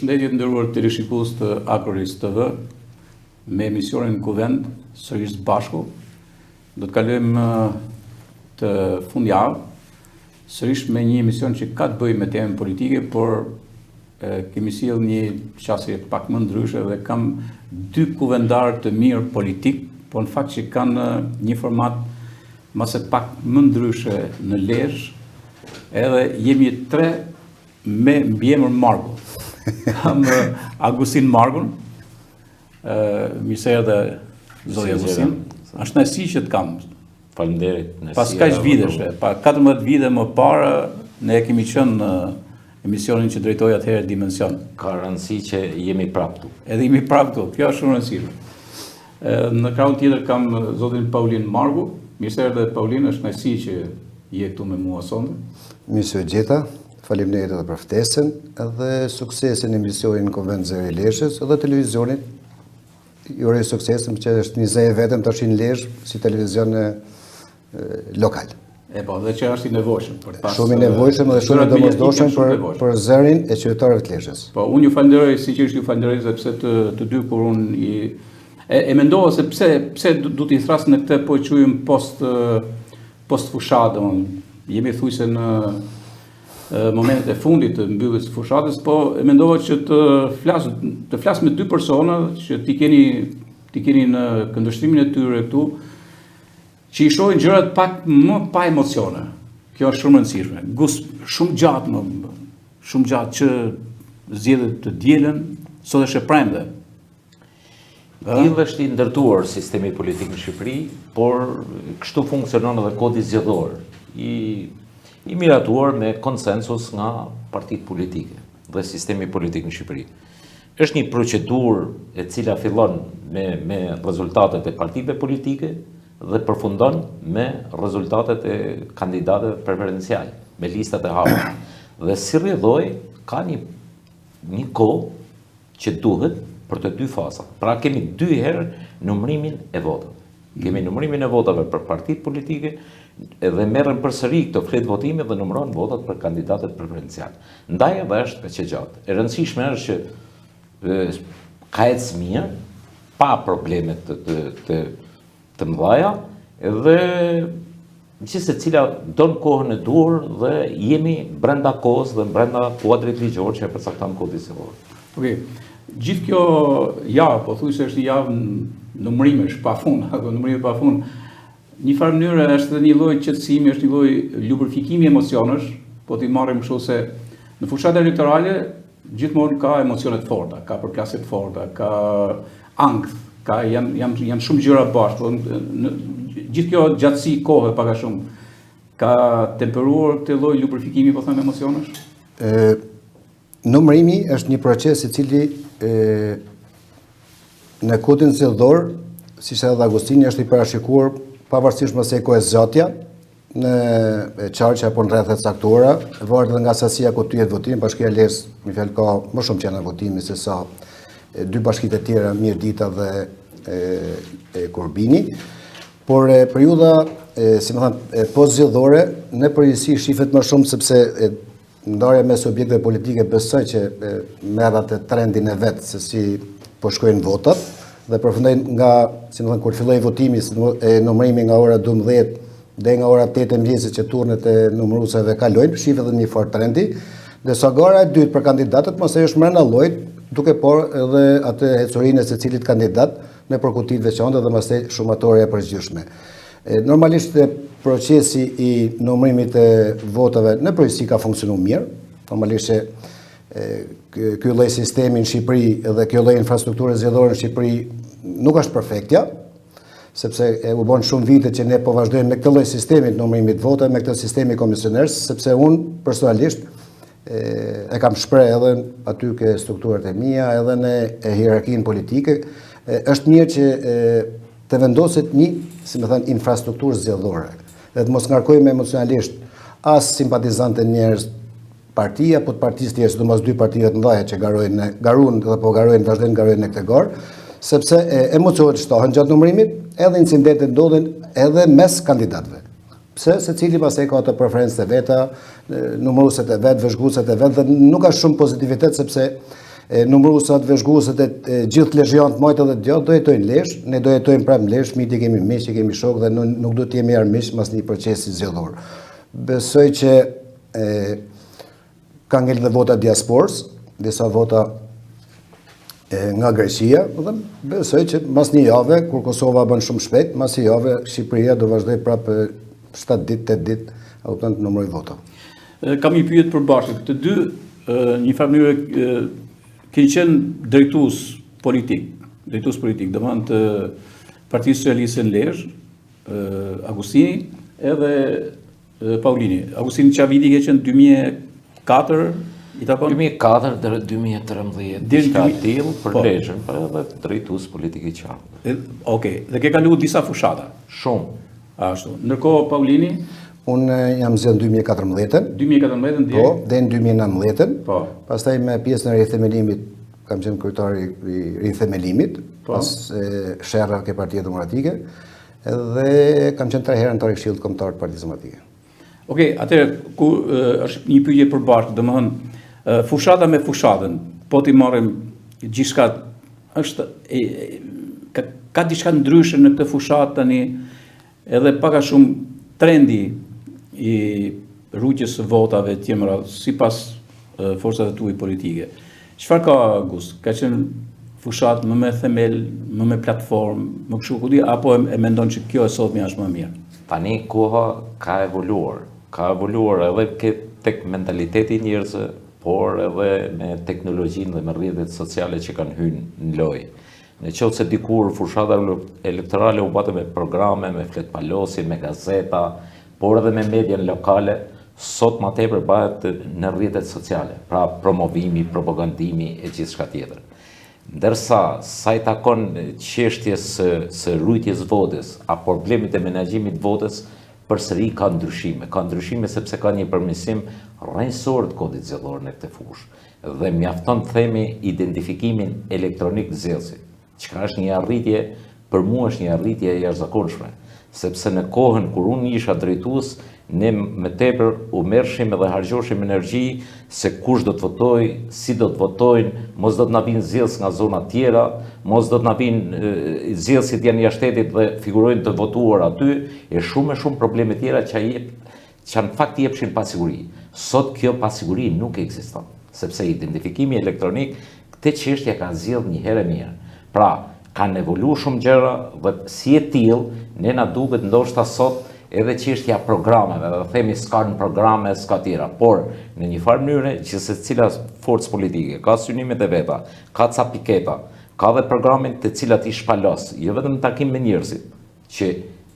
Përshëndetje të nderuar teleshikues të Agroris TV, me emisionin Kuvend, sërish bashku. Do të kalojmë të fundjavë, sërish me një emision që ka të bëjë me temën politike, por kemi sjellë një qasje pak më ndryshe dhe kam dy kuvendarë të mirë politik, por në fakt që kanë një format mase pak më ndryshe në Lezhë, edhe jemi tre me mbiemër Margu. Kam Agustin Margun, mirë dhe Zoti Agustin. Është kënaqësi që të kam. Faleminderit. Pas kaq vitesh, pa 14 vite më parë, ne kemi qenë në emisionin që drejtoi atëherë Dimension. Ka rëndësi që jemi prapë këtu. Edhe jemi prapë këtu. Kjo është shumë e rëndësishme. Në krahun tjetër kam zotin Paulin Margu. Mirë dhe Paulin, është kënaqësi që je këtu me mua sonte. Mirë se u gjeta. Faleminderit edhe për ftesën, edhe suksesin e emisionin Kuvend Zëri Lezhës edhe televizionit. Ju uroj suksesin që është një zë vetëm tash në Lezhë si televizion lokal. Po, dhe që është i nevojshëm për pas. Shumë i nevojshëm dhe shumë i domosdoshëm për zërin e qytetarëve të Lezhës. Po, unë ju falenderoj, siç ju falenderoj sepse të dy kur unë e mendova se pse du t'i thras në këtë po quajmë post fushadë, jemi thujse në momentet e fundit të mbylljes së fushatës, po e mendova që të flas me dy persona që ti keni në këndvështrimin e tyre këtu, që i shohin gjërat pak më pa emocione. Kjo është shumë e rëndësishme. Shumë gjatë që zgjedhjet të dielën, sot është e premte. Dielli është i ndërtuar sistemi politik në Shqipëri, por kështu funksionon edhe kodi zgjedhor. I miratuar me konsensus nga partitë politike dhe sistemi politik në Shqipëri. Është një procedurë e cila fillon me rezultatet e partive politike dhe përfundon me rezultatet e kandidatëve preferencial, me listat e hapura. Dhe si rrjedhoi ka një kohë që duhet për të dy faza. Pra kemi dy herë numërimin e votave. Kemi numërimin e votave për partitë politike, edhe merren përsëri këto fletë votime dhe numëron votat për kandidatët preferencial. Ndaj edhe është e gjatë. E rëndësishme është që ka ecë mirë, pa probleme të mëdha, dhe gjithse cila don kohën e duhur dhe jemi brenda kohës dhe brenda kuadrit ligjor që e përcakton kodi zgjedhor. Okej. Gjithë kjo javë, po thuaj se është një javë numërimesh pafund, apo numërime pafund. Një farë mënyrë është një lloj qetësimi, është një lloj lubrifikimi emocionesh, po ti marrim kështu se në fushat elektorale gjithmonë ka emocione të forta, ka përplasje të forta, ka ankth, janë shumë gjëra bashkë. Gjithë kjo gjatësi kohë pak a shumë ka temperuar këtë lloj lubrifikimi, po them emocionesh? Numërimi është një proces i cili në kodin zgjedhor, siç edhe Agustini, është i parashikuar pavarësisht mëse ko e zgjatja në qarqe apo në rrethet caktuara, varet edhe nga sasia ku tyhet votimi. Bashkia e Lezhës, me fjalë, ka më shumë qenë votimi se sa dy bashkitë e tjera, Mirdita dhe Korbini. Por periudha, si më thënë, post-zgjedhore, në përgjithësi shifet më shumë sepse ndarja mes objekteve politike besoj që merr atë trendin e vet se si po shkojnë votat. Dhe përfundoi nga, si më thënë, kur filloi votimi e numërimi nga ora 12 dhe nga ora 8 e mëngjesit që turnet e numëruesve kalojnë, shifet edhe një fort trendi, dhe sa gara e dytë për kandidatët mos e është mbrenda llojit, duke por edhe atë hecurinë e secilit kandidat në përkutit veçantë dhe pastaj shumatorja e përgjithshme. Normalisht procesi i numërimit e votave në përgjithësi ka funksionuar mirë. Normalisht ky lloj sistemi në Shqipëri dhe kjo lloj infrastrukture zgjedhore në Shqipëri nuk është perfektja, sepse u bën shumë vite që ne po vazhdojmë me këtë lloj sistemi të numërimit votave, me këtë sistemi komisionerës, sepse unë personalisht e kam shpreh edhe aty ke strukturat e mia, edhe në hierarkinë politike, është mirë që të vendoset një, si më thënë, infrastrukturë zgjedhore, dhe të mos ngarkojmë emocionalisht as simpatizantë njerëz partia, po të partisë tjerë, sidomos dy partive të mëdha që vazhdojnë garojnë në këtë garë, sepse emocionet shtohen gjatë numërimit, edhe incidentet ndodhen edhe mes kandidatëve. Pse secili pastaj ka ato preferencët e veta, numërueset e vet, vëzhgueset e vet, dhe nuk ka shumë pozitivitet sepse numërusat, veshguesit e gjithë lezhjanët majtë dhe djatë do jetojnë Lesh, ne do jetojnë prapë Lesh, miti kemi miq, kemi shok dhe nuk do të jemi armiq mas një procesi zgjedhor. Besoj që ka ngel dhe vota diasporës, disa vota nga Greqia, dhe besoj që mas një jave, kur Kosova bën shumë shpejt, mas një jave Shqipëria do vazhdoj prapë 7 ditë, 8 ditë, të numëroj vota. Kam një pyetje për bashkë. Të dy, një farë mënyrë keni qenë drejtues politik, dhe më të Partisë Socialiste në Lezhë, Agustini edhe Paulini. Agustini Çavidi ke qenë 2004, i takon 2004 deri 2013. Diçka e tillë për Lezhën, por edhe drejtues politik i qartë. Okej, dhe ke kaluar disa fushata. Shumë. Ashtu. Ndërkohë Paulini, unë jam zgjedhur në 2014. Po, dhe në 2019. Po. Pastaj me pjesën e rithemelimit kam qenë kryetari i rithemelimit, pas sherrra ke Partia Demokratike, dhe kam qenë 3 herë antar i Këshillit Kombëtar të Partisë Demokratike. Okej, atëherë ku është një pyetje për bashkë, domethënë fushata me fushatën, po ti marrim gjithçka është ka diçka ndryshe në këtë fushatë tani, edhe pak a shumë trendi i rrugës së votave të tjera sipas forcave tuaj politike. Çfarë ka August? Ka qenë fushat më me themel, më me platformë, më kështu ku di, apo e mendon që kjo e sotme është më mirë? Tani koha ka evoluar edhe tek mentaliteti i njerëzve, por edhe me teknologjinë dhe me rrjetet sociale që kanë hyrë në lojë. Në qoftë se dikur fushata elektorale u bate me programe, me fletpalosi, me gazeta, por edhe me median lokale, sot më tepër bëhet në rrjetet sociale, pra promovimi, propagandimi e gjithçka tjetër. Ndërsa sa i takon çështjes së rujtjes votës, a problemit e menaxhimit votës, përsëri ka ndryshime. Ka ndryshime sepse ka një përmirësim rrënjësor të kodit zgjedhor në këtë fushë. Dhe mjafton të themi identifikimin elektronik të zgjedhësit, çka është një arritje, për mua është një arritje e jashtëzakonshme, sepse në kohën kur unë isha drejtues, ne me tepër u merrshim dhe harxhoshim energji se kush do të votojë, si do të votojnë, mos do të na vinë zgjedhës nga zona tjera, mos do të na vinë zgjedhësit janë jashtë shtetit dhe figurojnë të votuar aty, e shumë probleme tjera që në fakt jepshin pasiguri. Sot kjo pasiguri nuk ekziston, sepse identifikimi elektronik këtë çështje ka zgjidhur një herë mirë. Pra, kanë evoluar shumë gjëra dhe si e tillë, ne na duket ndoshta sot edhe çështja programeve, dhe themi s'ka në programe, s'ka tjera, por në një farë mënyre që se cila forcë politike ka synimet e veta, ka ca piketa, ka dhe programin të cilat i shpalos, jo vetëm takim me njerëzit, që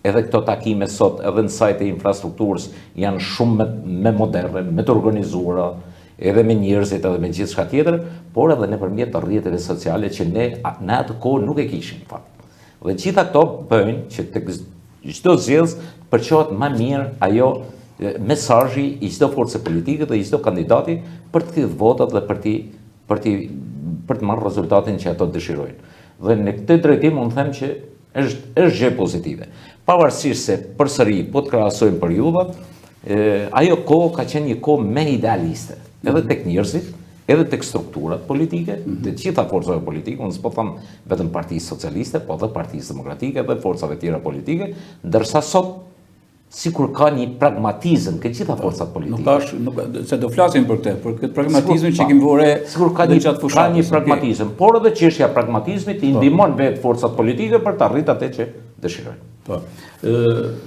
edhe këto takime sot, edhe në sajt e infrastrukturës, janë shumë me moderne, me të organizuara, edhe me njerëzit, edhe me gjithçka tjetër, por edhe nëpërmjet të rrjeteve sociale që ne në atë kohë nuk e kishim fakt. Dhe gjitha këto bëjnë që tek çdo zgjedhës përqohet më mirë ajo mesazhi i çdo force politike dhe i çdo kandidati për të thithë votat dhe për të marrë rezultatin që ato dëshirojnë. Dhe në këtë drejtim unë them që është gjë pozitive. Pavarësisht se përsëri po të krahasojmë periudha, ajo kohë ka qenë një kohë më idealiste, edhe tek njerëzit, edhe tek strukturat politike, të gjitha forcave politike, unë s'po them vetëm Partisë Socialiste, po edhe Partisë Demokratike dhe forcave tjera politike, ndërsa sot sikur ka një pragmatizëm ke gjitha forcat politike. Nuk se do flasim për këtë pragmatizmin që kemi vore sikur ka një pragmatizëm, por edhe çështja e pragmatizmit i ndihmon vetë forcat politike për të arritur atë që dëshirojnë. Po.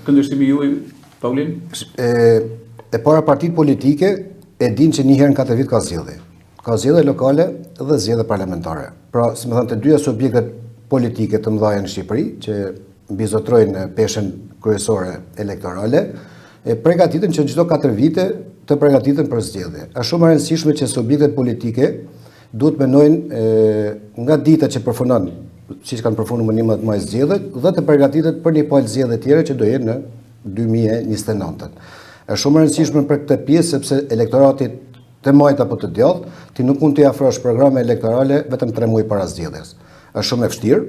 Këndvështrimi juaj, Paulin? E para partitë politike e dinë që një herë në 4 vjet ka zgjedhje. Ka zgjedhje lokale dhe zgjedhje parlamentare. Pra, si më thënë, të dyja subjektet politike të mëdha në Shqipëri, që mbizotrojnë peshën kryesore elektorale, përgatiten që çdo 4 vite të përgatiten për zgjedhje. Është shumë e rëndësishme që subjektet politike duhet menojnë nga dita që përfunon, siç kanë përfunduar më 11 maj zgjedhjet, dhe të përgatitet për një palë zgjedhje tjera që do jenë në 2029. Është shumë e rëndësishme për këtë pjesë sepse elektorati të majt apo të djathtë, ti nuk mund t'i afrosh programe elektorale vetëm 3 muaj para zgjedhjes. Është shumë e vështirë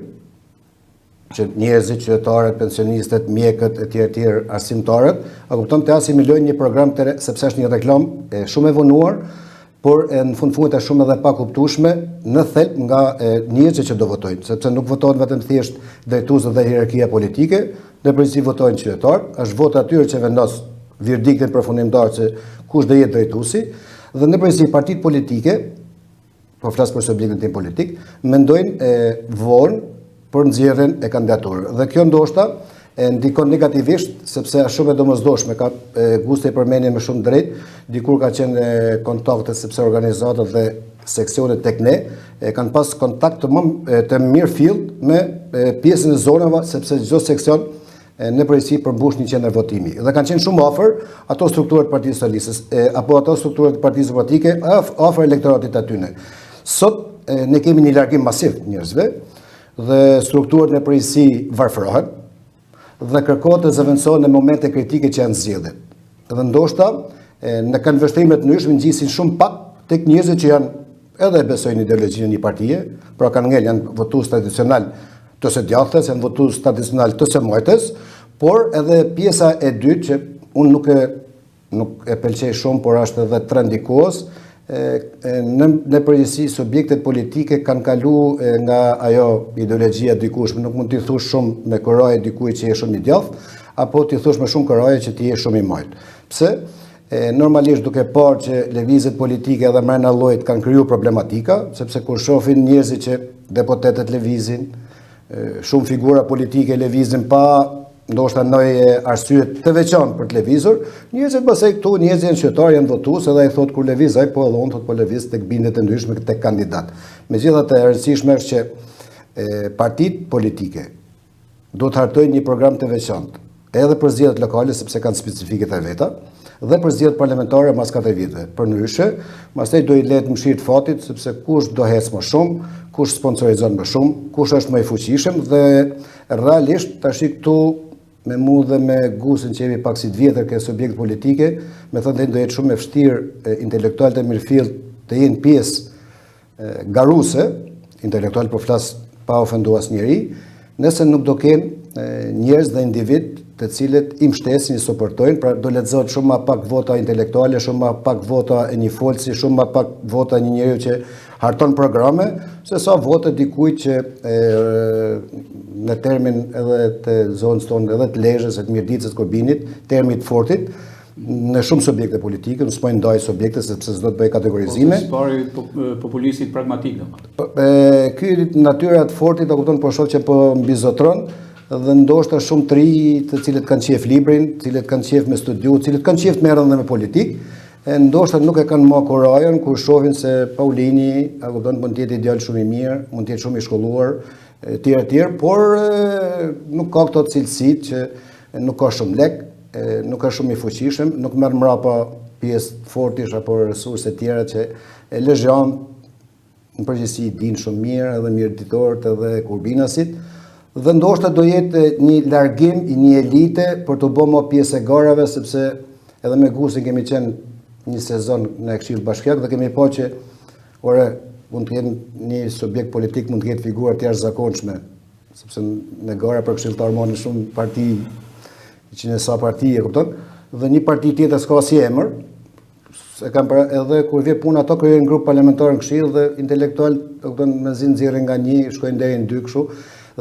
që njerëzit, qytetarët, pensionistët, mjekët, etj, arsimtarët, a kupton të asimilojnë një program sepse është një reklam shumë e vonuar, por në fund është shumë edhe pa kuptueshme në thelb nga njerëzit që do votojnë, sepse nuk votojnë vetëm thjesht drejtuesët dhe hierarkia politike, në përgjithësi votojnë qytetarët, është vota atyre që vendos verdiktin përfundimtar se kush do jetë drejtuesi, dhe në përgjithësi partitë politike, po flas për subjektin tim politik, mendojnë vonë për nxjerrjen e kandidaturës. Dhe kjo ndoshta ndikon negativisht, sepse është shumë e domosdoshme, ka guste për përmendje më shumë drejt, dikur ka qenë kontakte, sepse organizatat dhe seksionet tek ne kanë pas kontakt të mirë fill me pjesën e zonave, sepse çdo seksion në përgjithësi përmbush një qendër votimi. Dhe kanë qenë shumë afër ato strukturat e Partisë Socialistës, apo ato strukturat e Partisë Demokratike afër elektoratit atyne. Sot ne kemi një largim masiv njerëzve dhe strukturat në përgjithësi varfërohen dhe kërkohet të zëvendësohen në momente kritike që janë zgjedhjet. Dhe ndoshta në kanë vështrime të ndryshme ngjisin shumë pak tek njerëzit që janë edhe besojnë ideologjinë e një partie, pra kanë ngel, janë votues tradicional të së djathtas, janë votues tradicional të së mojtës, por edhe pjesa e dytë që unë nuk e pëlqej shumë, por është edhe trend i kohës, në përgjithësi subjektet politike kanë kalu nga ajo ideologjia dikushme, nuk mund t'i thush shumë me këraje dikujt që je shumë i djathtë, apo t'i thush me shumë këraje që ti je shumë i mojtë. Pse? Normalisht duke parë që lëvizjet politike edhe mrena llojit kanë kriju problematika, sepse kur shohin njerëzit që deputetët lëvizin, shumë figura politike lëvizin pa ndoshta ndonjë arsye të veçantë për të lëvizur, njerëzit pastaj këtu njerëzit janë qytetarë, janë votues, edhe ai thotë kur lëviz ai po edhe unë thotë po lëviz tek bindet e ndryshme tek kandidat. Megjithatë e rëndësishme është që partitë politike duhet të hartojnë një program të veçantë, edhe për zgjedhjet lokale sepse kanë specifiket e veta, dhe për zgjedhjet parlamentare mas 4 viteve. Përndryshe, pastaj do i lëhet mëshirë të fatit sepse kush do hec më shumë, kush sponsorizon më shumë, kush është më i fuqishëm dhe realisht tash këtu me mu dhe me gusin që jemi pak si të vjetër ke subjekt politike, me thënë do jetë shumë e vështirë intelektual të mirëfill të jenë pjesë garuse, intelektual për flas pa ofendu asnjëri, nëse nuk do kenë njerëz dhe individ të cilët i mbështesin, i suportojnë, pra do lexohet shumë më pak vota intelektuale, shumë më pak vota e një folsi, shumë më pak vota një njeriu që harton programe, se sa vota dikujt që në termin edhe të zonës tonë, edhe të Lezhës, të Mirdicës, Korbinit, termi të Fortit, në shumë subjekte politike, nuk s'po ndaj subjekte sepse s'do të bëj kategorizime. Po pari populistit pragmatik domethënë. Ky natyra e Fortit, do kupton po shoh që po mbizotron dhe ndoshta shumë të ri të cilët kanë qef librin, të cilët kanë qef me studiu, të cilët kanë qef të merren dhe me politikë, ndoshta nuk e kanë më kurajën kur shohin se Paulini, a kupton, mund të jetë ideal shumë i mirë, mund të jetë shumë i shkolluar, etj, por nuk ka këto cilësitë që nuk ka shumë lek, nuk ka shumë i fuqishëm, nuk merr mrapa pjesë fortish apo resurse të tjera që e lezhon në përgjithësi dinë shumë mirë, edhe mirëditorët edhe kurbinasit. Dhe ndoshta do jetë një largim i një elite për të bërë më pjesë e garave, sepse edhe me Gusin kemi qenë një sezon në Këshill Bashkiak dhe kemi pa që mund të jetë një subjekt politik, mund të jetë figura të jashtëzakonshme, sepse në gara për këshilltar marrin shumë parti, që në sa parti e kupton, dhe një parti tjetër s'ka si emër, edhe kur vjen puna ato krijojnë grup parlamentar në Këshill dhe intelektual, kupton, mezi nxjerrin nga 1 shkojnë deri në 2 kështu.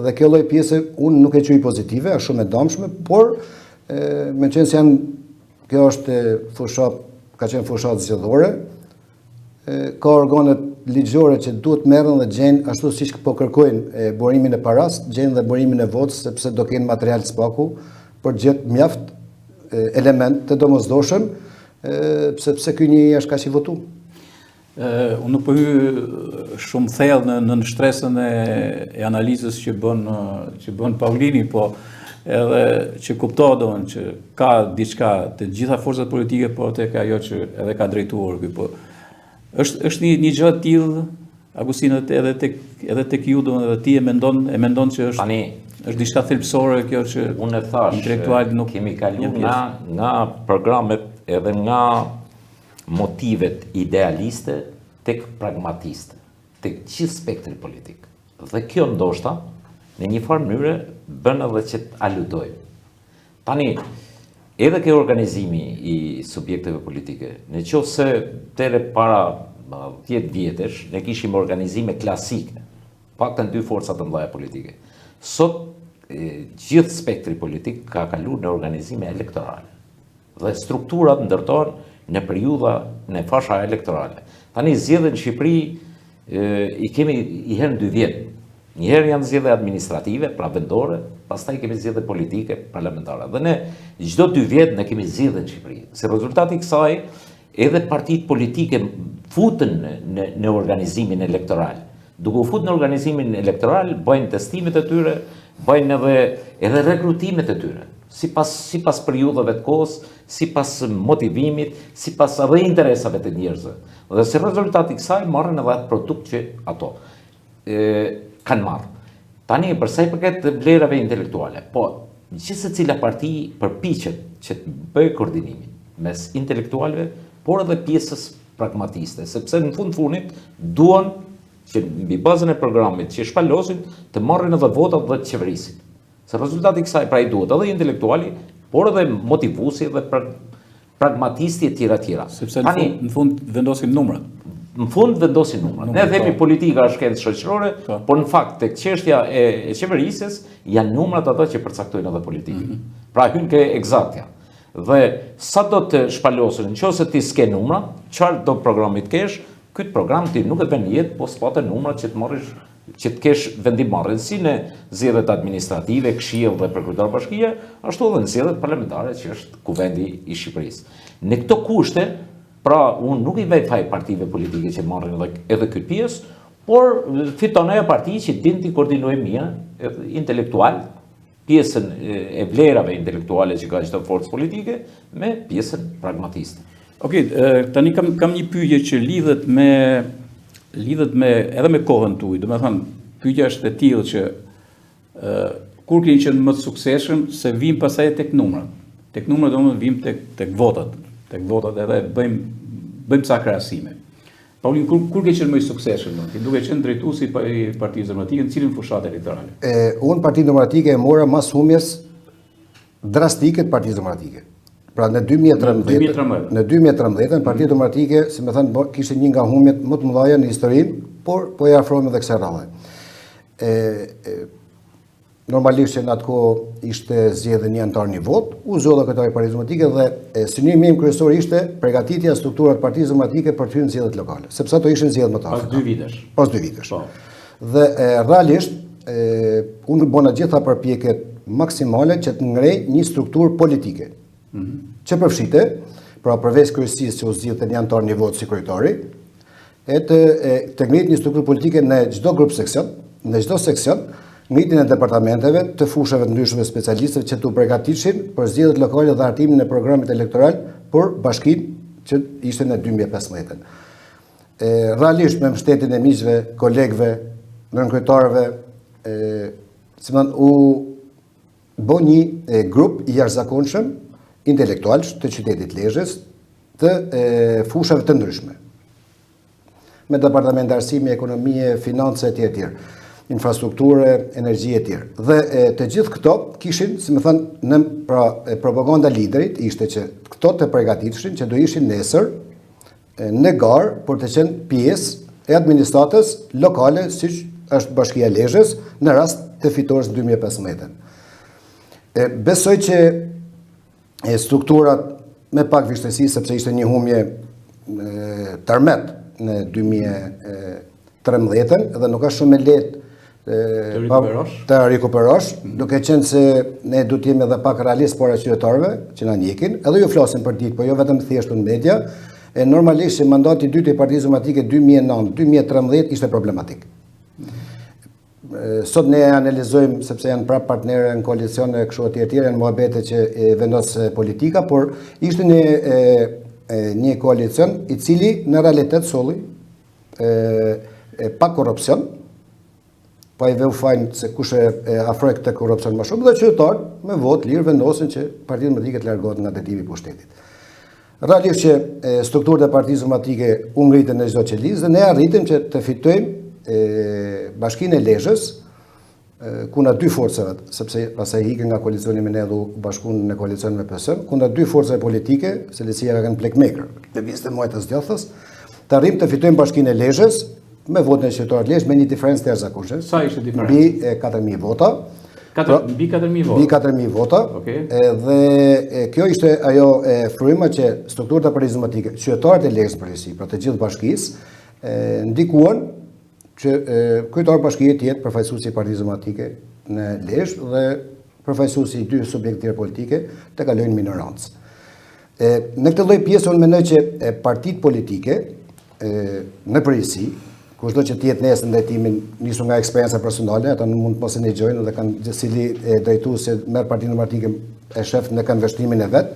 Dhe kjo lloj pjese unë nuk e quaj pozitive, është shumë e dëmshme, por me qenë se kjo është fushat, ka qenë fushat zgjedhore, ka organet ligjore që duhet merren dhe gjejnë ashtu siç po kërkojnë burimin e paras, gjejnë dhe burimin e votës sepse do kenë material spaku për gjetë mjaft element të domosdoshëm, sepse ky një është kaq i votuar. Unë nuk po hy shumë thellë në shtresën e analizës që bën Paulini, po edhe që kuptohet domethënë që ka diçka të gjitha forcat politike, por tek ajo që edhe ka drejtuar ky, po është një gjë e tillë, Agustin, edhe tek ju domethënë edhe ti e mendon që është diçka thelbësore kjo që unë e thash, intelektual nuk kemi kaluar nga programet edhe nga motivet idealiste tek pragmatiste, tek gjithë spektri politik. Dhe kjo ndoshta në një farë mënyrë bën edhe që të aludojmë. Tani, edhe ke organizimi i subjekteve politike, në qoftë se deri para 10 vjetësh, ne kishim organizime klasike, paktën 2 forca të mëdha politike. Sot gjithë spektri politik ka kaluar në organizime elektorale. Dhe strukturat ndërtohen në periudha, në fasha elektorale. Tani zgjedhjen në Shqipëri i kemi i herë në 2 vjet. Një herë janë zgjedhje administrative, pra vendore, pastaj kemi zgjedhje politike, parlamentare. Dhe ne çdo 2 vjet ne kemi zgjedhje në Shqipëri. Si rezultati i kësaj, edhe partitë politike futen në organizimin elektoral. Duke u futur në organizimin elektoral, bëjnë testimet e tyre, bëjnë edhe rekrutimet e tyre, sipas periudhave të kohës, sipas motivimit, sipas edhe interesave të njerëzve. Dhe si rezultat i kësaj marrin edhe atë produkt që ato kanë marrë. Tani përsa i përket vlerave intelektuale, po gjithë secila parti përpiqet që të bëjë koordinimin mes intelektualëve, por edhe pjesës pragmatiste, sepse në fundit duan që mbi bazën e programit që shpalosin të marrin edhe votat dhe të qeverisin. Se rezultati i kësaj pra i duhet edhe intelektuali, por edhe motivuesi dhe pragmatisti e tjera. Sepse në fund vendosin numrat. Në fund vendosin numrat. Ne themi politika është shkencë shoqërore, por në fakt tek çështja e qeverisjes janë numrat ato që përcaktojnë edhe politikën. Pra hyn ke eksaktja. Dhe sa do të shpalosin, nëse ti s'ke numra, çfarë do programi të kesh, ky program ti nuk e bën jetë, po s'patë numrat që të marrësh, që të kesh vendimmarrje si në zgjedhjet administrative, këshill dhe prokurorar bashkie, ashtu edhe në zgjedhjet parlamentare që është kuvendi i Shqipërisë. Në këto kushte, pra unë nuk i vej faj partive politike që marrin edhe këtë pjesë, por fiton ajo parti që din të koordinojë mirë, intelektual, pjesën e vlerave intelektuale që ka çdo forcë politike me pjesën pragmatiste. Okej, tani kam një pyetje që lidhet me edhe me kohën tuaj. Domethënë, pyetja është e tillë që kur keni qenë më të suksesshëm se vim pasaj tek numrat. Tek numrat domethënë vim tek votat. Tek votat edhe bëjmë ca krahasime. Paulin, kur ke qenë më i suksesshëm? Ti duke qenë drejtuesi i Partisë Demokratike në cilin fushat elektorale? Unë Partinë Demokratike e mora mas humjes drastike të Partisë Demokratike. Pra në 2013, Partia Demokratike, si me thënë, kishte një nga humjet më të mëdha në historinë, por po ja afrohemi edhe kësaj radhe. Normalisht që në atë kohë ishte zgjedhje një antar një vot, u zgjodha kryetari i Partisë Demokratike dhe synimi im kryesor ishte përgatitja e strukturave të Partisë Demokratike për të hyrë në zgjedhjet lokale, sepse ato ishin zgjedhje më të afërta. Pas 2 vitesh. Dhe realisht unë bëna gjitha përpjekjet maksimale që të ngrej një strukturë politike. Që përfshite, pra përveç kryesisë që u zgjidhte një antar një vot si kryetari, të ngrit një strukturë politike në çdo grup seksion, në çdo seksion, ngritjen e departamenteve, të fushave të ndryshme specialistëve që të përgatishin për zgjedhjet lokale dhe hartimin e programit elektoral për bashkinë që ishte në 2015. Realisht me mbështetjen e miqve, kolegëve, nënkryetarëve, u bë një grup i jashtëzakonshëm intelektualsh të qytetit Lezhës, të fushave të ndryshme, me departamente arsimi, ekonomie, finance e tjerë, infrastrukture, energji e tjerë. Dhe të gjithë këto kishin, si më thënë, propaganda liderit ishte që këto të përgatiteshin që do ishin nesër në garë për të qenë pjesë e administratës lokale, siç është Bashkia e Lezhës, në rast të fitores në 2015. Besoj që strukturat me pak vështirësi, sepse ishte një humje tërmet në 2013 dhe nuk është shumë e lehtë të rikuperosh, duke qenë se ne du t'jemi edhe pak realist para qytetarëve që na njekin, edhe ju flasin për ditë, po jo vetëm thjesht në media, normalisht që mandati i dytë i Partisë Demokratike 2009-2013 ishte problematik. Sot ne analizojmë, sepse janë prap partnerë në koalicione kështu e tjerë, janë muhabete që vendos politika, por ishte një koalicion i cili në realitet solli pa korrupsion, pa i veu fajnë se kush e afroi këtë korrupsion më shumë, dhe qytetarët me votë lirë vendosin që Partia Demokratike të largohet nga detimi i pushtetit. Realisht që strukturët e Partisë Demokratike u ngritën në çdo qelizë dhe ne arritëm që të fitojmë Bashkinë e Lezhës, kundër 2 forcave, sepse pastaj ikën nga koalicioni me ne dhe u bashkuan në koalicion me PS, kundër 2 forcave politike, se Lecia ka qenë playmaker, të viste muaj të zgjathës, të arrim të fitojmë Bashkinë e Lezhës me votën e qytetarët Lezhë me një diferencë të jashtëzakonshme. Sa ishte diferenca? Mbi 4.000 vota. Mbi 4.000 vota. Mbi 4.000 vota. Dhe kjo ishte ajo fryma që strukturët parizmatike, qytetarët e Lezhës përgjithësi, pra të gjithë bashkisë, ndikuan që kryetari i bashkisë të jetë përfaqësuesi i Partisë Demokratike në Lezhë dhe përfaqësuesi i dy subjekte politike të kalojnë minorancë. Në këtë lloj pjesë unë mendoj që partitë politike në përgjithësi, kushdo që të jetë nesër ndërtimin nisur nga eksperjenca personale, ata nuk mund të mos e negjojnë dhe kanë gjithsesi drejtues që merr Partinë Demokratike e shef në këndvështrimin e vet,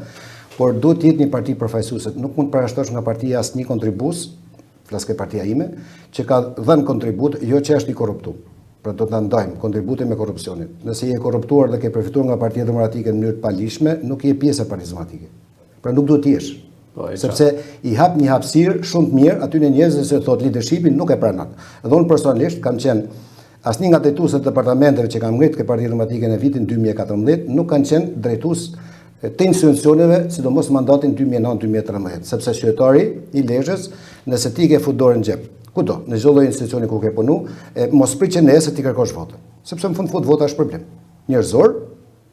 por duhet të jetë një parti përfaqësuese. Nuk mund të parashtrosh nga partia asnjë kontribues, flas ke partia ime, që ka dhënë kontribut, jo që është i korruptuar. Pra do të ndajmë kontributin me korrupsionin. Nëse je korruptuar dhe ke përfituar nga Partia Demokratike në mënyrë të palishme, nuk je pjesë e Partisë Demokratike. Pra nuk duhet të jesh. Sepse i hap një hapësirë shumë të mirë aty në njerëz që thot leadershipin nuk e pranon. Dhe unë personalisht kam qenë asnjë nga drejtuesit të departamenteve që kam ngritur ke Partia Demokratike në vitin 2014 nuk kanë qenë drejtues të institucioneve, sidomos mandatin 2009-2013, sepse qytetari i Lezhës, nëse ti ke fut dorën në xhep, kudo, në çdo lloj institucioni ku ke punu, mos prit që nesër ti kërkosh votën. Sepse në fund vota është problem njerëzor,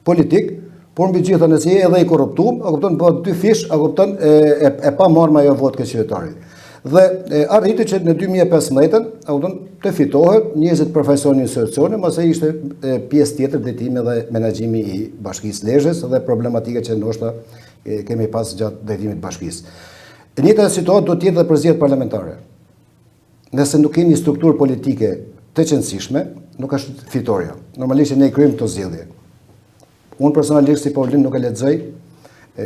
politik, por mbi gjitha nëse je edhe i korruptuar, a kupton bëhet dy fish, a kupton e pa marrë ajo votë ke qytetari. Dhe arriti që në 2015-ën, a kupton, të fitohet 20 përfaqësuar në institucione, mase ishte pjesë tjetër drejtimi dhe menaxhimi i Bashkisë Lezhës dhe problematike që ndoshta kemi pas gjatë drejtimit të bashkisë. Në njëjtë situatë do të jetë edhe për zgjedhjet parlamentare. Nëse nuk keni strukturë politike të qëndësishme, nuk është fitoria. Normalisht ne i kryejmë këto zgjedhje. Unë personalisht si Paulin nuk e lexoj,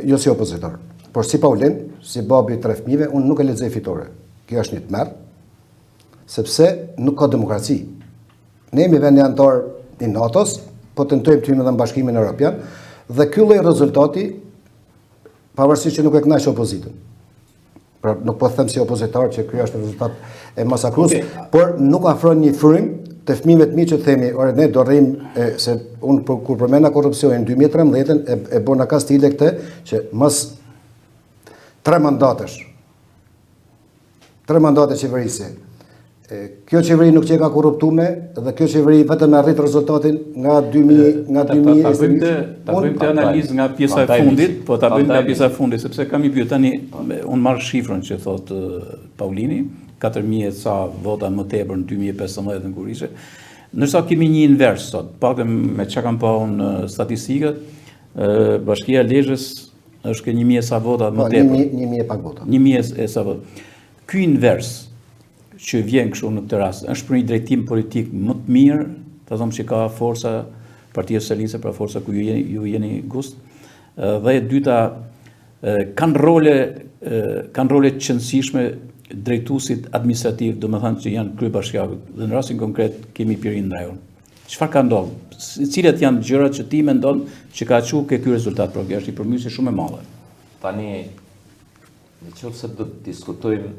jo si opozitor, por si Paulin, si babi i 3 fëmijëve, unë nuk e lexoj fitore. Kjo është një tmerr, sepse nuk ka demokraci. Ne jemi vendi antar i NATO-s, po tentojmë të hyjmë edhe në Bashkimin Evropian, dhe ky lloj rezultati, pavarësisht që nuk e kënaq opozitën. Pra nuk po them si opozitar që ky është rezultat e masakrues, por nuk afron një frymë të fëmijëve të mi që themi, ore ne do rrim, se unë kur përmenda korrupsionin në 2013 e bona ka stile këtë, që mas 3 mandate qeverisje. Kjo qeveri nuk që ka korruptume, dhe kjo qeveri vetëm e arrit rezultatin nga 2000... Ta bëjmë të analizë nga pjesa e fundit, po ta bëjmë nga pjesa e fundit, sepse kam i pyet tani, unë marrë shifrën që thot Paulini, 4.000 sa vota më tepër në 2015 në kur ishe. Nërsa kemi një invers sot, paktën me që kam pa unë statistikët, Bashkia e Lezhës është ke 1.000 sa vota më tepër. 1.000 e pak vota. 1.000 sa vota. Ky invers që vjen kështu në këtë rast, është për një drejtim politik më të mirë, të thomë që ka forca Partia Socialiste, pra forca ku ju jeni gust, dhe e dyta kanë role të qëndësishme drejtuesit administrativ, do më thënë që janë kryebashkiakët, dhe në rastin konkret kemi Pirin Drajon. Çfarë ka ndodhur? Cilat janë gjërat që ti mendon që ka çuar ke ky rezultat, por kjo është një përmirësie shumë e madhe. Tani, nëse do të diskutojmë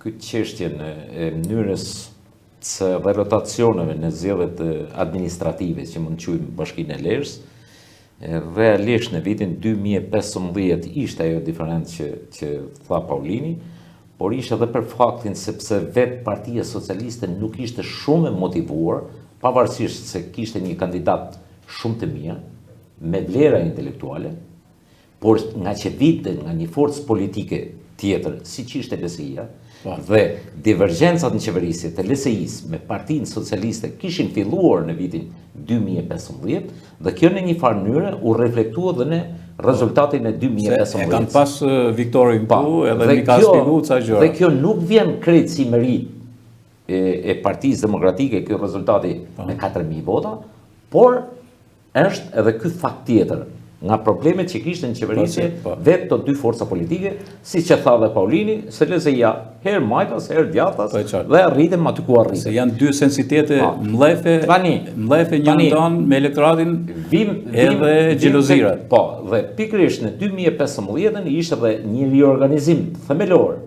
këtë çështje në mënyrës së rotacioneve në zgjedhjet administrative që mund të quajmë Bashkinë e Lezhës, realisht në vitin 2015 ishte ajo diferencë që tha Paulini, por ishte edhe për faktin sepse vetë Partia Socialiste nuk ishte shumë e motivuar, pavarësisht se kishte një kandidat shumë të mirë, me vlera intelektuale, por nga që vite nga një forcë politike tjetër, si që ishte LSI-a, dhe divergjencat në qeverisje të LSI-s me Partinë Socialiste kishin filluar në vitin 2015, dhe kjo në një farë mënyrë u reflektua dhe në rezultatin e 2015. E kanë pas Viktorin ku, edhe mi ka spigu ca gjëra. Dhe kjo nuk vjen krejt si merit e Partisë Demokratike, kjo rezultati me 4.000 vota, por është edhe ky fakt tjetër, nga problemet që kishte në qeverisje vetë të dy forca politike, si që tha dhe Paulini, se LSI-a herë majtas, herë djathtas, dhe arritëm aty ku arritëm. Se janë dy sensitete mlefe një ndonë me elektoratin edhe gjelozirat. Po, dhe pikërisht në 2015 ishte dhe një riorganizim themelor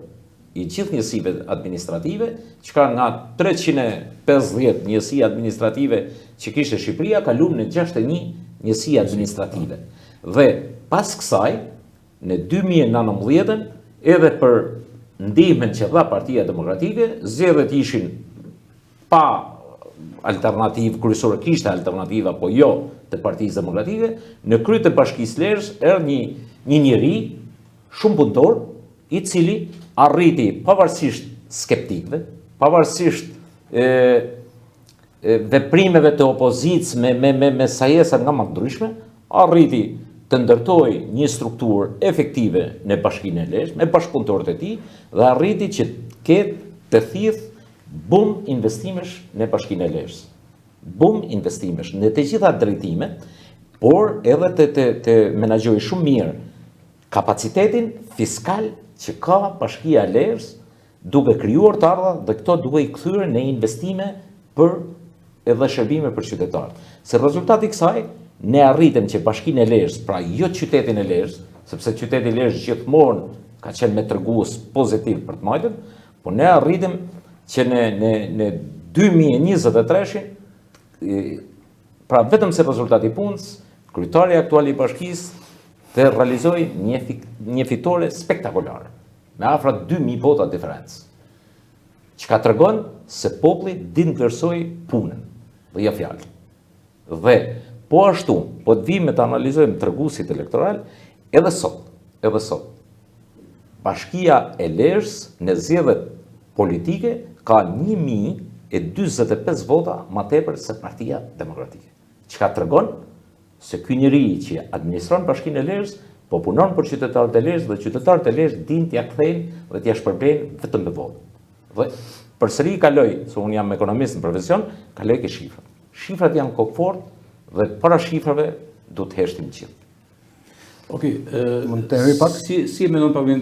i gjithë njësive administrative, që ka nga 350 njësi administrative që kishte Shqipëria, kalum në 61 njësi administrative. Dhe pas kësaj, në 2019, edhe për ndihmën që dha Partia Demokratike, zgjedhjet ishin pa alternativë kryesore, kishte alternativë apo jo të Partisë Demokratike, në krye të Bashkisë Lezhës erdhi një njeri shumë punëtor, i cili arriti pavarësisht skeptikëve, pavarësisht veprimeve të opozicës me sajesa nga më të ndryshme, arriti të ndërtoj një strukturë efektive në Bashkinë e Lezhës, me bashkëpunëtorët e tij, dhe arriti që të thith bum investimesh në Bashkinë e Lezhës. Bum investimesh në të gjitha drejtimet, por edhe të menaxhojë shumë mirë kapacitetin fiskal që ka Bashkia e Lezhës, duke krijuar të ardha dhe këto duke i kthyer në investime për edhe shërbime për qytetarët. Se rezultati i kësaj, ne arritëm që Bashkinë e Lezhës, pra jo qytetin e Lezhës, sepse qyteti i Lezhës gjithmonë ka qenë me tregues pozitiv për të majtën, por ne arritëm që në 2023, pra vetëm se rezultati i punës, kryetari aktual i bashkisë të realizoi një fitore spektakolare, me afra 2000 vota diferencë, që ka tregon se populli din të vlerësoj punën, dhe ja fjalë. Dhe po ashtu, po të vime të analizojmë treguesit elektoral, edhe sot, Bashkia e Lezhës në zgjedhjet politike ka 1045 vota më tepër se Partia Demokratike. Çka tregon se ky njeri që administron Bashkinë e Lezhës po punon për qytetarët e Lezhës dhe qytetarët e Lezhës din t'ia kthejnë dhe t'ia shpërblejnë vetëm me votë. Dhe përsëri kaloj, se unë jam ekonomist në profesion, kaloj ke shifrat. Shifrat janë kokfort dhe para shifrave do të heshtim gjithë. Okej, mund të hyj pak? Si e mendon Pavlin,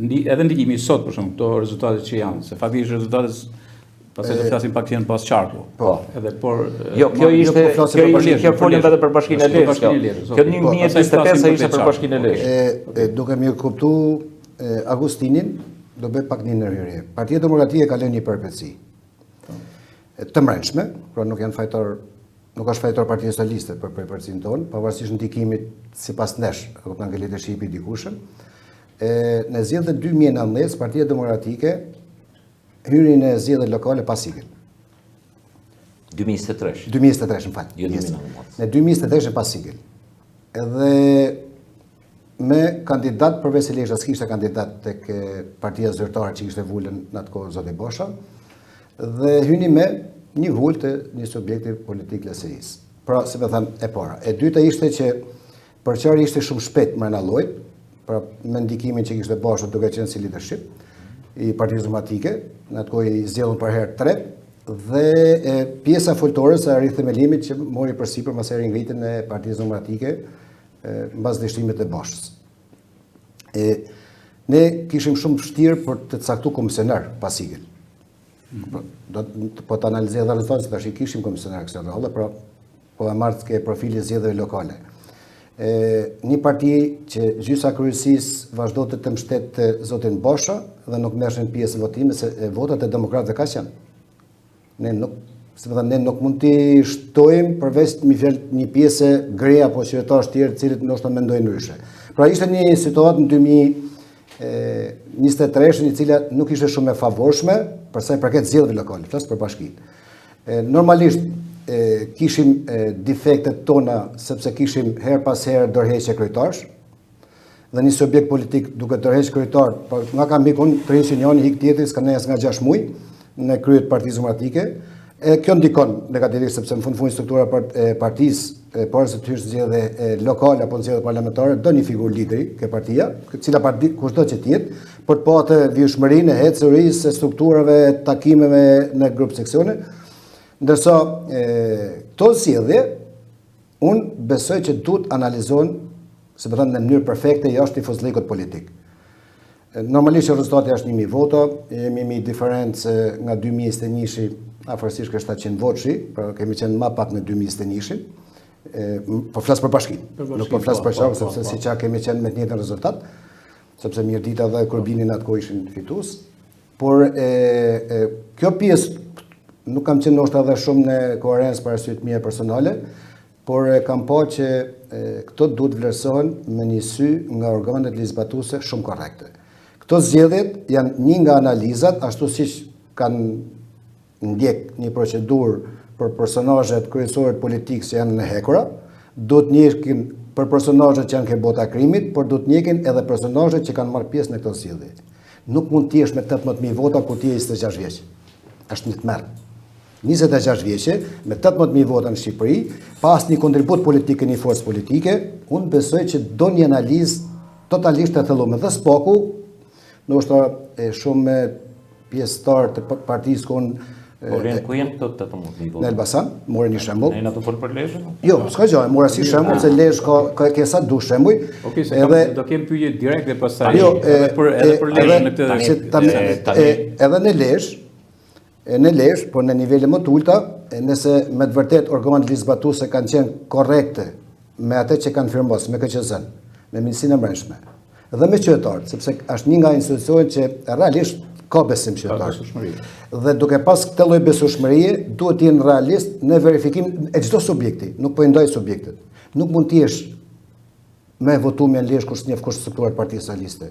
edhe ndikimi sot për shembull këto rezultate që janë, se faktikisht rezultatet pastaj do flasim pak që janë pas qarku. Po. Edhe por Jo, kjo folën vetëm për Bashkinë e Lezhës. Kjo 1025 ishte për Bashkinë e Lezhës. Duke mirë kuptuar Agustinin, do bëj pak një ndërhyrje. Partia Demokratike ka lënë një përpeci të mbrëmshme, pra nuk është fajtor Partia Socialiste për përpërcin tonë, pavarësisht ndikimit sipas nesh, apo nga leadershipi i dikushëm. Në zgjedhjet 2019, Partia Demokratike hyri në zgjedhjet lokale pa sigël. 2023, më fal. Jo 2019. Në 2023 pa sigël. Edhe me kandidat, përveç se Lezhës kishte kandidat tek Partia Zyrtare që ishte vulën në atë kohë zoti Bosha, dhe hyni me një vulë të një subjekti politik LSI-s. Pra, si me thënë, e para. E dyta ishte që përqarja ishte shumë shpejt mrena llojit, pra me ndikimin që kishte Bosha duke qenë si leadership i Partisë Demokratike, në atë kohë i zgjedhur për herë 3, dhe pjesa foltore së arrit themelimit që mori përsipër pas herë ngritjen e Partisë Demokratike mbas dështimit të Boshës. Ne kishim shumë vështirë për të caktuar komisioner pas sigël. Po të analizoj edhe rezultatet, se tash i kishim komisioner kësaj rrallë, pra po e marrë ke profili zgjedhjeve lokale. Një parti që gjysa kryesisë vazhdo të mbështet zotin Bosha dhe nuk merrshin pjesë në votime, se votat e demokratëve kaq janë. Ne nuk mund t'i shtojmë përveç një pjesë gre apo qytetarë tjerë të cilët ndoshta mendojnë ndryshe. Pra ishte një situatë në 2023 e cila nuk ishte shumë e favorshme për sa i përket zgjedhjeve lokale, flas për bashkinë. Normalisht kishim defektet tona sepse kishim her pas herë dorëheqje kryetarësh dhe një subjekt politik duke dorëheqë kryetar, nga kam ikun të rishin njëri hik tjetri, s'ka nejës nga 6 muaj në kryet Partisë Demokratike. Kjo ndikon negativisht sepse në fund struktura e partisë, por se të hysh zgjedhje lokale apo zgjedhje parlamentare, do një figurë lideri ke partia, cila parti kushdo që të jetë, për të patë vjeshmërinë e ecërisë, strukturave, takimeve në grup seksione. Ndërsa këto zgjedhje, unë besoj që duhet analizohen, se më thënë në mënyrë perfekte, jashtë tifozllikut politik. Normalisht rezultati është 1000 vota, jemi me diferencë nga 2021-shi, afërsisht ka 700 votëshi, pra kemi qenë më pak në 2021-shin. Po flas për bashkinë, nuk po flas për qarkun, sepse si çka kemi qenë me të njëjtin rezultat, sepse Mirdita dhe Kurbini në atë kohë ishin fitues. Por kjo pjesë nuk kam qenë ndoshta edhe shumë në koherencë për arsye të mia personale, por kam pa që këto duhet vlerësohen me një sy nga organet legislatuese shumë korrekte. Këto zgjedhjet janë një nga analizat, ashtu siç kanë ndjek një procedurë për personazhet kryesorët politikë që janë në hekura, do të njekin për personazhet që janë ke bota krimit, por do të njekin edhe personazhet që kanë marrë pjesë në këto zgjedhje. Nuk mund të jesh me 18.000 vota kur ti je 26 vjeç. Është një tmerr. 26 vjeçë me 18.000 vota në Shqipëri, pas një kontribut politik e një forcë politike, unë besoj që do një analizë totalisht të thelluar dhe spoku, ndoshta shumë pjesëtar të partisë ku ku janë këto 18.000 vota? Në Elbasan, morë një shembull. Ne na të fol për Lezhën? Jo, s'ka gjë, mora si shembull se Lezhë ka sa du shembuj. Okej, se do kem pyetje direkte pastaj edhe për Lezhën në këtë edhe në Lezhë, por në nivele më të ulta, nëse me të vërtet organet ligjzbatuese kanë qenë korrekte me atë që kanë firmos, me KQZ-n, me Ministrinë e Brendshme, dhe me qytetarët, sepse është një nga institucionet që realisht ka besim qytetarë. Dhe duke pas këtë lloj besueshmërie, duhet të jenë realist në verifikim e çdo subjekti, nuk po i ndaj subjektet. Nuk mund të jesh me votum në Lezhë kush njeh kush strukturat partisë socialiste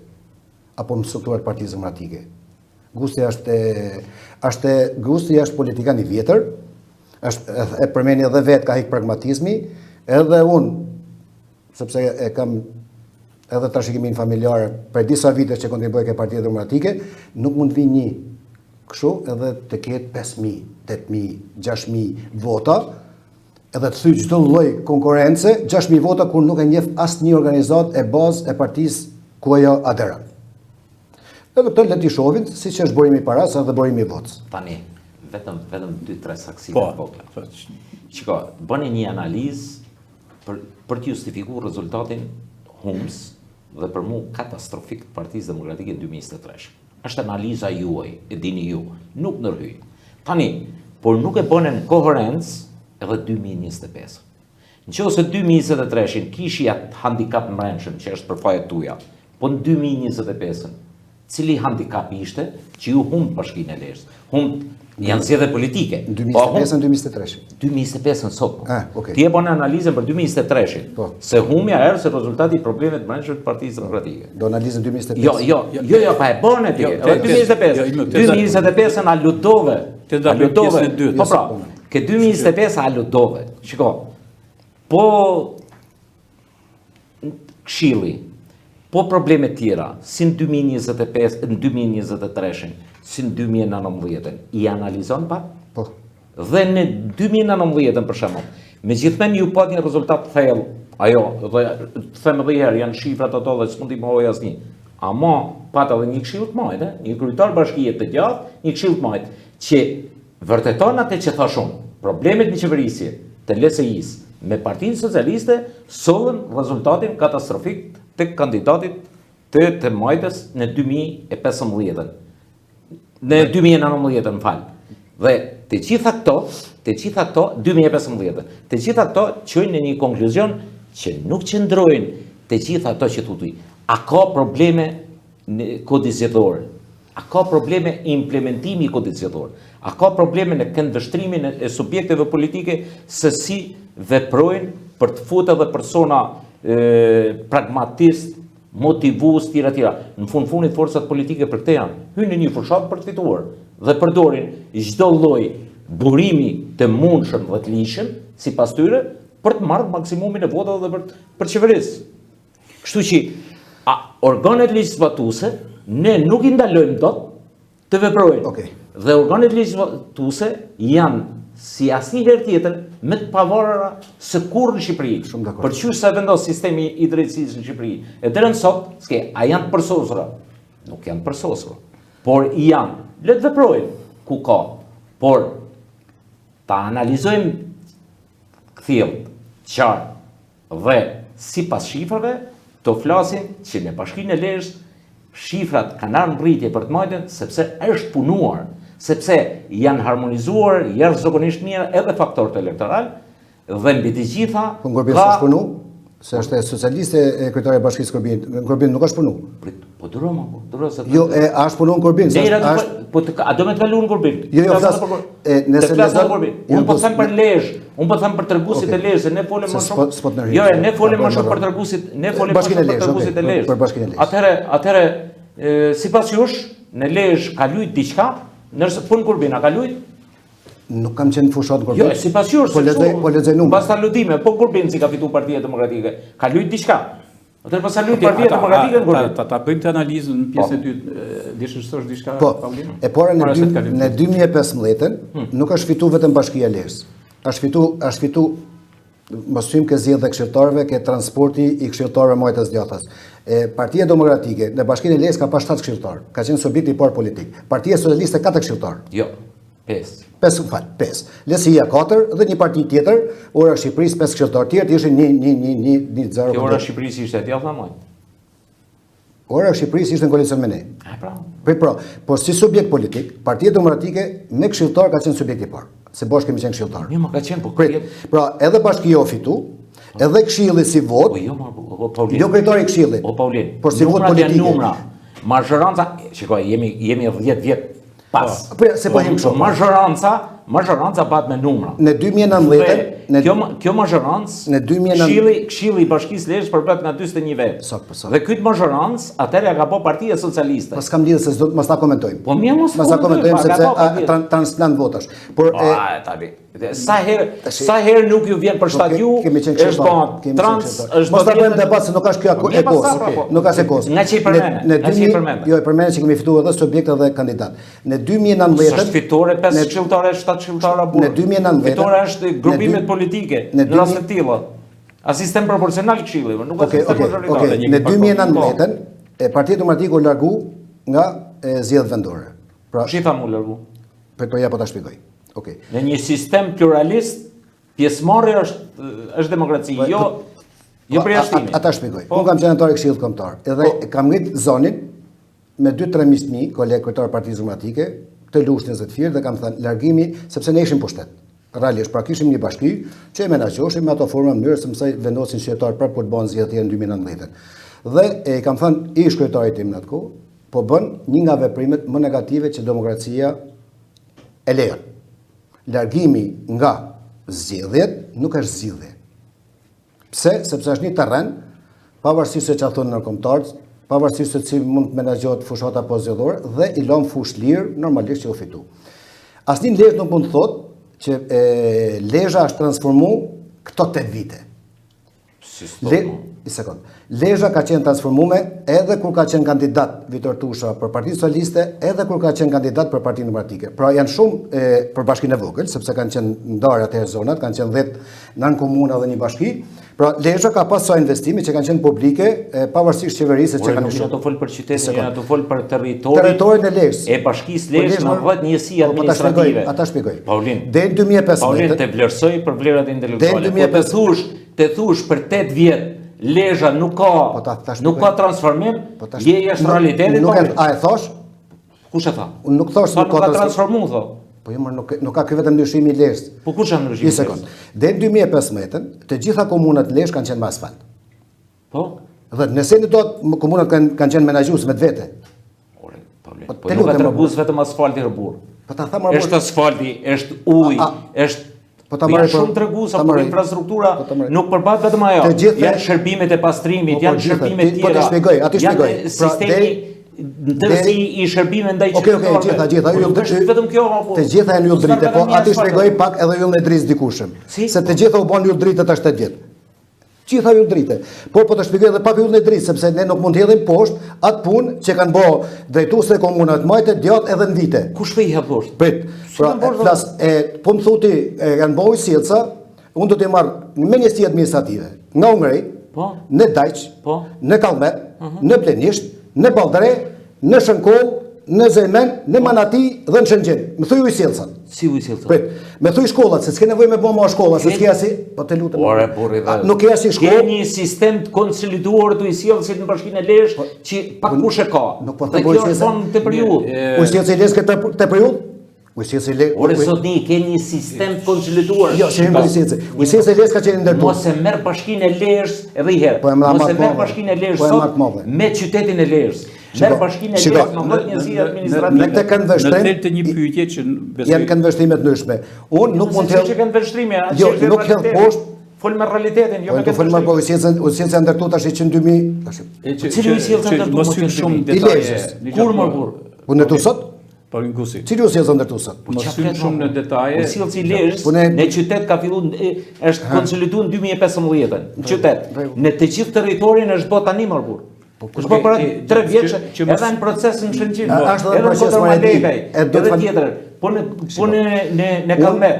apo në strukturat partisë demokratike. Gusti është politikan i vjetër, e përmeni edhe vetë ka hik pragmatizmi, edhe unë, sepse e kam edhe trashëgimin familjar për disa vite që kontribuoj ke Partia Demokratike, nuk mund vi një kështu edhe të ketë 5.000, 8.000, 6.000 vota, edhe të thyj çdo lloj konkurrence, 6.000 vota kur nuk e njeh asnjë organizatë e bazë e partisë ku ajo aderon. Edhe këtë le t'i shohin siç është burimi i parës edhe burimi i votës. Tani, vetëm 2-3 saksime të vogla. Shiko, bëni një analizë për të justifikuar rezultatin humës dhe për mu katastrofik të Partisë Demokratike 2023. Është analiza juaj, e dini ju, nuk ndërhyj. Tani, por nuk e bënen koherencë edhe 2025. Nëse 2023-shin kishi atë handicap mbrëmshëm që është për fajet tuaja, po në 2025-ën, cili handicap ishte që ju humb Bashkinë e Lezhës? Humb janë zgjedhje politike. 2025-ën, 2023-shin. 2025-ën sot. Okay. Ti e bën analizën për 2023-shin. Se humbja erë se rezultati i problemeve të brendshme të Partisë Demokratike. Do analizën 2025. Jo, pa e bën ti. 2025. 2025-ën a ludove. A ludove. Po pra, ke 2025 a ludove. Shiko. Po këshilli, po probleme tjera, si në 2025, në 2023-shin, si në 2019-ën, i analizon pak? Po. Dhe në 2019-ën, për shembull, megjithatë ju pat një rezultat thellë, ajo, dhe them edhe herë, janë shifrat ato dhe s'mund t'i mohoj asnjë. Ama pat edhe një këshill të majtë, një kryetar bashkie të gjatë, një këshill të majtë, që vërteton atë që thashun, problemet në qeverisje të LSI-s me Partinë Socialiste sollën rezultatin katastrofik të kandidatit të majtës në 2015-ën. Në 2019-ën, fal. Dhe të gjitha këto, 2015-ën, të gjitha këto çojnë në një konkluzion që nuk qëndrojnë të gjitha ato që thutuj. A ka probleme në kodit zgjedhor? A ka probleme implementimi i kodit zgjedhor? A ka probleme në këndvështrimin e subjekteve politike se si veprojnë për të futur edhe persona pragmatist, motivues, tjera. Në fundit forcat politike për këtë janë, hynë në një fushat për të fituar dhe përdorin çdo lloj burimi të mundshëm dhe të lishëm, sipas tyre, për të marrë maksimumin e votave dhe për qeverisë. Kështu që organet legjizlatuese ne nuk i ndalojmë dot të veprojnë. Okay. Dhe organet legjizlatuese janë si asnjëherë tjetër me të pavarura se kurrë në Shqipëri. Për çu sa vendos sistemi i drejtësisë në Shqipëri. E deri në sot, a janë përsosura? Nuk janë përsosura. Por janë, le të veprojnë ku ka. Por ta analizojmë kthjellët, qartë dhe sipas shifrave, të flasim që në Bashkinë e Lezhës shifrat kanë ardhur në rritje për të majtën sepse është punuar, sepse janë harmonizuar jashtëzakonisht mirë edhe faktorët elektoral dhe mbi të gjitha Po Gorbin s'është punu? Se është socialiste e kryetare e bashkisë Gorbin. Gorbin nuk është punu. Po duro se. Jo, është punu në Gorbin. Po a do me të kalu në Gorbin? Jo, flas. Nëse unë po them për Lezhë, unë po them për treguesit e Lezhës, ne folëm më shumë. Jo, ne folëm më shumë për treguesit, ne folëm më shumë për treguesit e Lezhës. Për Bashkinë e Lezhës. Atëherë sipas jush, në Lezhë ka luajt diçka, ndërsa punë Kurbina ka luajt? Nuk kam qenë fushat në Kurbin. Jo, sipas jush, po lexoj numrin. Pas ta ludime, po Kurbin si ka fituar Partia Demokratike, ka luajt diçka. Atëherë pas ta luajt Partia Demokratike në Kurbin. Ta bëjmë të analizën në pjesën e dytë, dishësosh diçka Paulino? E para në 2015-ën nuk është fitu vetëm Bashkia e Lezhës. Është fitu mos thym ke zgjedhje këshilltarëve, ke transporti i këshilltarëve Majtës Djathtas. Partia Demokratike në Bashkinë e Lezhës ka pas 7 këshilltar. Ka qenë subjekt i parë politik. Partia Socialiste 4 këshilltar. Jo, 5. 5. Lesia 4 dhe një parti tjetër, Ora Shqipërisë 5 këshilltar tjerë, ishin një 0. Kjo Ora Shqipërisë ishte atje apo Majt? Ora Shqipërisë ishte në koalicion me ne. Pra. Po si subjekt politik, Partia Demokratike me këshilltar ka qenë subjekt i parë. Se bosh kemi qenë këshilltar. Mirë, ka qenë po. Pra, edhe bashkia o fitu, edhe këshilli si vot. Po jo, Paulin. Jo kryetori i këshillit. O Paulin. Por si vot politike. Numra. Majoranca, shikoj, jemi 10 vjet pas. Po se po jemi kështu. Majoranca bat me numra. Në 2019, kjo majorancë, në 2019 këshilli i Bashkisë Lezhës përblet nga 41 vjet. Dhe ky majorancë atëherë ka po Partia Socialiste. Pas kam lidhje se s'do mos ta komentojmë. Po mirë mos ta komentojmë sepse transplant votash. Por tani sa herë nuk ju vjen për stadiu, është po trans, është mos ta bëjmë debat se nuk ka kjo e kohës. Nuk ka se kohës. Nga që i përmend. Jo, e përmend që kemi fituar edhe subjekt edhe kandidat. Në 2019 është fitore 5 këshilltarë, 7 këshilltarë burr. Në 2019 fitore është grupimet politike në rast të tilla. A sistem proporcional këshilli, nuk ka sistem majoritar. Në 2019 Partia Demokratike u largu nga zgjedhjet vendore. Pra, shi tha mu largu. Po ja po ta shpjegoj. Okej. Në një sistem pluralist, pjesëmarrja është demokraci, jo përjashtimi. Ata shpjegoj. Unë kam qenë antar i Këshillit Kombëtar, edhe kam ngrit zonin me 2-3 miqtë, kolegë kryetar Partisë Demokratike, të Lushnjës dhe të Fier, dhe kam thënë largimi sepse ne ishim pushtet. Realisht, pra kishim një bashki që e menaxhoshim me ato forma mënyrë se mësoj vendosin qytetar për të bën zgjedhje në 2019. Dhe e kam thënë ish kryetari tim në atë kohë, po bën një nga veprimet më negative që demokracia e lejon. Largimi nga zgjedhjet nuk është zgjidhje. Pse? Sepse është një terren, pavarësisht se çfarë thonë ndërkombëtarët, pavarësisht se si mund të menaxhohet fushata apo zgjedhore, dhe i lëm fush lirë normalisht që u fitu. Asnjë Lezhë nuk mund të thotë që Lezhë është transformu këto 8 vite. Lezhë ka qenë transformume edhe kur ka qenë kandidat Vitor Tusha për Partinë Socialiste, edhe kur ka qenë kandidat për Partinë Demokratike. Pra janë shumë për bashkinë e vogël, sepse kanë qenë ndarë atëherë zonat, kanë qenë 10 nën komuna dhe një bashki. Pra Lezhë ka pas sa investime që kanë qenë publike, pavarësisht qeverisë që kanë qenë. Ato fol për qytetin, ato fol për territorin e Lezhës. E bashkisë Lezhë në 10 njësi administrative. Ata shpjegoj. Paulin. Deri në 2015. Paulin te vlerësoj për vlerat intelektuale. Te thush për 8 vjet Lezhë nuk ka transformim, je jashtë realitetit. A e thosh? Kush e tha? Unë nuk thosh nuk ka transformu, tho. Po jo, nuk ka ky vetëm ndryshimi i Lezhës. Po kush është ndryshimi i Lezhës? Deri në 2015, të gjitha komunat e Lezhë kanë qenë me asfalt. Po? Dhe nëse në do të komunat kanë qenë menaxhuese me vetë. Po nuk ka tregues vetëm asfalti rrobur. Po ta them është asfalti, është ujë, është shumë tregues apo infrastruktura, nuk përbat vetëm ajo. Janë shërbimet e pastrimit, janë shërbimet tjera. Po të shpjegoj, aty shpjegoj. Sistemi ndërsi i shërbimeve ndaj qytetarëve. Okej, gjitha vetëm kjo apo. Të gjitha janë yll-drite, po aty shpjegoj pak edhe yll në dris dikushëm. Se të gjitha u bën yll-dritë tash 8 vjet. Gjitha yll-drite. Por po të shpjegoj edhe pak yll në dris, sepse ne nuk mund të hedhim poshtë atë punë që kanë bërë drejtuesve komunat Majtë, Djathtë edhe në vite. Kush po i hedh poshtë? Prit. Pra, flas po më thoti kanë bërë sjellca, unë do të marr me njësi administrative. Nga Ungëri, në Dajç, në Kallmet, në Plenisht, në Balldre, në Shënkoll, në Zemen, në Manati dhe në Shëngjin. Më thuj ujësjelësan. Si ujësjelësan? Prit, me thuj shkollat, se s'ke nevoj me bëma shkollat, se s'ke asi, po të lutem. Ore, burri dhe. Nuk ke asi shkollë. Ke një sistem të konsoliduar të ujësjelësit në Bashkinë e Lezhë, që pak kush e ka. Dhe kjo është thonë të periudhë. Ujësjelësi i Lezhë këtë të periudhë? Ujësjelësi i Lezhë. Ore, sot një, ke një sistem të konsoliduar. Jo, që një ujësjelësi. Ujësjelësi i Lezhë ka qenë ndërtuar. Mos e merr Bashkinë e Lezhë edhe i herë. Mos e merr Bashkinë e Lezhë sot me qytetin e Lezhës. Merë Bashkinë e Lezhë në 10 njësi administrative. Në këtë kanë vështrim. Në të një pyetje që janë kanë vështrime të ndryshme. Unë nuk mund të që kanë vështrime, jo, nuk hedh poshtë Fol me realitetin, jo me këtë. Fol me ujësia ndërtu tash që në 2000. Cili ujësia ndërtu? Mos hyj shumë detaje. Kur më kur? Po ndërtu sot? Po Ringusi. Cili ujësia ndërtu sot? Mos hyj shumë në detaje. Ujësia i Lezhës në qytet ka filluar është konsoliduar në 2015-ën. Në qytet. Në të gjithë territorin është bë tani më kur. Është bë para 3 vjeç edhe në procesin shëngjim. Është edhe proces marrëdhënie. Edhe tjetër. Po në Kallmet.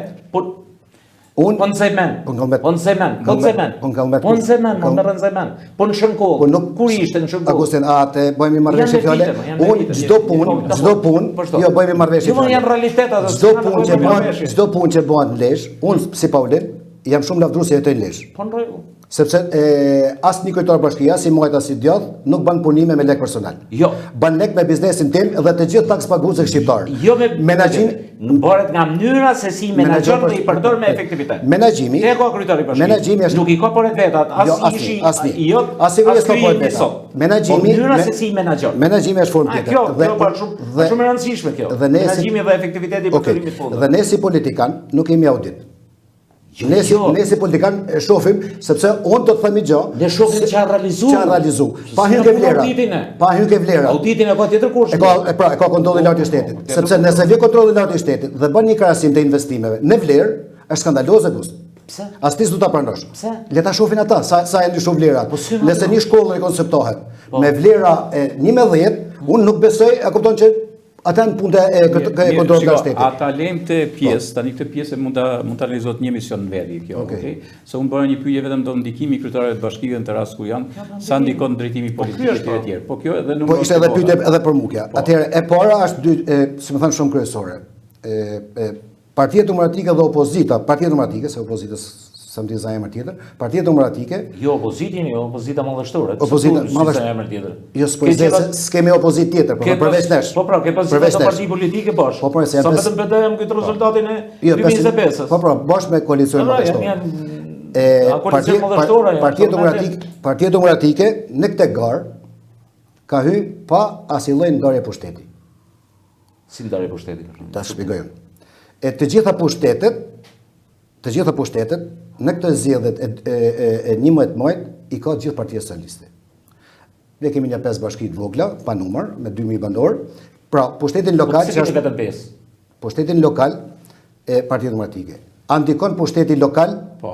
Po në Zajmen, po në Zajmen, po në Rënzajmen, po në Shënkoll, kur ishte në Shënkoll? Agustin, atë bëjmë marrëveshje fjale, unë çdo punë, jo bëjmë marrëveshje fjale. Jo janë realitetat, çdo punë që bëhet në Lezhë, unë si Paulin, jam shumë lavdrues se jetoj në Lezhë. Po në rregull. Sepse asnjë kryetar bashkia, si mojt as i djath, nuk bën punime me lek personal. Jo. Bën lek me biznesin tim dhe të gjithë taks paguesë shqiptar. Jo me menaxhim, bëhet nga mënyra se si menaxhon dhe i përdor me efektivitet. Menaxhimi. Te ka kryetari bashkia. Menaxhimi është nuk i ka poret vetat, as ishi, jo, as sigurisht ka poret vetat. Menaxhimi, mënyra se si menaxhon. Menaxhimi është formë tjetër. Kjo shumë e rëndësishme kjo. Menaxhimi dhe efektiviteti i përdorimit të fondeve. Dhe ne si politikan nuk kemi audit. Ne si politikan shohim sepse unë do të themi gjë. Ne shohim çfarë realizu. Pa hyrje vlera. Pa hyrje vlera. Auditin e ka tjetër kurse. E ka kontrolli i lartë i shtetit. Sepse nëse vjen kontrolli i lartë i shtetit dhe bën një krahasim të investimeve në vlerë, është skandaloze gust. Pse? As ti s'do ta pranosh. Pse? Le ta shohin ata sa e ndryshon vlerat. Nëse një shkollë rekonceptohet me vlera 11, unë nuk besoj, e kupton që ata në punte e kontrollit të shtetit. Ata lejmë të pjesë, tani këtë pjesë mund të analizohet një emision në veri kjo, okay? Se unë bëra një pyetje vetëm do ndikimi i kryetarëve të bashkive në rast kur janë, sa ndikon drejtimi politik etj etj. Po kjo edhe nuk. Po ishte edhe pyetje edhe për Mukja. Atëherë e para është si më thënë shumë kryesore. Partia Demokratike dhe opozita, Partia Demokratike, se opozitës s'm di emër tjetër, Partia Demokratike. Jo opozitin, jo opozita madhështore. Opozita madhështore emër tjetër. Jo s'kemi opozitë tjetër, por përveç nesh. Po pra, ke pozitë të parti politike bash. Po pra, sa vetëm betejmë këtë rezultatin e 2025-s. Po pra, bashkë me koalicionin madhështor. Partia Demokratike në këtë garë ka hyrë pa asnjë lloj ndarje pushteti. Si ndarje pushteti? Ta shpjegoj. Të gjitha pushtetet në këtë zgjedhjet e 11 majit i ka gjithë Partia Socialiste. Ne kemi një 5 bashki të vogla pa numër me 2000 banor. Pra, pushtetin lokal që është vetëm 5. Pushtetin lokal e Partia Demokratike. Andikon pushteti lokal? Po.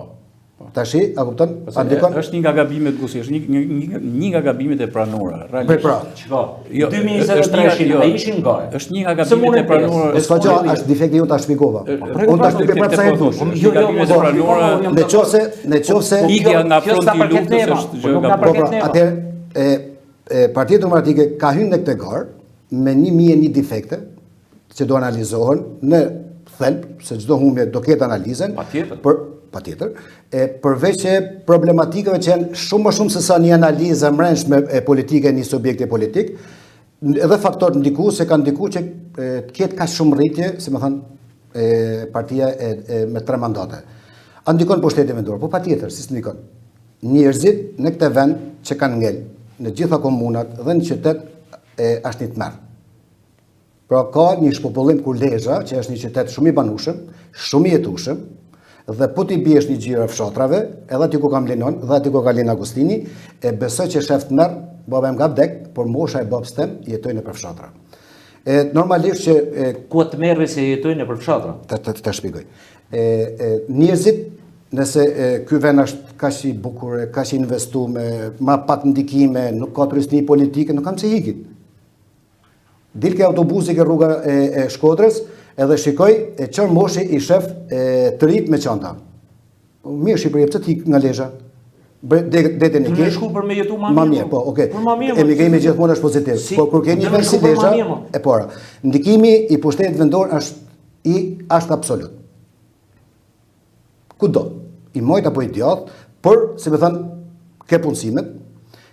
Tashi, a kupton? Andikon është një nga gabimet Gusi, është një nga gabimet e pranora. Pra, çka? 2023 ai ishin gare. Është një nga gabimet e pranora. Është defekti ju ta shpjegova. Unë ta shpjegoj prapë sa e dush. Nëse ikja nga fronti i luftës është gjë nga atëherë Partia Demokratike ka hyrë në këtë garë me 1001 defekte që do analizohen në thelb, se çdo humbje do ketë analizën. Patjetër, përveç e problematikave që janë shumë më shumë se sa një analizë e mrenshme e politike një subjekti politik, edhe faktor ndikues se ka ndikuar që të ketë kaq shumë rritje, si më thënë, partia me 3 mandate. A ndikon pushtetin vendor? Po patjetër, si s'ndikon. Njerëzit në këtë vend që kanë ngel, në gjitha komunat dhe në qytet është një tmerr. Pra ka një shpopullim ku Lezhë, që është një qytet shumë i banueshëm, shumë i jetueshëm, dhe po t'i biesh një gjira fshatrave, edhe aty ku kam Linon, dhe aty ku ka Lin Agustini, e besoj që shef të merë, baba nga vdek, por mosha e babës tem jetojnë nëpër fshatra. Normalisht që ku të merri se jetojnë nëpër fshatra? Të shpjegoj. Njerëzit, nëse ky vend është kaq i bukur, kaq i investuar, ma pak ndikime, nuk ka turistni politike, nuk kam pse hikin. Dilke autobusi ke rruga e Shkodrës, edhe shikoj e çon moshi i shef të rit me çanta. Mirë Shqipëri, pse ti nga Lezhë? Detin e ke. Ne shku për me jetu më mirë. Po, okay. Emigrimi gjithmonë është pozitiv. Po kur ke një vend si Lezhë, e para, ndikimi i pushtetit vendor është absolut. Kudo, i mojt apo i djathtë, por si më thënë, ke punësimet,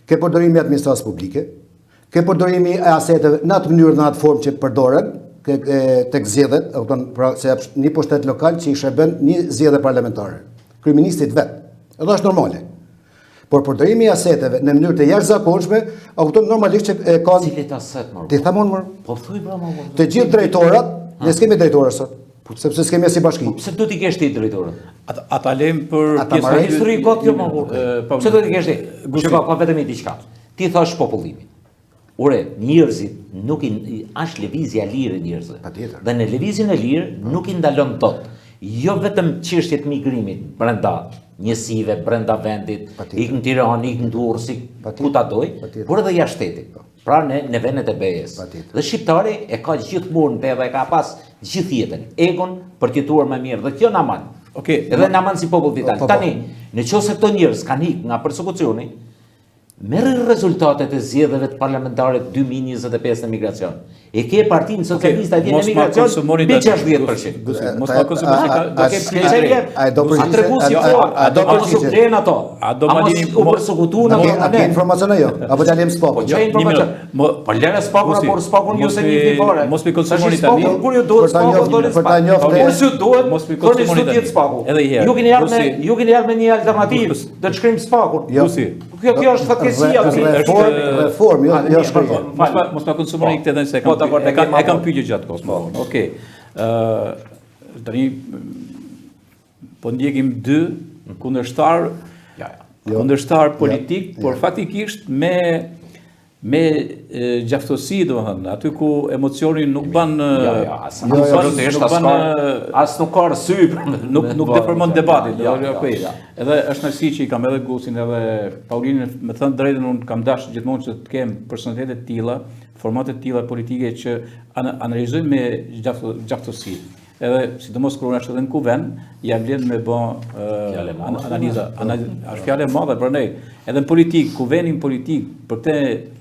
ke përdorimi i administratës publike, ke përdorimi e aseteve në atë mënyrë dhe në atë formë që përdoren tek zgjedhjet, pra se një pushtet lokal që i shërben një zgjedhje parlamentare. Kryeministit vet. Edhe është normale. Por përdorimi i aseteve në mënyrë të jashtëzakonshme, normalisht që ka cilit aset më. Ti thamon më. Po thuj pra më. Të gjithë drejtorat, ne s'kemi drejtorë sot. Sepse s'kemi si bashki. Pse do t'i kesh ti drejtorën? Ata lejmë për Ministri i kot jo më kurrë. Pse do t'i kesh ti? Shiko, ka vetëm diçka. Ti thash popullimin. Ure, njerëzit nuk është lëvizja e lirë e njerëzve. Patjetër. Dhe në lëvizjen e lirë nuk i ndalon dot. Jo vetëm çështjet migrimit brenda njësive, brenda vendit, ikën në Tiranë, ikën në Durrës, ku ta doj, por edhe jashtë shtetit. Pra në vendet e BE-s. Dhe shqiptari e ka gjithmonë dhe e ka pas gjithë jetën egon për të jetuar më mirë dhe kjo na man. Edhe na man si popull vital. Tani, nëse këto njerëz kanë ikë nga persekucioni, merr rezultatet e zgjedhjeve të parlamentarit 2025 në migracion. E ke Partinë Socialiste atje në migracion mbi 60%. Mos ma konsumoni do ke pleqerie. A treguesi a do të suplen ato. A do malini u persekutuan apo ne informacione jo? Apo t'ja lëm spakun? Çfarë informacion? Po lëre spakun apo spakun ju se një fare. Mos mi konsumoni tani. Kur ju duhet spakun do të për ta njohur. Kur ju duhet mos mi konsumoni tani. Edhe një herë. Ju keni ardhur me një alternativë, do të shkrim spakun. Kjo është fatkeqësia. Reform, jo shkrim. Mos ma konsumoni këtë edhe se e kam pyetje gjatë kohës. Okej. Tani po ndjekim dy kundërshtar politik, por faktikisht me gjaftësi, domethënë, aty ku emocioni nuk ban as nuk ka arsye, nuk deformon debatin. Edhe është nësi që i kam edhe Gusin edhe Paulinën, me thënë drejtën, unë kam dashur gjithmonë që të kem personalitetet të tilla, formate të tilla politike që analizojnë me gjaftësi. Edhe sidomos kur është edhe në kuvend, ja vlen me bë analiza, është fjalë e madhe për ne. Edhe në politik, kuvendin politik, për këtë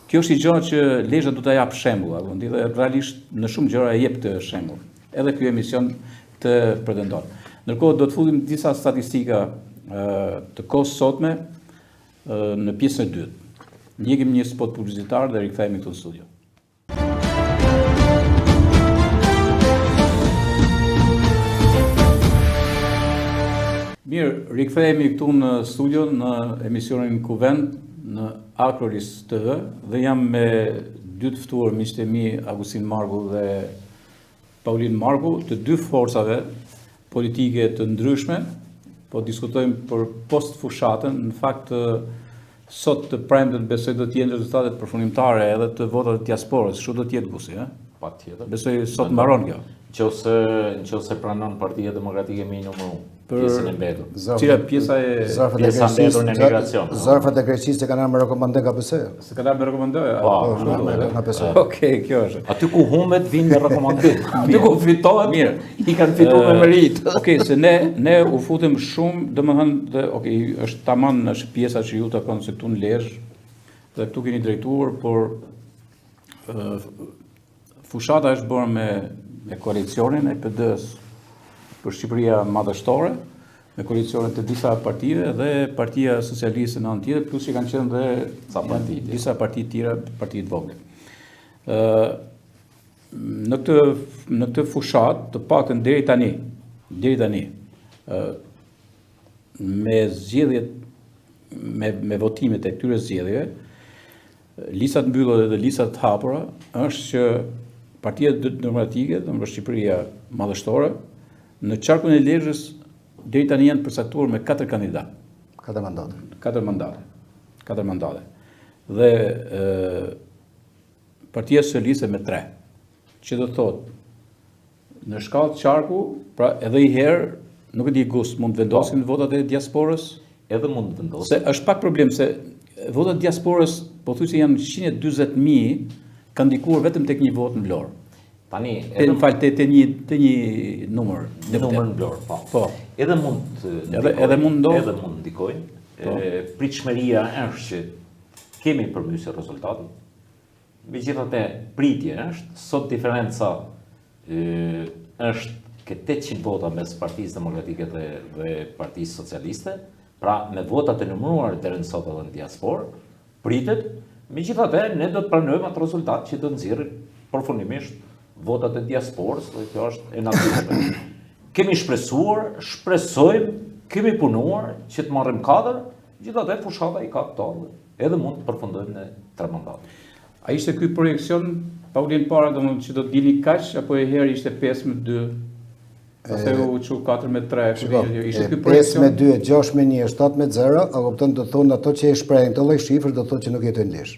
kjo është i gjëra që legja do ta jap shembull, dhe realisht në shumë gjëra e jep të shembull. Edhe ky emision të pretendon. Ndërkohë do të futim disa statistika të kohës sotme në pjesën e dytë. Ndjekim një spot publicitar dhe rikthehemi këtu në studio. Mirë, rikthehemi këtu në studio në emisionin Kuvend në Akrolis TV dhe jam me dy të ftuar miqtë e mi, Agustin Marku dhe Paulin Marku, të dy forcave politike të ndryshme, po diskutojmë për post fushatën. Në fakt sot të premten besoj do të jenë rezultatet përfundimtare edhe të votat të diasporës, kështu do të jetë Gusi, Patjetër. Besoj sot mbaron kjo. Nëse pranon Partia Demokratike me numër 1. Pjesën e mbetur. Cila pjesa e pjesa e mbetur në emigracion. Zarfat e Greqisë kanë ardhur me rekomandë nga PS. Se kanë ardhur me rekomandë? Nga PS. Okej, kjo është. Aty ku humbet vinë me rekomandim. Aty ku fitohet, mirë, i kanë fituar me merit. Okej, se ne u futëm shumë, domethënë, është tamam në pjesa që ju takon se këtu në Lezhë, dhe këtu keni drejtuar, por fushata është bërë me koalicionin e PD-s për Shqipëria madhështore, me koalicionet të disa partive dhe Partia Socialiste në anë tjetër, plus që kanë qenë dhe disa parti tjera, parti të vogla. Në këtë fushat, të paktën deri tani, me zgjedhjet, me votimet e këtyre zgjedhjeve, listat mbyllur dhe listat të hapura, është që Partia Demokratike, dhe më Shqipëria madhështore, në qarkun e Lezhës deri tani janë përcaktuar me 4 kandidatë. 4 mandate. Dhe Partia Socialiste me 3. Që do thotë, në shkallë qarku, pra edhe i herë, nuk e di Gus, mund të vendosin votat e diasporës? Edhe mund të vendosin. Se është pak problem, se votat e diasporës, po thuaj se janë 140.000, kanë ndikuar vetëm tek një vot në Vlorë. Tani, te një numër. Numër në Vlorë, po. Edhe mund ndikojnë. Pritshmëria është që kemi përmbysje rezultatin. Megjithatë, pritje është, sot diferenca është ke 800 vota mes Partisë Demokratike dhe Partisë Socialiste, pra me votat e numëruar deri në sot edhe në diasporë, pritet. Megjithatë, ne do të pranojmë atë rezultat që do nxjerrë përfundimisht votat e diasporës, dhe kjo është e natyrshme. Kemi shpresuar, shpresojmë, kemi punuar që të marrim 4, gjithatë fushata i ka këto, edhe mund të përfundojmë në 3 mandate. A ishte ky projekcion Paulin para, domethënë që do të dini kaq, apo e herë ishte 5-2? Pastaj u çu 4-3, ishte ky projekcion 5-2, 6-1, 7-0, a kupton do thonë ato që e shprehin këto lloj shifrë do thotë që nuk jetojnë lesh.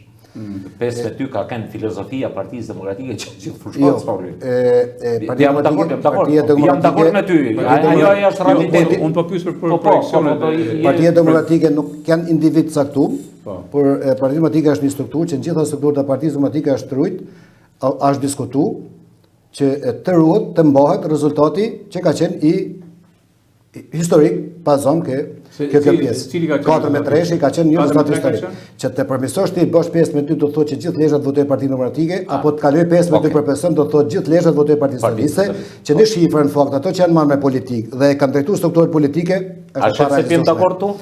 5-2 ka kënë filozofia Partisë Demokratike që gjithë fushon s'pavli. Jam dakord me ty. Ajo është realiteti. Unë po pyes për projekcionet. Partia Demokratike nuk kanë individ caktuar, por Partia Demokratike është një strukturë që në gjitha strukturët e Partisë Demokratike është rrit, është diskutuar që të ruhet, të mbahet rezultati që ka qenë i historik, pa zonë kjo pjesë. 4-3 ka qenë një rezultat historik. Që të përmirësosh ti bësh 5-2 do të thotë që gjithë lezhat votojnë Partinë Demokratike, apo të kaloj 5-2 për person do të thotë gjithë lezhat votojnë Partinë Socialiste, që në shifrën në fakt ato që janë marrë me politikë dhe kanë drejtuar strukturët politike, është para. A sepim dakord tu?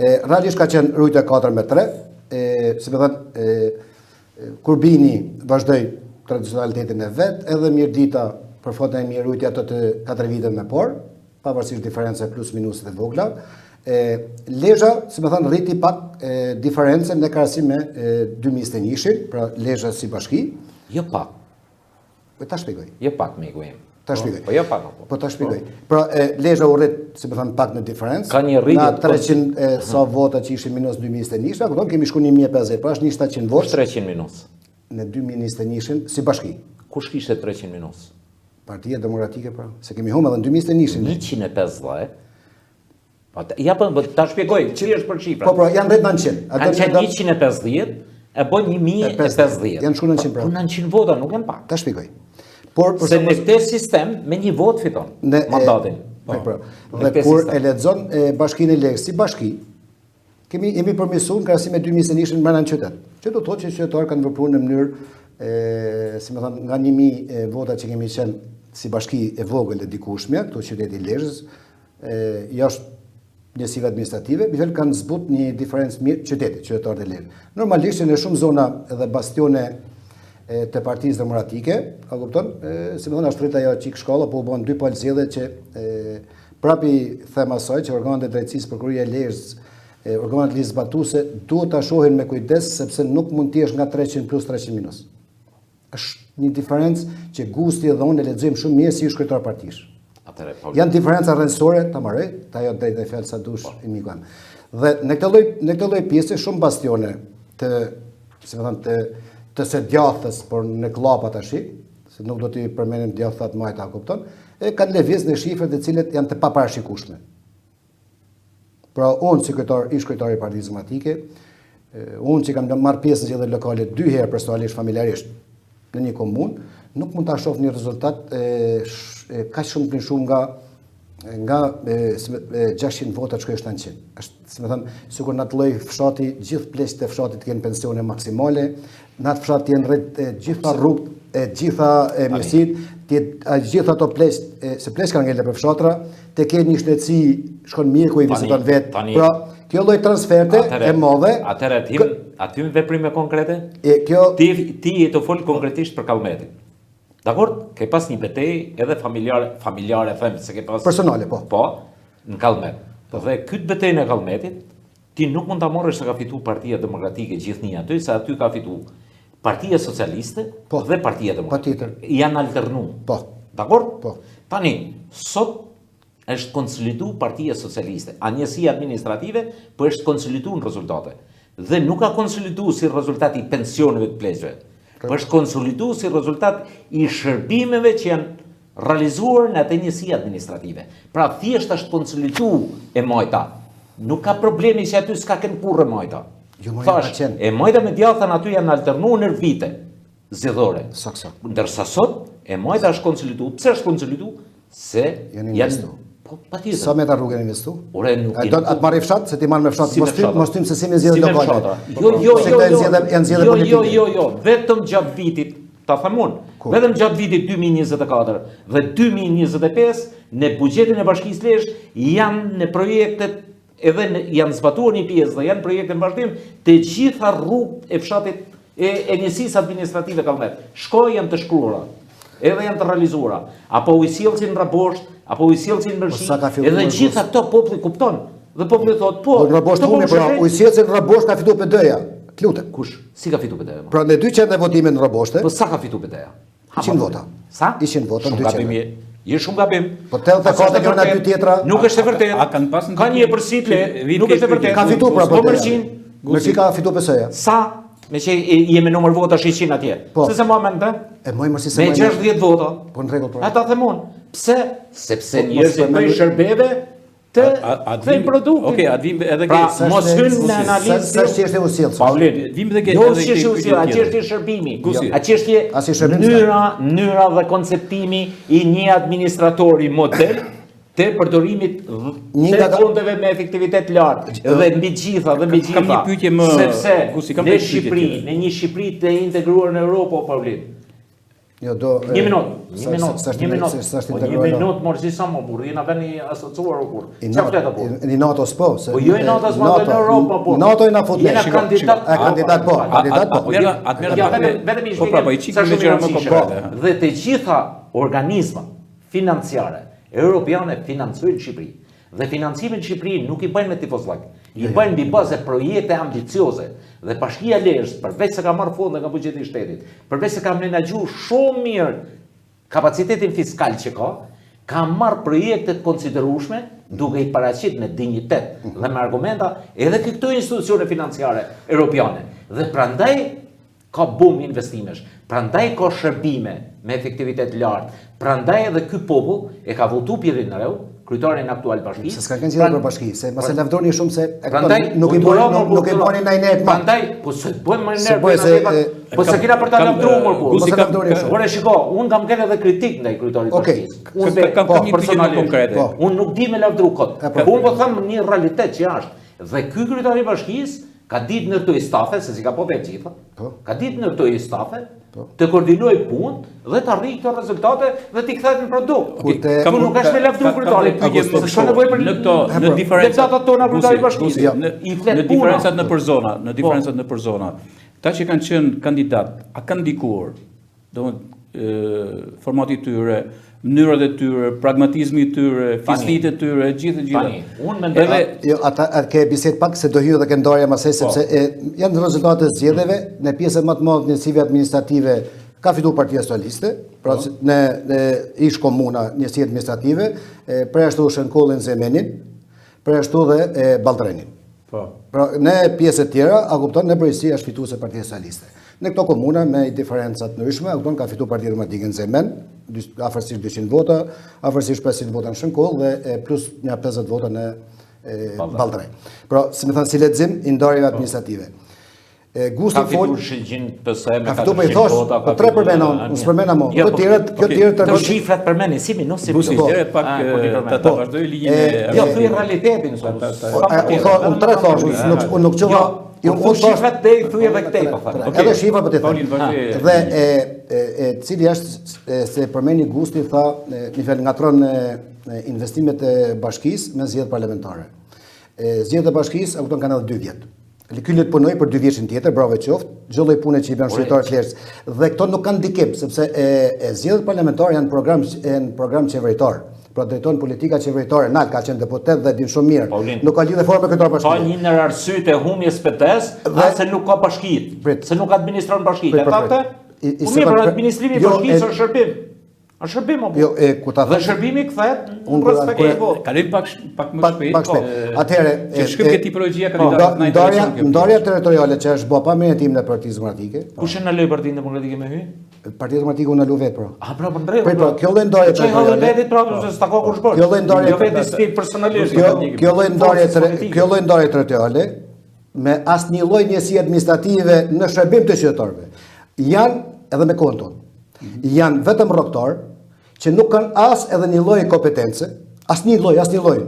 Realisht ka qenë rujtja 4-3, si më thënë Kurbini vazhdoi tradicionalitetin e vet, edhe Mirdita për fotën e mirujtja ato të 4 vitet me por, pavarësisht diferencave plus minuset e vogla. Lezha, si më thënë, rriti pak diferencën në krahasim me 2021-shin, pra Lezha si bashki. Jo pak. Ta shpjegoj. Jo pak, miku im. Ta shpjegoj. Po jo pak apo. Po ta shpjegoj. Pra Lezha u rrit, si më thënë, pak në diferencë. Ka një rritje. Na 300 sa vota që ishin minus 2021-shin, kupton, kemi shku 1050, pra është 1700 votë. 300 minus. Në 2021-shin si bashki. Kush kishte 300 minus? Partia Demokratike, pra. Se kemi humbur edhe në 2021-shin. 150. Ja po ta shpjegoj, çfarë është për shifra? Po, janë rreth 900. Kanë qenë 150, e bën 1050. Janë shku 900 pra. 900 vota nuk janë pak. Ta shpjegoj. Por se në këtë sistem me një vot fiton mandatin. Dhe kur e lexon Bashkinë e Lezhës si bashki, jemi përmirësuar në krahasim me 2021-shin brenda në qytet. Që do të thotë që qytetarët kanë vepruar në mënyrë, si më thënë, nga 1000 vota që kemi qenë si bashki e vogël e dikushme, këtu qyteti i Lezhës, jashtë njësive administrative, mi thënë kanë zbut një diferencë mirë qytetarët e Lezhës. Normalisht në shumë zona edhe bastione të Partisë Demokratike, a kupton, si më thënë ashtë rrit ajo çik shkolla, po u bën 2 palë zgjedhje që prapi them asaj që organet e drejtësisë prokuroria e Lezhës, organet ligjzbatuese duhet ta shohin me kujdes sepse nuk mund të jesh nga 300 plus 300 minus. Është një diferencë që gusti edhe unë e lexojmë shumë mirë si shkretar partish. Janë diferenca rrënjësore, ta marrë, ta ajo drejt e fjalë sa dush i miku jam. Dhe në këtë lloj pjese shumë bastione të, si më thënë, të së djathës, por në klapa tash, se nuk do t'i përmenim djathat majta, kupton, kanë lëvizë në shifra të cilët janë të paparashikueshme. Pra unë si ish kryetari i Partisë Demokratike, unë që kam marrë pjesë në zgjedhjet lokale 2 herë personalisht familjarisht në një komunë, nuk mund ta shoh një rezultat kaq shumë të shumë nga 600 vota që është 900. Është, si më thënë, sikur në atë lloj fshati, gjithë pleqët e fshatit të kenë pensione maksimale, në atë fshat janë rreth gjitha rrugët, gjitha mirësit, gjitha ato pleqët, se pleqët kanë ngele për fshatra, të kenë një shtetësi shkon mirë ku i viziton vetë. Pra, kjo lloj transferte e madhe. Atëherë aty veprime konkrete? Ti je të fol konkretisht për Kallmetin. Dakor, ke pas një betejë edhe familjare them se ke pas personale, po. Po, në Kallmet. Dhe këtë betejën e Kallmetit, ti nuk mund ta marrësh se ka fituar Partia Demokratike gjithnjë aty, se aty ka fituar Partia Socialiste dhe Partia Demokratike. Janë alternuar. Po. Dakor? Po. Tani, sot është konsoliduar Partia Socialiste. Anjësia administrative, po është konsoliduar në rezultate. Dhe nuk ka konsoliduar si rezultat i pensioneve të pleqëve. Po është konsoliduar si rezultat i shërbimeve që janë realizuar në atë njësi administrative. Pra thjesht është konsoliduar e majta. Nuk ka problemi që aty s'ka kënë kurrë e majta. Thash, e majta me djathën aty janë alternuar në vite zgjedhore. Ndërsa sot e majta është konsoliduar. Pse është konsoliduar? Se janë po patjetër. Sa metra rrugë investu? Ore nuk do atë marrë fshat, se ti marr me fshat, mos tym se si me zgjedhje lokale. Jo, vetëm gjatë vitit, ta thamun, vetëm gjatë vitit 2024 dhe 2025 në buxhetin e Bashkisë Lezhë janë në projektet edhe janë zbatuar një pjesë dhe janë projekte në vazhdim të gjitha rrugët e fshatit e njësisë administrative Kallmet. Shkoj janë të shkruara, edhe janë të realizuara, apo u sjellsin Rabosht, apo u sjellsin Mërshi, edhe gjitha këto populli kupton. Dhe populli thotë, po, Rabosht puni, pra u sjellsin Rabosht ka fituar PD-ja. Lutem. Kush? Si ka fituar PD-ja? Pra në 200 votime në Raboshte. Po sa ka fituar PD-ja? 100 vota. Sa? 100 vota në 200. Je shumë gabim. Po 84 miliona dy tjetra. Nuk është e vërtetë. A kanë pas Ka një përsit nuk është e vërtetë. Ka fituar pra po Mërqin. Mërqin ka fituar PS-ja. Sa? Me që jemi numër vota 600 atje. Se moment të? E moj Mërqin se me 60 vota. Po në rregull po. Ata themon. Pse? Sepse njerëzit bëjnë shërbeve të thënë produkte. Okej, atë vim edhe pra, mos hyn në analizë. Sa çështje e usjellës. Paulin, vim edhe jo çështje e usjellës, a çështje e shërbimi. A çështje mënyra dhe konceptimi i një administratori model të përdorimit të fondeve me efektivitet lartë dhe mbi gjitha sepse në Shqipëri, në një Shqipëri të integruar në Europë, Paulin. Jo, do... Një minut, mërë si sa më burë, jena veni asociuar o burë. Qa fleta burë? Një NATO s'po. Po jo i NATO s'po dhe në Europë, burë. NATO i na fut me. Jena kandidat po. Vedem i shpike, sa shumë financishë. Dhe të gjitha organizma financiare, europiane financojnë Shqipëri. Dhe financimin Shqipëri nuk i bëjnë me tifozlak. I bëjnë mbi bazë projekte ambicioze. Dhe Bashkia Lezhë, përveç se ka marrë fonde nga buxheti i shtetit, përveç se ka menaxhuar shumë mirë kapacitetin fiskal që ka marrë projekte të konsiderueshme, duke i paraqitur me dinjitet dhe me argumenta edhe këto institucione financiare europiane. Dhe prandaj ka bum investimesh, prandaj ka shërbime me efektivitet lartë, prandaj edhe ky popull e ka votuar Pierrin Reu, kryetarin aktual bashkisë. Se s'ka kanë gjithë për bashki, se mos e lavdroni shumë se nuk i bëni ndaj net. Prandaj, po se bëjmë më nervë, po se kena për ta lavdruar po. Mos e lavdroni shumë. Ore shiko, unë kam kënë edhe kritik ndaj kryetarit bashkisë. Unë kam një pyetje konkrete. Unë nuk di me lavdru kot. Unë po them një realitet që është. Dhe ky kryetari i bashkisë ka ditë ndërtoi stafe, se si ka po vetë gjitha. Ka ditë ndërtoi stafe, të koordinoj punë dhe të arrijë këto rezultate dhe t'i kthehet në produkt. Ku nuk është me lavdru kryetari, se s'ka nevojë për në diferencat tona kryetari i bashkisë. Në diferencat në për zona. Ta që kanë qenë kandidat, a kanë ndikuar, domethënë formati i tyre, mënyrat e tyre, pragmatizmi i tyre, fisnitë e tyre, gjithë. Unë mendoj jo ata ke bisedë pak se do hyj edhe ke ndarja më së sepse janë rezultatet e zgjedhjeve në pjesën më të madhe të njësive administrative ka fituar Partia Socialiste, pra në ish komuna njësi administrative, përjashtu Shënkollin Zemenin, përjashtu dhe Balltrenin. Pra në pjesët tjera, a kupton në përgjithësi është fituese Partia Socialiste. Në këto komuna me diferencat ndryshme, a kupton ka fituar Partia Demokratike në Zemen, afërsisht 200 vota, afërsisht 500 vota në Shënkoll dhe plus një 50 vota në Balltrej. Pra, si më thënë, si lexim i ndarjeve administrative. Gusti fol ka fituar 100 PS me 400 vota, po 3 për menon, unë s'përmenda më. Kjo tjerët të shifrat përmendin, si mi nosi. Gusti tjerët pak ta vazhdoi ligjin e jo thuaj realitetin. Unë 3 thash, unë nuk çova. Unë shifrat dhe i thuj edhe këtej, po thënë. Edhe shifra për të thënë. Dhe cili është, se përmeni Gusti, tha, një fel ngatron investimet e bashkisë me zgjedhje parlamentare. Zgjedhjet e bashkisë, a kupton, kanë edhe 2 vjet. Ky le të punoj për 2 vjeçin tjetër, bravo qoftë, çdo lloj pune që i bën shqiptarët Lezhës. Dhe këto nuk kanë ndikim, sepse zgjedhjet parlamentare janë program qeveritar. Pra drejton politika qeveritare, nalt ka qenë deputet dhe din shumë mirë. Nuk ka lidhje fare me këtë bashki. Ka një ndër arsyet e humjes PT-s, se nuk ka bashkitë, se nuk administron bashkitë. Atë, mirë, për administrimi i bashkisë është shërbim. A shërbim apo? Jo, ku ta them. Dhe shërbimi kthehet në perspektivë. Kalim pak më shpejt. Atëherë, që shkrim ke tipologjia kandidatëve në ndarja territoriale që është bë pa meritimin e Partisë Demokratike. Kush e ndaloi Partinë Demokratike me hy? Partia Demokratike unë ndalu vetë, pra. Ah, pra, po drejt. Po, kjo lloj ndarje territoriale. Çfarë vetë pra, se s'ta ka kush bën. Kjo lloj ndarje. Jo vetë stil personalisht. Kjo lloj ndarje territoriale me asnjë lloj njësi administrative në shërbim të qytetarëve. Janë edhe me kohën tonë. Janë vetëm rrogtar që nuk kanë as edhe një lloj kompetence, asnjë lloj.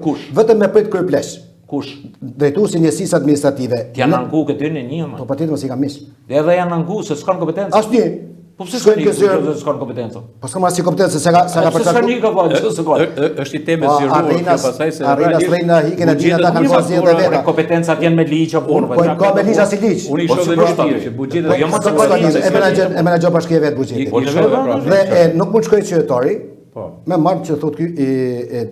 Kush? Vetëm me prit kryepleq. Kush? Drejtuesi njësisë administrative. Janë anku këtë në një më. Po patjetër mos i kam mish. Edhe janë anku se s'kan kompetencë. Asnjë. Po pse s'kan kompetencë? Po s'kam asnjë kompetencë se ka përcaktuar. Është i temë zgjeruar, pastaj se Arina hiqen aty ata kanë pas zgjedhje vetë. Kompetencat janë me ligj apo po ka me ligj as i ligj. Unë i shoh dhe vështirë që buxheti jo mos e menaxhon bashkia vetë buxhetin. Dhe nuk mund shkojë qytetari. Me marrë që thot ky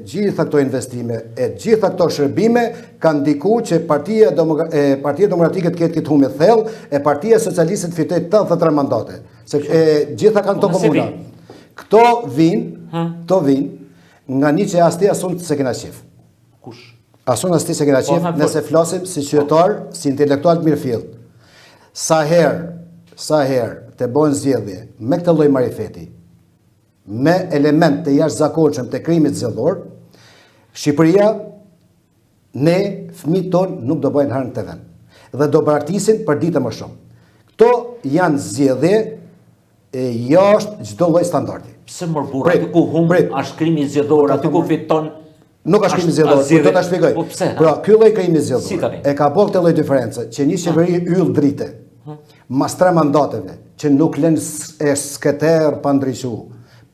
gjitha këto investime, gjitha këto shërbime kanë ndikuar që Partia Demokratike të ketë këtë humje thellë, Partia Socialiste të fitoj 83 mandate. Se gjitha kanë këto komuna. Këto vinë nga një që asti asun se kena qef. Kush? Asun asti se kena qef nëse flasim si qytetar, si intelektual të mirë fill. Sa herë të bojnë zgjedhje me këtë lloj marifeti, me element të jashtëzakonshëm të krimit zgjedhor, Shqipëria, ne, fëmijët tonë, nuk do bëjnë harën këtë vend. Dhe do braktisin për ditë më shumë. Këto janë zgjedhje jashtë çdo lloj standardi. Pse mor burr, aty ku është krimi zgjedhor, aty ku fiton. Nuk është krimi zgjedhor, do ta shpjegoj. Pra, ky lloj krimi zgjedhor e ka bërë këtë lloj diferencë që një qeveri yll drite, mas 3 mandateve, që nuk lën sketer pa ndryshu,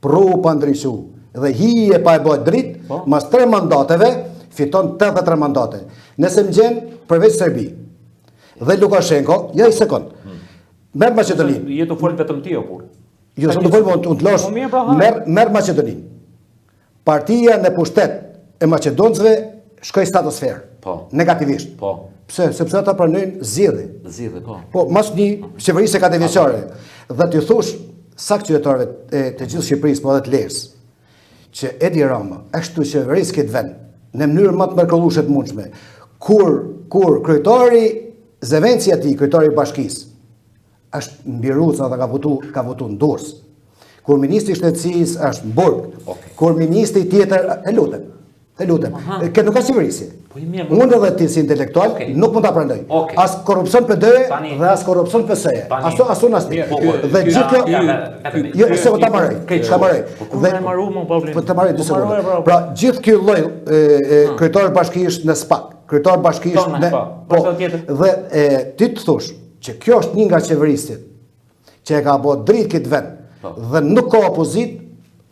pru pa ndryshu, dhe hije pa e bëjt dritë, mas 3 mandateve, fiton 83 mandate. Nëse më gjenë përveç Serbi, dhe Lukashenko, ja i sekund, merë Macedoninë. Je të folë vetëm ti, o kur? Jo, së të folë, unë të losh, merë Macedoninë. Partia në pushtet e Macedoncëve shkoj stratosferë, negativisht. Pse? Sepse ata pranojnë zgjedhje. Po, mas një qeverisë e 4 vjeçare, dhe t'ju thush sakt qytetarëve të gjithë Shqipërisë, po edhe të Lezhës, që Edi Rama është të qeverisë këtë vend në mënyrë më të mrekullueshme të mundshme, kur kryetari Zevenci aty, kryetari i bashkisë, është mbiruca dhe ka votu në Durrës. Kur ministri i shtetësisë është në Burg, kur ministri tjetër, e lutem, këtë nuk ka qeverisje. Unë edhe ti si intelektual nuk mund ta pranoj. As korrupsion PD-je dhe as korrupsion PS-je. Asun as ti. Dhe gjithë kjo, jo, se ta marrë. Ta marrë dy sekonda. Pra, gjithë ky lloj kryetar bashkisht në SPAK, kryetar bashkisht në dhe ti të thosh që kjo është një nga qeverisjet që e ka bërë dritë këtë vend dhe nuk ka opozit,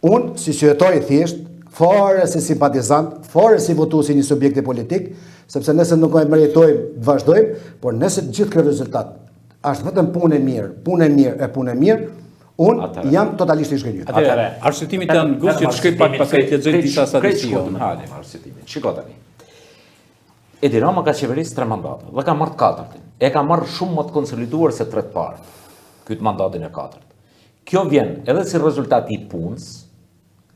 unë si qytetar i thjesht, fare si simpatizant, fare si votues si një subjekti politik, sepse nëse nuk e meritojmë, vazhdojmë, por nëse gjithë këtë rezultat është vetëm punë e mirë, unë jam totalisht i zgënjur. Atëherë, arsjetimi të janë gusht që të shkrit pak pasaj të lexojnë disa statistika. Shiko tani. Edi Rama ka qeverisë 3 mandate dhe ka marrë 4-ën. E ka marrë shumë më të konsoliduar se 3 të parë. Këtë mandatin e 4-të. Kjo vjen edhe si rezultat i punës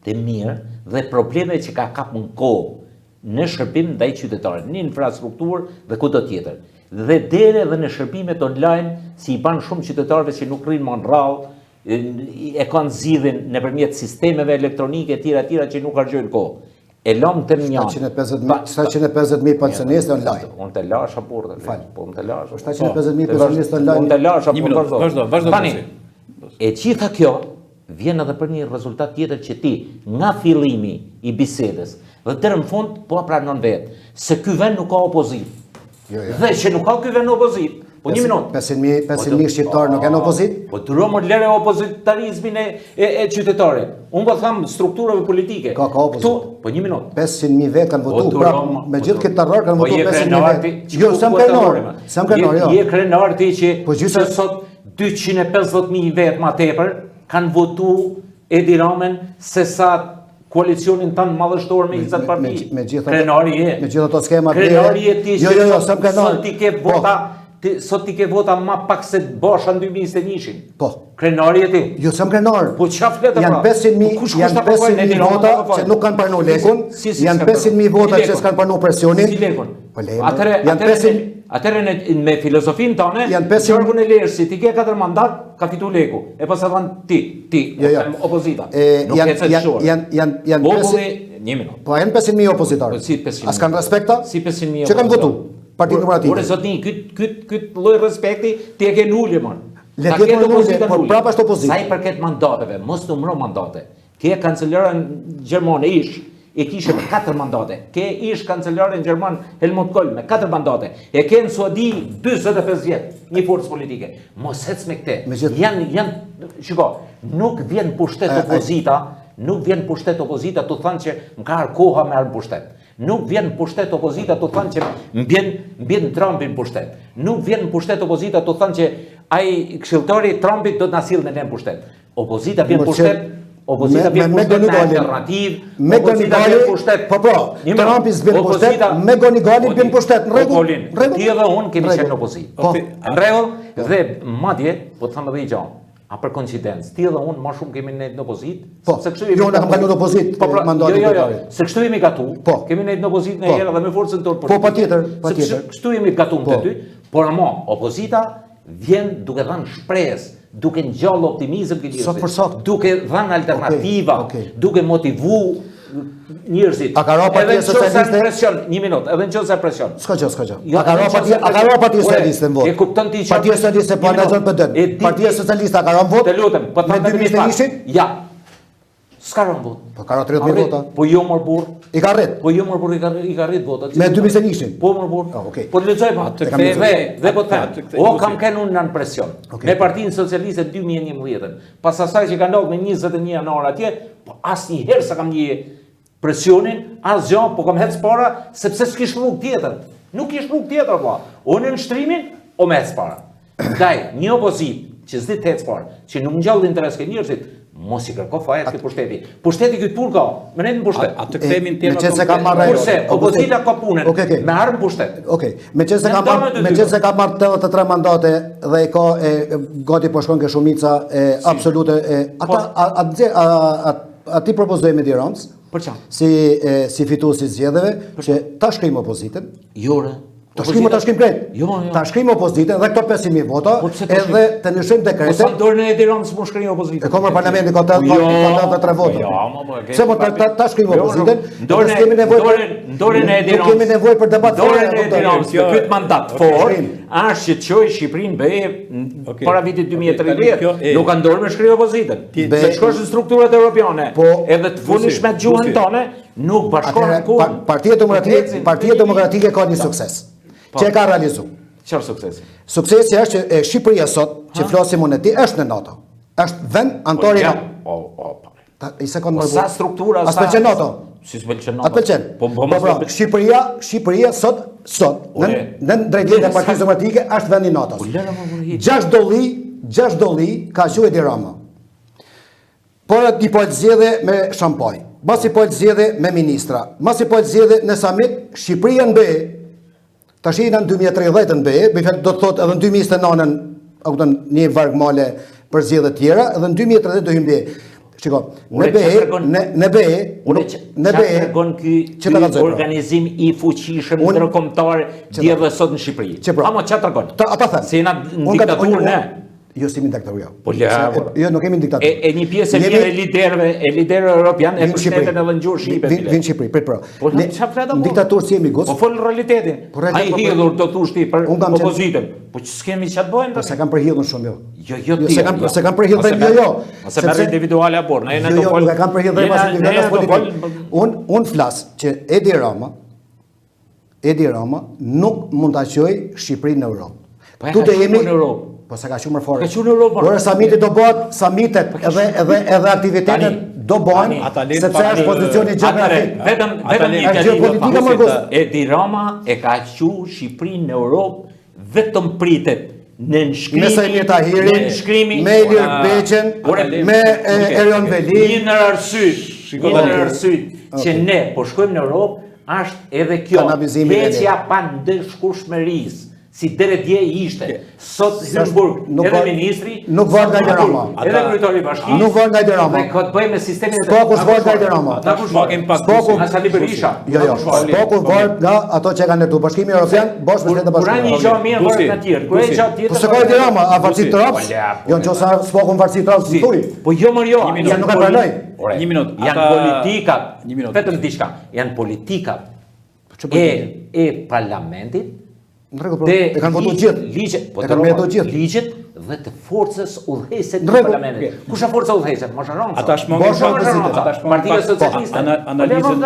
të mirë dhe probleme që ka kapur në kohë në shërbim ndaj qytetarit, në infrastrukturë dhe kudo tjetër. Dhe deri edhe në shërbimet online, si i ban shumë qytetarëve që nuk rrinë më në rrallë, e kanë zgjidhjen nëpërmjet sistemeve elektronike e tjera që nuk harxojnë kohë. E lëm të mjanë. 750.000 pensionistë online. Unë të lasha burrë. Po unë të lasha. 750.000 pensionistë online. Unë të lasha burrë. Vazhdo. Tani, e gjitha kjo vjen edhe për një rezultat tjetër që ti nga fillimi i bisedës dhe deri në fund po pranon vetë se ky vend nuk ka opozit. Dhe që nuk ka ky vend opozit. Po një minutë. 500.000 shqiptarë nuk janë opozit? Po të rëmë lere opozitarizmin e qytetarit. Unë po tham strukturave politike. Ka opozit. Po një minutë. 500.000 vetë kanë votu, pra me gjithë këtë terror kanë votu 500.000 vetë. Jo, sem krenar, jo. Je krenar ti që sot 250.000 vetë ma tepër kanë votu Edi Ramen se sa koalicionin tanë madhështor me 20 parti. Krenari je. Me gjithë ato skemat. Krenari je ti që sem krenar. Sot ti ke vota ma pak se Basha në 2021. Po. Krenari e ti? Jo, sem krenar. Po qa fletë pra? Janë 500.000 vota që nuk kanë pranu lekun, janë 500.000 vota që s'kanë pranu presionin. Si lekun? Po lekun. Atëre me filozofin tane, qarkun e lërë, si ti ke 4 mandat, ka fitu leku. E pas e dhanë ti, opozita. Nuk e të qërë. Populli, një minut. Po janë 500.000 opozitarë. As kanë respekta? Si 500.000 që kanë votu? Partitë Demokratike. Ore zotni, këtë lloj respekti ti e ke nulje më. Le të ketë nulje, por prapa është opozitë. Sa i përket mandateve, mos numëro mandate. Ke kancelarën gjermane e kishe me 4 mandate. Ke kancelarën gjerman Helmut Kohl me 4 mandate. E ke në Suadi 45 vjet, një forcë politike. Mos ec me këtë. Shiko, nuk vjen pushtet opozita, të thanë që më ka arë koha me arë pushtet. Nuk vjen pushtet opozita të thanë që mbjen Trumpin pushtet. Nuk vjen pushtet opozita të thanë që ai këshilltari Trumpit do të na sillë në pushtet. Opozita vjen pushtet, me alternativë, opozita vjen pushtet. Po, Trumpi s'vjen pushtet, me Gonigali vjen pushtet. Në rregull. Ti edhe unë kemi qenë në opozitë. Në rregull, dhe madje, po të thamë edhe i gjanë, A për koincidencë, ti edhe unë më shumë kemi nejtë në opozitë? Po, jo, ne kam kalu në opozitë mandatin kryetarit. Se kështu jemi gatu, kemi nejtë në opozitë në herë dhe me forcën tonë politike. Po, patjetër. Se kështu jemi gatu të ty, por ama, opozita vjen duke dhënë shpresë, duke ngjallë optimizëm të njerëzit, duke dhënë alternativa, duke motivu njerëzit. A ka ra Partia Socialiste? Një minutë, edhe nëse presion. S'ka gjë. A ka ra Partia Socialiste në vot? E kupton ti çfarë? Partia Socialiste po analizon PD. Partia Socialiste a ka ra në vot? Të lutem, po ta me 2021? Ja. S'ka ra në vot. Po ka ra 30.000 vota. Po jo mor burr. I ka rrit. Po jo mor burr i ka rrit votat. Me 2021? Po mor burr. Okej. Po lexoj pa. Dhe po them. O kam kënë unë në presion. Me Partinë Socialiste 2011. Pas asaj që ka ndodhur me 21 janar atje, po asnjëherë s'kam një presionin, asgjë, po kam hec para sepse s'kish rrugë tjetër. Nuk kish rrugë tjetër valla. O në nshtrimin, o me hec para. Daj, një opozitë që s'di të hec para, që nuk ngjall interes ke njerëzit, mos i kërko fare ke pushteti. Pushteti këtë punë ka, më ne në pushtet. Atë kthehemi në tema kurse opozita ka punën me armë pushtet. Okej. Meqense ka marrë 83 mandate dhe ka gati po shkon ke shumica absolute ati propozojmë Edi Ramës si fituesi i zgjedhjeve që ta shkrim opozitën. Jore. Ta shkrim krejt. Ta shkrim opozitën dhe këto 500.000 vota edhe të ndryshojmë dekretin. Po sa dorën e Edi Ramës mund shkrim opozitën. E ka marrë parlamenti ka 83 vota. Se po ta shkrim opozitën. Dorën e Edi Ramës. Nuk kemi nevojë për debat. Dorën e Edi Ramës. Ky mandat fort është që të çojë Shqipërinë BE para vitit 2030. Nuk ka dorë me shkrim opozitën. Se shkosh në strukturat europiane, edhe të funish me gjuhën tonë, nuk bashkohen kurrë. Partia Demokratike ka një sukses që e ka realizu. Çfarë suksesi? Suksesi është që Shqipëria sot, që flasim unë ti, është në NATO. Është vend antar i NATO. I sekond më sa struktura sa pëlqen NATO. Si s'pëlqen NATO? Atë pëlqen. Po Shqipëria sot në drejtimin e Partisë Demokratike është vend i NATO-s. 6 dolli ka quajtur Edi Rama. Por ti po të zgjedhë me shampanjë. Masi po të zgjedhë me ministra. Masi po të zgjedhë në summit Shqipëria në BE. Tash jena në 2030 në BE, me fjalë do të thotë edhe në 2029 një varg male për zgjedhje të tjera, edhe në 2030 do hym BE. Shiko, në BE tregon ky organizim i fuqishëm ndërkombëtar dje dhe sot në Shqipëri. Ama çfarë tregon? Ata thënë. Se jena në diktaturë ne. Jo si diktaturë. Po jo nuk kemi diktaturë. E një pjesë e liderëve europianë e pushtetin edhe në gjurë shqipe. Vin Shqipëri, prit pro. Ne çfarë flet apo? Në diktaturë si jemi gocë. Po fol realitetin. Ai hidhur do thosh ti për opozitën. Po s'kemi çfarë bëjmë? Po se kanë përhidhur shumë jo. Jo ti. Se kanë përhidhur jo. Ose merr individuale apo ne do fol. Jo, kanë përhidhur pas individuale politik. Un flas që Edi Rama nuk mund ta çojë Shqipërinë në Europë. Tu të jemi në Europë. Po sa ka shumë më fort. Ka shumë në Europë. Por samiti do bëhet, samitet edhe aktivitetet do bëhen sepse është pozicioni gjeografik. Vetëm geopolitika më gos. Edi Rama e ka thënë Shqipërinë në Europë vetëm pritet në nshkrimi me Ilir Beqen, me Erion Veli. Një arsye që ne po shkojmë në Europë është edhe kjo heqja pa ndeshkushmërisë. Si dere dje ishte, sot Hyrburg, edhe ministri, nuk vërë nga Edi Rama, edhe kryetari i bashkisë, nuk vërë nga Edi Rama, dhe këtë bëjmë me sistemin e Spoku vërë nga Edi Rama, nga Sali Berisha, Spoku vërë nga ato që e kanë ndërtu, Bashkimi Europian, bosh për shtetë bashkimi. Kura një gjo mirë vërë nga tjerë, kura një gjo tjetër... Po se ka Edi Rama, a varësit të rapës? Jo në që sa Spoku në varësit të rapës në tuj? Po jo mërë jo, janë nuk e pranoj. Një minut, janë politikat, vetëm diçka, janë politikat e parlamentit, e kanë votu gjithë. Ligjet dhe të forcës udhëhese të parlamentit. Kush është forca udhëhese? Mosharonca. Ata shmangin Partia Socialiste. Analizën.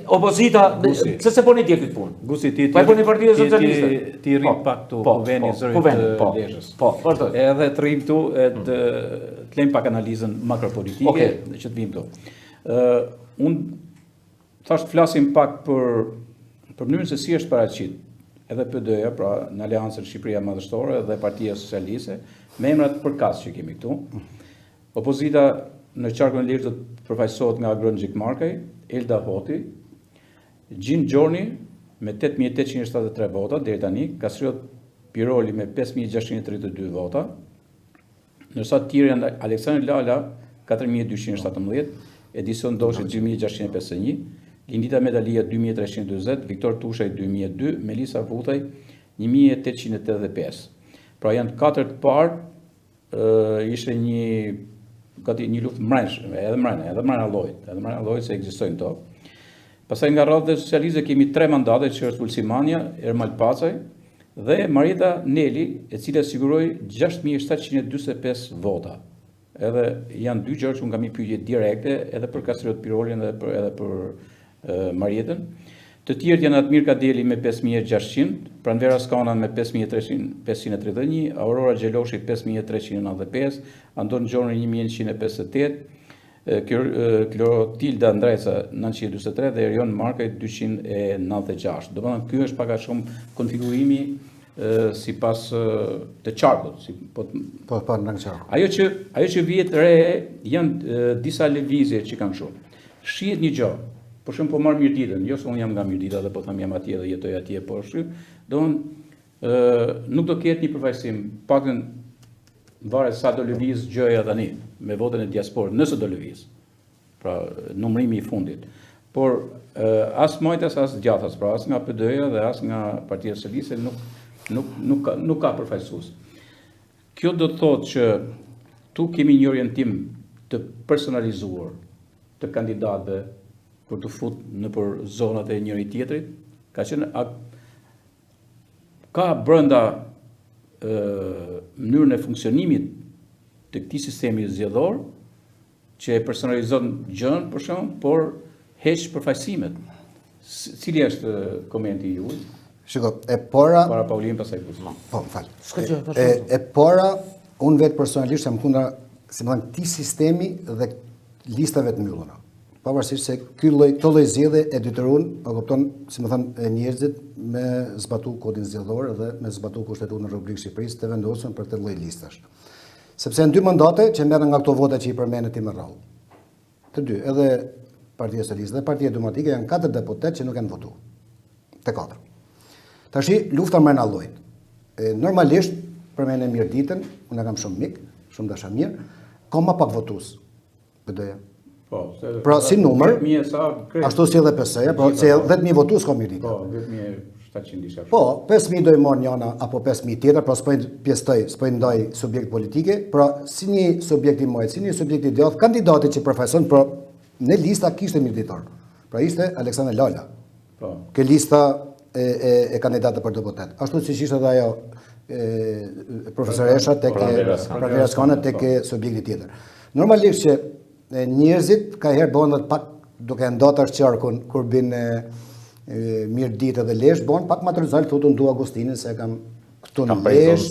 Opozita, pse se boni ti këtë punë? Gusi ti. Po boni Partia Socialiste. Ti rrit pak këtu po veni zërit të Lezhës. Po, vërtet. Edhe të rrim këtu të lëm pak analizën makropolitike që të vim këtu. Unë thash të flasim pak për mënyrën se si është paraqit edhe PD-ja, pra në Aleancën Shqipëria Madhështore dhe Partia Socialiste, me emrat përkas që kemi këtu. Opozita në qarkun e lirë do të përfaqësohet nga Agron Gjikmarkaj, Elda Hoti, Gjin Gjorni me 8.873 vota, deri tani, Kasriot Piroli me 5.632 vota, Ndërsa të tjerë janë Aleksandr Lala 4217, Edison Doshi 2651, Lindita Medalia 2320, Viktor Tushaj 2002, Melisa Vutaj 1885. Pra janë 4 të parë, ishte një luftë mrenshme, edhe mrena llojit se ekzistojnë to. Pastaj nga rradha socialiste kemi 3 mandate që është Ulsimania, Ermal Pacaj dhe Marita Neli, e cila siguroi 6745 vota. Edhe janë 2 gjë që unë kam i pyetje direkte edhe për Kastriot Pirolin edhe për Marietën. Të tjerë janë Admir Kadeli me 5600, Pranvera Skana me 5531, Aurora Gjeloshi 5395, Andon Gjoni 1158, Klotilda Ndrejca 943 dhe Erion Markaj 296. Do të thonë ky është pak a shumë konfigurimi sipas të qarkut, po në qark. Ajo që vihet re janë disa lëvizje që kanë shumë. Shihet një gjë. Për shumë po marr Mirditën, jo se unë jam nga Mirdita dhe po tham jam atje dhe jetoj atje, po nuk do ketë një përfaqësim, paktën varet sa do lëviz gjëja tani me votën e diasporës, nëse do lëviz. Pra numrimi i fundit. Por as Majtas as Gjathas, pra as nga PD-ja dhe as nga Partia Socialiste nuk ka përfaqësues. Kjo do të thotë që tu kemi një orientim të personalizuar të kandidatëve për të fut në për zonat e njëri tjetrit, ka brenda mënyrën e funksionimit të këtij sistemi zgjedhor që e personalizon gjën për shkak, por heq përfaqësimet. Cili është komenti juaj? Shiko, e para Paulin pastaj Guzman. Po, fal. E para unë vetë personalisht jam kundër, si më thënë, këtij sistemi dhe listave të mbyllura. Pavarësisht se këto lloj zgjedhje e detyron, e kupton, si më thënë, njerëzit me zbatu kodin zgjedhor dhe me zbatu kushtetuën e Republikës së Shqipërisë të vendosur për këtë lloj listash. Sepse në 2 mandate që merren nga këto vota që i përmendet ti më rrallë. Të dy, edhe Partia Socialiste dhe Partia Demokratike janë 4 deputet që nuk janë votuar. Të 4. Tashi lufta mbrenda llojit. Normalisht përmendem Mirditën, unë kam shumë mik, shumë dashamir, ka më pak votues. PD-ja. Pra si numër, ashtu si edhe PS-ja, pra se 10.000 votues ka Mirdita. Po, 10.700 isha. Po, 5.000 do i marrë njëna apo 5.000 tjetër, pra s'pojnë pjesëtoj, s'pojnë ndaj subjekt politike, pra si një subjekt i majtë, si një subjekt i djathtë, kandidati që përfaqëson, pra në lista kishte Mirditar. Pra ishte Aleksandr Lala. Po. Ke lista e kandidatë për deputet. Ashtu si ishte edhe ajo profesoresha tek Pranvera Skana tek subjekti tjetër. Normalisht që njerëzit ka herë bëhen dhe pak duke ndatar qarkun kur bin Mirdita dhe Lesh, bëhen pak më të rëzalë, thotë unë du Agustinin se kam këtu në Lesh,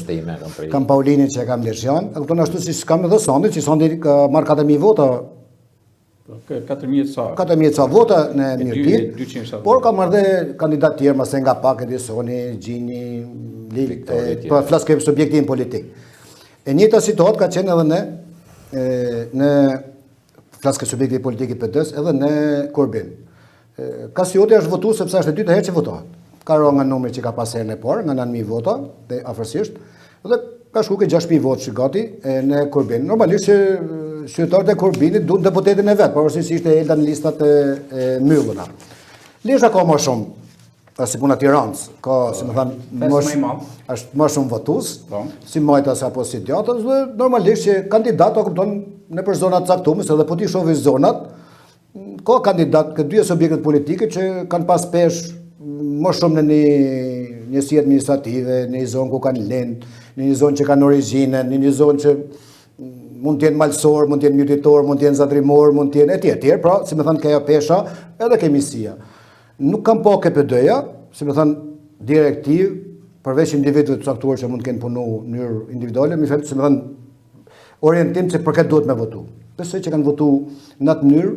kam Paulinin që kam Leshjan, a këtu në ashtu si kam edhe Sandi, që Sandi ka marrë 4.000 vota. 4.000 ca vota në Mirdit, por ka marrë dhe kandidat tjerë, mase nga pak Edisoni, Gjini, për flaske subjektin politik. E njëta situatë ka qenë edhe në flaske subjekti politikit PD-s edhe në Korbin. Kasioti është votu sepse është e dytë herë që votohet. Ka rënë nga numri që ka pas herën e parë, nga 9.000 vota, dhe afërsisht, dhe ka shku ke 6.000 votë që gati në Korbin. Normalisht që qytetarët e Korbinit duan deputetin e vet, pavarësisht se ishte Elda në listat e mbyllura. Lesha ka më shumë, si puna Tiranës, ka, si më thënë, është më shumë votues, si Majtas apo si Djatës, dhe normalisht që kandidat o këpton në për zonat caktumes, edhe po ti shofi zonat, ka kandidat këtë dy subjektet politike që kanë pas pesh më shumë në një si administrative, në një zonë ku kanë lend, në një zonë që kanë origine, në një zonë që mund t'jenë malsor, mund t'jenë mjëtitor, mund t'jenë zatrimor, mund t'jenë e tjerë, pra, si me thënë keja pesha, edhe ke misia. Nuk kam po KPD-ja, si me thënë direktiv, përveç individëve të caktuar që mund t'kenë punu në njërë individuale, mi thënë, si me thënë orientim që për këtë duhet me votu. Besoj që kanë votu në atë mënyrë,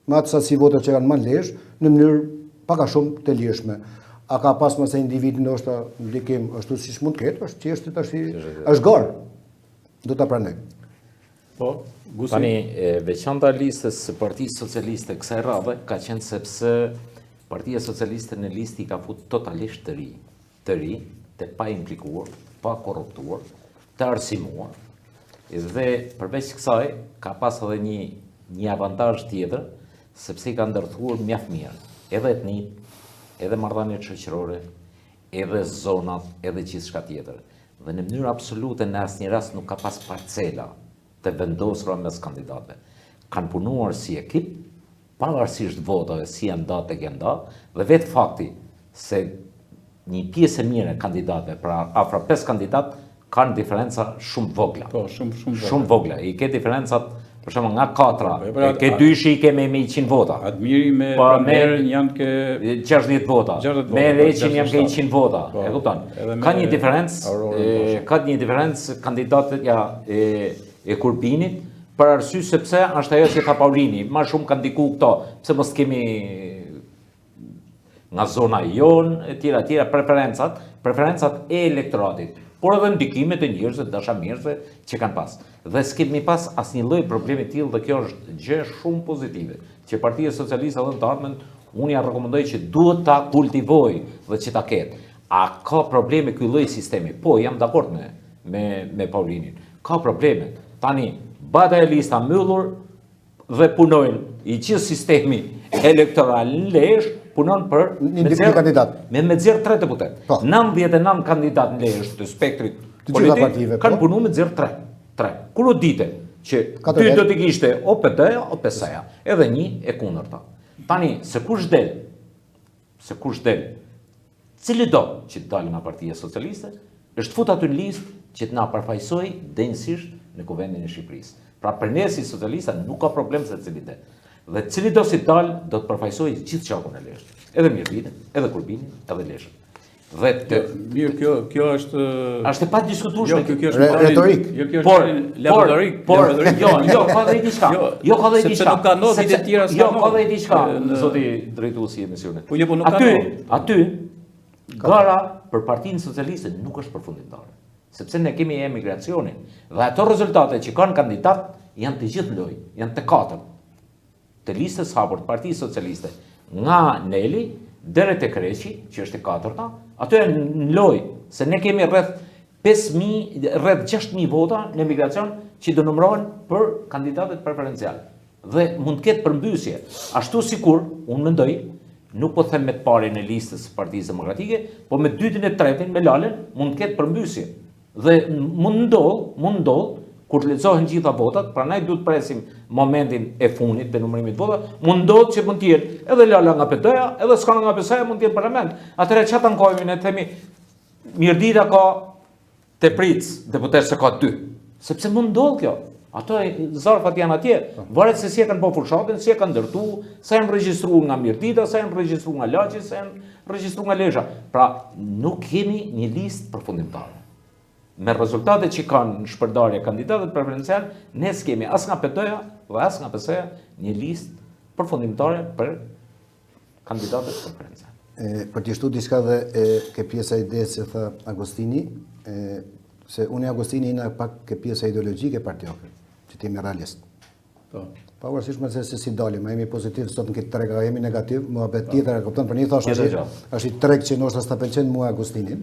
me atë sasi votër që kanë më lesh, në mënyrë paka shumë të lirshme. A ka pas mëse individin është ndikim, është si shmund ketë, është qeshtit, është garë. Do të pranoj. Po, tani, veçanta listës së Partisë Socialiste kësaj radhe ka qenë sepse Partia Socialiste në listë i ka fut totalisht të ri, të pa implikuar, pa korruptuar, të arsimuar. Dhe përveç kësaj, ka pas edhe një avantazh tjetër, sepse i ka ndërthuar mjaft mirë, edhe etnit, edhe marrëdhëniet shoqërore, edhe zonat, edhe gjithçka tjetër. Dhe në mënyrë absolute në asnjë rast nuk ka pas parcela të vendosura mes kandidatëve. Kanë punuar si ekip, pavarësisht votave si janë da tek janë da, dhe vetë fakti se një pjesë e mirë e kandidatëve, pra afro 5 kandidatë, kanë diferenca shumë vogla. Po, shumë vogla. I ke diferencat, për shembull nga 4, ke dyshi i ke me 100 vota. Admiri me Pranderën janë ke 60 vota. Me Reqin janë ke 100 vota. E kupton? Ka një diferencë, kandidatët e Kurbinit, për arsye sepse është ajo që tha Paulini, më shumë kanë ndiku këto, pse mos kemi nga zona jonë, e tjera preferencat e elektoratit, por edhe ndikimet e njerëzve, dashamirësve që kanë pas. Dhe s'kemi pas asnjë lloj problemi tillë dhe kjo është gjë shumë pozitive, që Partia Socialiste edhe në të ardhmen unë ja rekomandoj që duhet ta kultivoj dhe që ta ketë. A ka probleme ky lloj sistemi? Po, jam dakord me Paulinin. Ka probleme. Tani bata e lista mbyllur dhe punojnë i gjithë sistemi elektoral në Lezhë punon për me nxjerr 3 deputet. 99 kandidat në Lezhë të spektrit politik kanë punuar me nxjerr 3. Kur u dite që ty do t'i kishte o PD-ja o PS-ja, edhe një e kundërta. Tani se kush del, cili do që të dalë nga Partia Socialiste, është fut aty në listë që të na përfaqësoj denjësisht në Kuvendin e Shqipërisë. Pra për ne si socialista nuk ka problem se cili del. Dhe cili do si dalë do të përfaqësoj gjithë qakun e Lezhës. Edhe Mirditën, edhe Kurbinin, edhe Lezhën. Mirë, kjo është e pa diskutueshme. Kjo është retorik. Kjo është laboratorike. Ka dhe i diçka. Sepse nuk ka ndodhur të tjera s'ka. Ka dhe i diçka, zoti drejtuesi i emisionit. Po nuk ka ndodhur. Aty gara për Partinë Socialiste nuk është përfundimtare. Sepse ne kemi emigracionin dhe ato rezultate që kanë kandidat janë të gjithë loj, janë të 4. Të listës hapur të Partisë Socialiste nga Neli deri te Kreqi, që është e 4-ta, ato janë në loj, se ne kemi rreth 6.000 vota në emigracion që do numërohen për kandidatët preferencial. Dhe mund të ketë përmbysje. Ashtu sikur, unë mendoj, nuk po them me të parin e listës së Partisë Demokratike, po me 2-ën e 3-ën me Lalen mund të ketë përmbysje. Dhe mund ndodh kur të lexohen gjitha votat, prandaj duhet presim momentin e fundit të numërimit votat, mund ndodh që mund të jenë edhe Lala nga PD-ja, edhe s'ka nga PS-ja mund të jenë parlament. Atëherë çfarë tankojmë ne themi Mirdita ka te pric deputet se ka 2. Sepse mund ndodh kjo. Ato zarfat janë atje, varet se si e kanë bërë fushatën, si e kanë ndërtu, sa janë regjistruar nga Mirdita, sa janë regjistruar nga Laçi, sa janë regjistruar nga Lezhë. Pra, nuk kemi një listë përfundimtare. Me rezultate që kanë në shpërndarje kandidatët preferencial, ne s'kemi as nga PD-ja dhe as nga PS-ja një listë përfundimtare për kandidatët preferencial. Për të shtu diçka dhe ke pjesa idesë që tha Agostini, se unë e Agostini jena pak ke pjesa ideologjike partijake, që ti jemi realist. Pavarësisht me se si dalim, a jemi pozitiv, sot në këtë treg, a jemi negativ, mua bet tjetër e kupton, për një thash është i treg që nështë s'ta pëlqen mua Agostinin.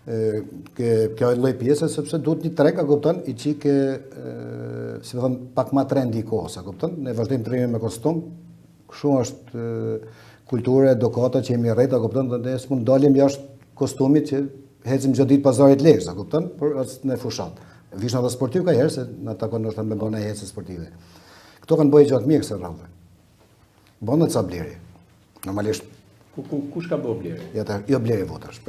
Kjo e lloj pjese, sepse duhet një treg, a kupton, i qike, si thon, pak ma trendi i kohës, a kupton, ne vazhdojmë të rrimi me kostum, kështu është kultura, edukata që jemi rreth, a kupton, dhe ne s'mund dalim jashtë kostumit që hecim çdo ditë pazarit Lezhës, a kupton, por është në fushat. Vishna dhe sportiv ka herë, se na takon nështë me bëna hecë sportive. Këto kanë bëjë gjatë mirë kësë rrallëve. Bënë ca blerje. Normalisht. Kush ka bëjë blerje? Jo blerje votash,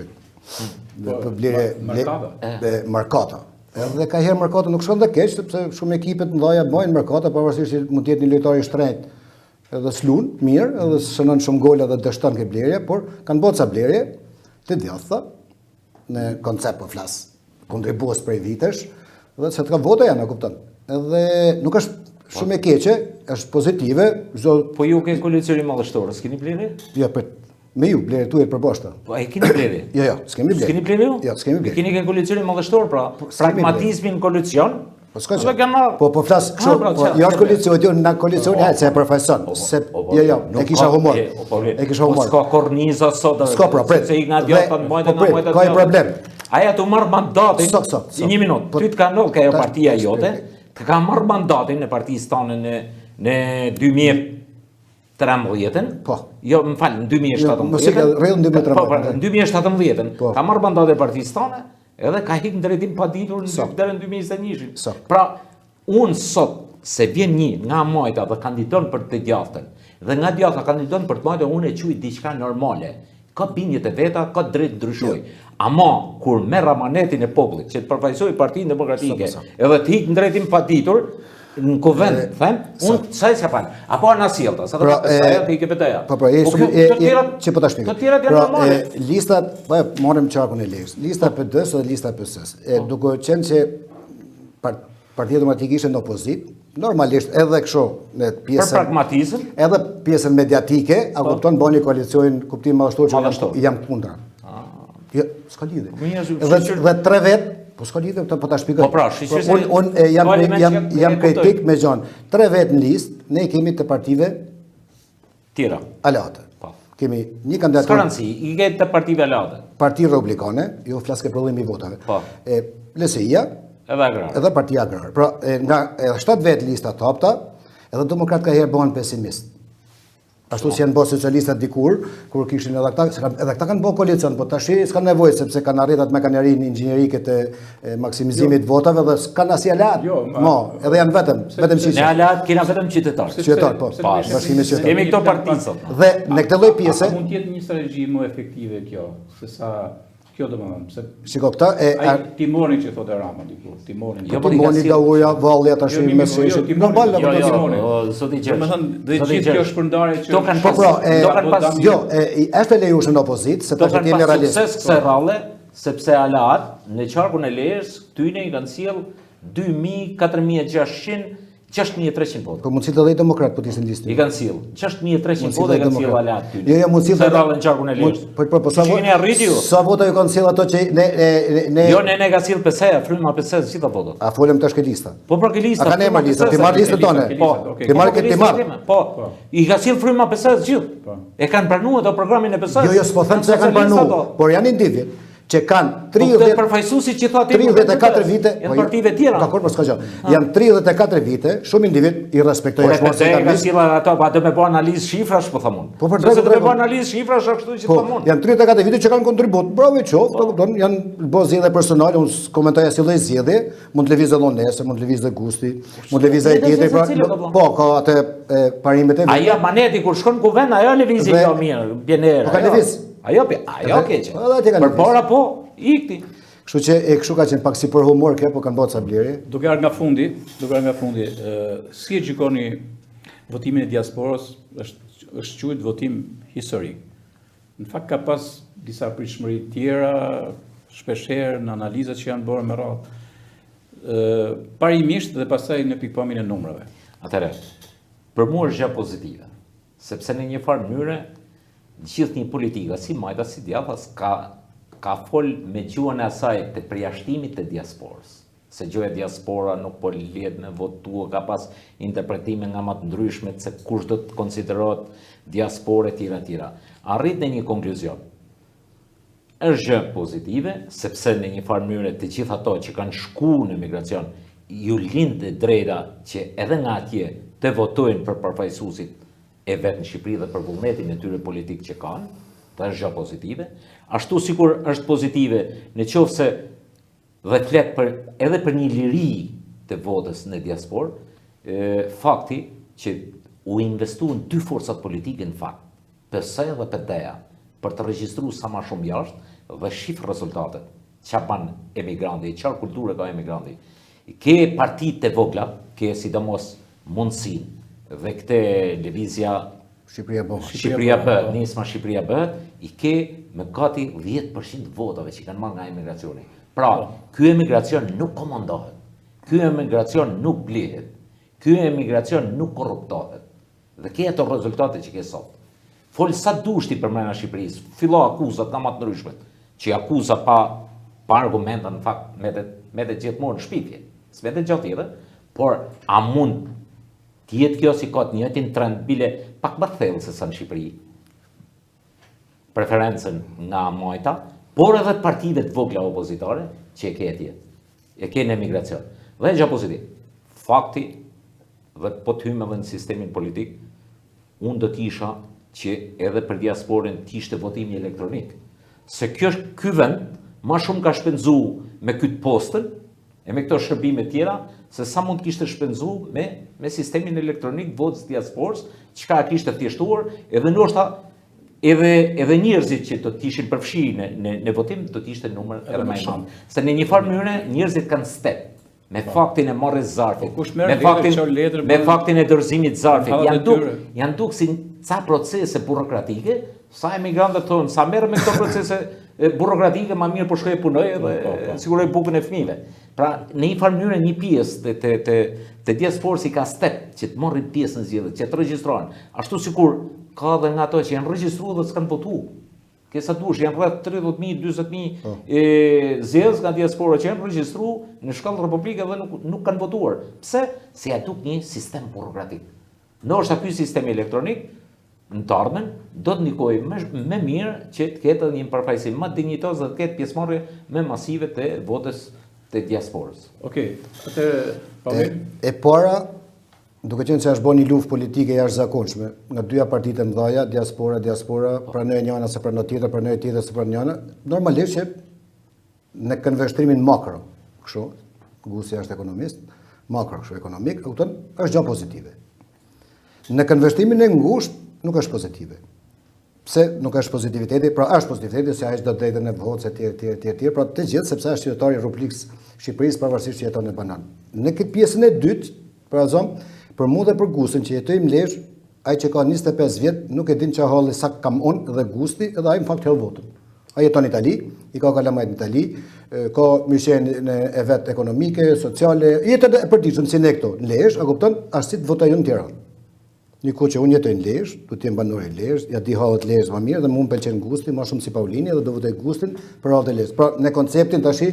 markata. Edhe ka herë markata nuk shkon dhe keq, sepse shumë ekipet mëdha bëjnë markata, pavarësisht që mund të jetë një lojtar i shtrenjtë, edhe s'lun mirë, edhe shënon shumë gola dhe dështon ke blerje, por kanë bërë ca blerje të djathta në koncept po flas, kontribues prej vitesh, dhe se të ka vota janë, e kupton. Edhe nuk është shumë e keqe, është pozitive. Po ju ke koalicioni madhështor, s'keni blerje? Jo, me ju, blerje tu e përbashkëta. Po e keni blerje? Jo, s'kemi blerje. S'keni blerje ju? Jo, s'kemi blerje. Keni ke koalicioni madhështor, pra pragmatizmin koalicion? Po s'ka që. Po flas kështu, jo është koalicion, na koalicion se e përfaqëson. Jo, e kisha humor. E kisha humor. S'ka korniza sot. S'ka problem. Se i nga djata në mojtë. Ka i problem. Aja të marrë mandatin, një minut, ty të ka ndodhë ka jo partia jote, të ka marrë mandatin në partisë tonë në 2013-ën, jo, më falë, në 2017-ën, ka marrë mandatin partisë tonë, edhe ka hikë në drejtim pa ditur në dherë në 2021. Pra, unë sot, se vjen një nga Majta dhe kandidon për të djathtën, dhe nga djathta kandidon për të Majta, unë e quj diçka normale. Ka bindjet e veta, ka drejt ndryshoj. Ama, kur merr amanetin e popullit, që të përfaqësoj Partinë Demokratike, edhe të hikë në drejtim pa ditur, në kuvend, them, unë sa e s'ka apo ana sjellta, sa të saja të ike beteja. Po, që po ta shpjegoj. Të tjerat janë normale. Listat, po marrim qarkun e lejës. Lista PD-s dhe lista PS-s. Duke qenë që Partia Demokratike ishte në opozit, normalisht edhe kështu në pjesën për pragmatizëm, edhe pjesën mediatike, a kupton bëni koalicion kuptim madhështor që jam kundra. Jo, s'ka lidhje. Dhe 3 vet, po s'ka lidhje, po ta shpjegoj. Po pra, unë jam kritik me gjon. 3 vet në listë, ne kemi të partive tjera. Aleate. Kemi një kandidatur. S'ka rëndësi, i ke të partive aleate. Parti Republikane, jo flas ke prodhimi i votave. LSI-ja, edhe Partia Agrar. Pra, nga 7 vetë lista topta, edhe Demokrat ka herë bëhen pesimist. Ashtu si janë bërë socialistat dikur, kur kishin edhe këta kanë bërë koalicion, po tash s'ka nevojë sepse kanë arritur me kanarinë inxhinierike të maksimizimit votave dhe s'kan as alat. Edhe janë vetëm qytetarë. Ne alat kena vetëm qytetarë. Qytetarë, po. Bashkimi qytetarë. Kemi këto parti sot. Dhe në këtë lloj pjese mund të jetë një strategji më efektive kjo, se sa kjo do më thëmë, se... Shiko, këta e... Timorin që thotë Rama, dikur, Timorin... Timorin da uja, valli ata shrimë me së ishë... Timorin, zoti Gjersh. Më thënë, dhe gjithë kjo shpërndarje që... Do kanë pas... Jo, është e lejushë në opozit, se ta që t'jemi realist. Do kanë pas sukses këse rale, sepse alat, në qarkun e lejës, tyne i kanë sjell 2.000, 4.600, 6.300 votë. Po mund cilë dhe Demokrat po t'ishin listë. I kanë sjell 6.300 votë, i kanë sjell alat tyne. Jo, mund cilë dhe... Se rale në qarkun e lejës. Sa vota ju kanë sjell ato që ne... Jo, ne ka sjell PS-ja, fryma PS-s, gjitha votot. A folëm tash ke lista? Po për ke lista. A ka ne marrë lista, ti marrë listën tone. Ti marrë këtë ti marrë. Po, i ka sjell fryma PS-s gjithë. E kanë pranuar ato programin e PS-s. Jo, s'po them se kanë pranuar, por janë indivид që kanë 34 vite, janë partive tjera. Dakor, po s'ka gjë. Janë 34 vite, shumë individ i respektoj ashtu si ka sjellë ato, pa do me bëj analizë shifrash, po thamun. Po për do me bëj analizë shifrash ashtu që thamun. Janë 34 vite që kanë kontribut. Bravo qoftë, do kupton, janë bë zgjedhje personale, unë komentoj asnjë lloj zgjedhje, mund të lëvizë Llonese, mund të lëvizë Gusti, mund të lëvizë tjetër, po ka atë parimet e vet. Ajo maneti kur shkon në kuvend, ajo lëvizë jo mirë, biener. Po ka lëviz. Ajo keqe. Për para po, ikti. Kështu që kështu ka qenë pak si për humor kjo, po kanë bërë ca bleri. Duke ardhur nga fundi, si e gjikoni votimin e diasporës, është quajtur votim historik. Në fakt ka pas disa pritshmëri tjera, shpeshherë në analizat që janë bërë me radhë. Parimisht dhe pastaj në pikpamjen e numrave. Atëherë, për mua është gjë pozitive, sepse në një farë mënyrë gjithë një politika, si Majta, si Djathtas, ka fol me gjuhën e asaj të përjashtimit të diasporës. Se gjuhë e diaspora nuk po lihet në votua, ka pas interpretime nga më të ndryshme se kush do të konsiderohet diaspore tjera. Arrit në një konkluzion. Është gjë pozitive, sepse në një farë mënyrë të gjithë ato që kanë shku në migracion, ju lindë drejta që edhe nga atje të votojnë për përfaqësuesit e vetë në Shqipëri dhe për vullnetin e tyre politik që kanë, të është gjë pozitive. Ashtu sikur është pozitive në qoftë se dhe flet edhe për një liri të votës në diasporë, fakti që u investuan 2 forcat politike në fakt, PS-ja dhe PD-ja, për të regjistruar sa më shumë jashtë dhe shif rezultatet. Çfarë bën emigranti, çfarë kulture ka emigranti. Ke partitë e vogla, ke sidomos mundësinë dhe këtë lëvizja Shqipëria bëhet, nisma Shqipëria bëhet, i ke me gati 10% votave që kanë marrë nga emigracioni. Pra, ky emigracion nuk komandohet, ky emigracion nuk blihet, ky emigracion nuk korruptohet. Dhe ke ato rezultate që ke sot. Fol sa dush ti për mbrojtjen e Shqipërisë, fillo akuzat nga më të ndryshme, që akuza pa argumente në fakt me të gjithmonë në shpifje. S'vetë gjatë tjetër, por a mund tjetë kjo si ka të njëjtin trend bile pak më thellë se sa në Shqipëri. Preferencën nga Majta, por edhe të partive të vogla opozitare që e ke atje. E ke në emigracion. Dhe gjë pozitiv. Fakti, dhe po të hymë edhe në sistemin politik, unë do t'isha që edhe për diasporën t'ishte votimi elektronik. Se ky vend ma shumë ka shpenzu me këtë postën, e me këto shërbime tjera, se sa mund kishte shpenzu me sistemin elektronik votës diasporës, që ka kishte thjeshtuar, edhe ndoshta edhe njerëzit që do t'ishin përfshirë në votim, do t'ishte numër edhe më i madh. Se në një farë mënyrë njerëzit kanë step me faktin e marrjes zarfit, me faktin e dorëzimit zarfit. Janë duk si ca procese burokratike, sa emigrantët thonë, sa merren me këto procese burokratike, ma mirë po shkoj e punoj dhe siguroj bukën e fëmijëve. Pra, në një farë mënyrë një pjesë të diasporës i ka step që të marrin pjesë në zgjedhje, që të regjistrohen. Ashtu sikur ka dhe nga ato që janë regjistruar dhe s'kanë votu. Kesa dush, janë rreth 30.000, 40.000 zgjedhës nga diaspora që janë regjistruar në shkallë republike dhe nuk kanë votuar. Pse? Se ja duk një sistem burokratik. Ndoshta ky sistem elektronik në të ardhmen do të ndikojë më mirë që të ketë një përfaqësim më dinjitoz dhe të ketë pjesëmarrje më masive të votës të diasporës. Okej, atëherë e para, duke qenë se është bërë një luftë politike jashtëzakonshme nga dyja partitë e mëdha, diaspora, pranoi njëra se pranoi tjetër se pranoi njëra, normalisht që në këndvështrimin makro, kështu, Gusi është ekonomist, makro kështu ekonomik, kupton, është gjë pozitive. Në këndvështrimin e ngushtë nuk është pozitive. Pse nuk është pozitiviteti? Pra është pozitiviteti se ai do të drejtën e votës etj, pra të gjithë sepse është qytetari Republikës Shqipërisë pavarësisht që jeton në banan. Në këtë pjesën e dytë, pra për mua dhe për Gusin që jetoj në Lezhë, ai që ka 25 vjet nuk e din çfarë halli sa kam unë dhe Gusti, edhe ai në fakt hell votën. Ai jeton në Itali, i ka kalamajt në Itali, ka mirëqenien e vet ekonomike, sociale, jetën e përditshme si ne këto në Lezhë, a kupton, as si të votojnë në Tiranë. Një kohë që unë jetoj në Lezhë, do të jem banor i Lezhë, ja di hallet Lezhë më mirë dhe mua më pëlqen Gusti më shumë si Paulini dhe do votoj Gustin për hallet e Lezhës. Pra në konceptin tash,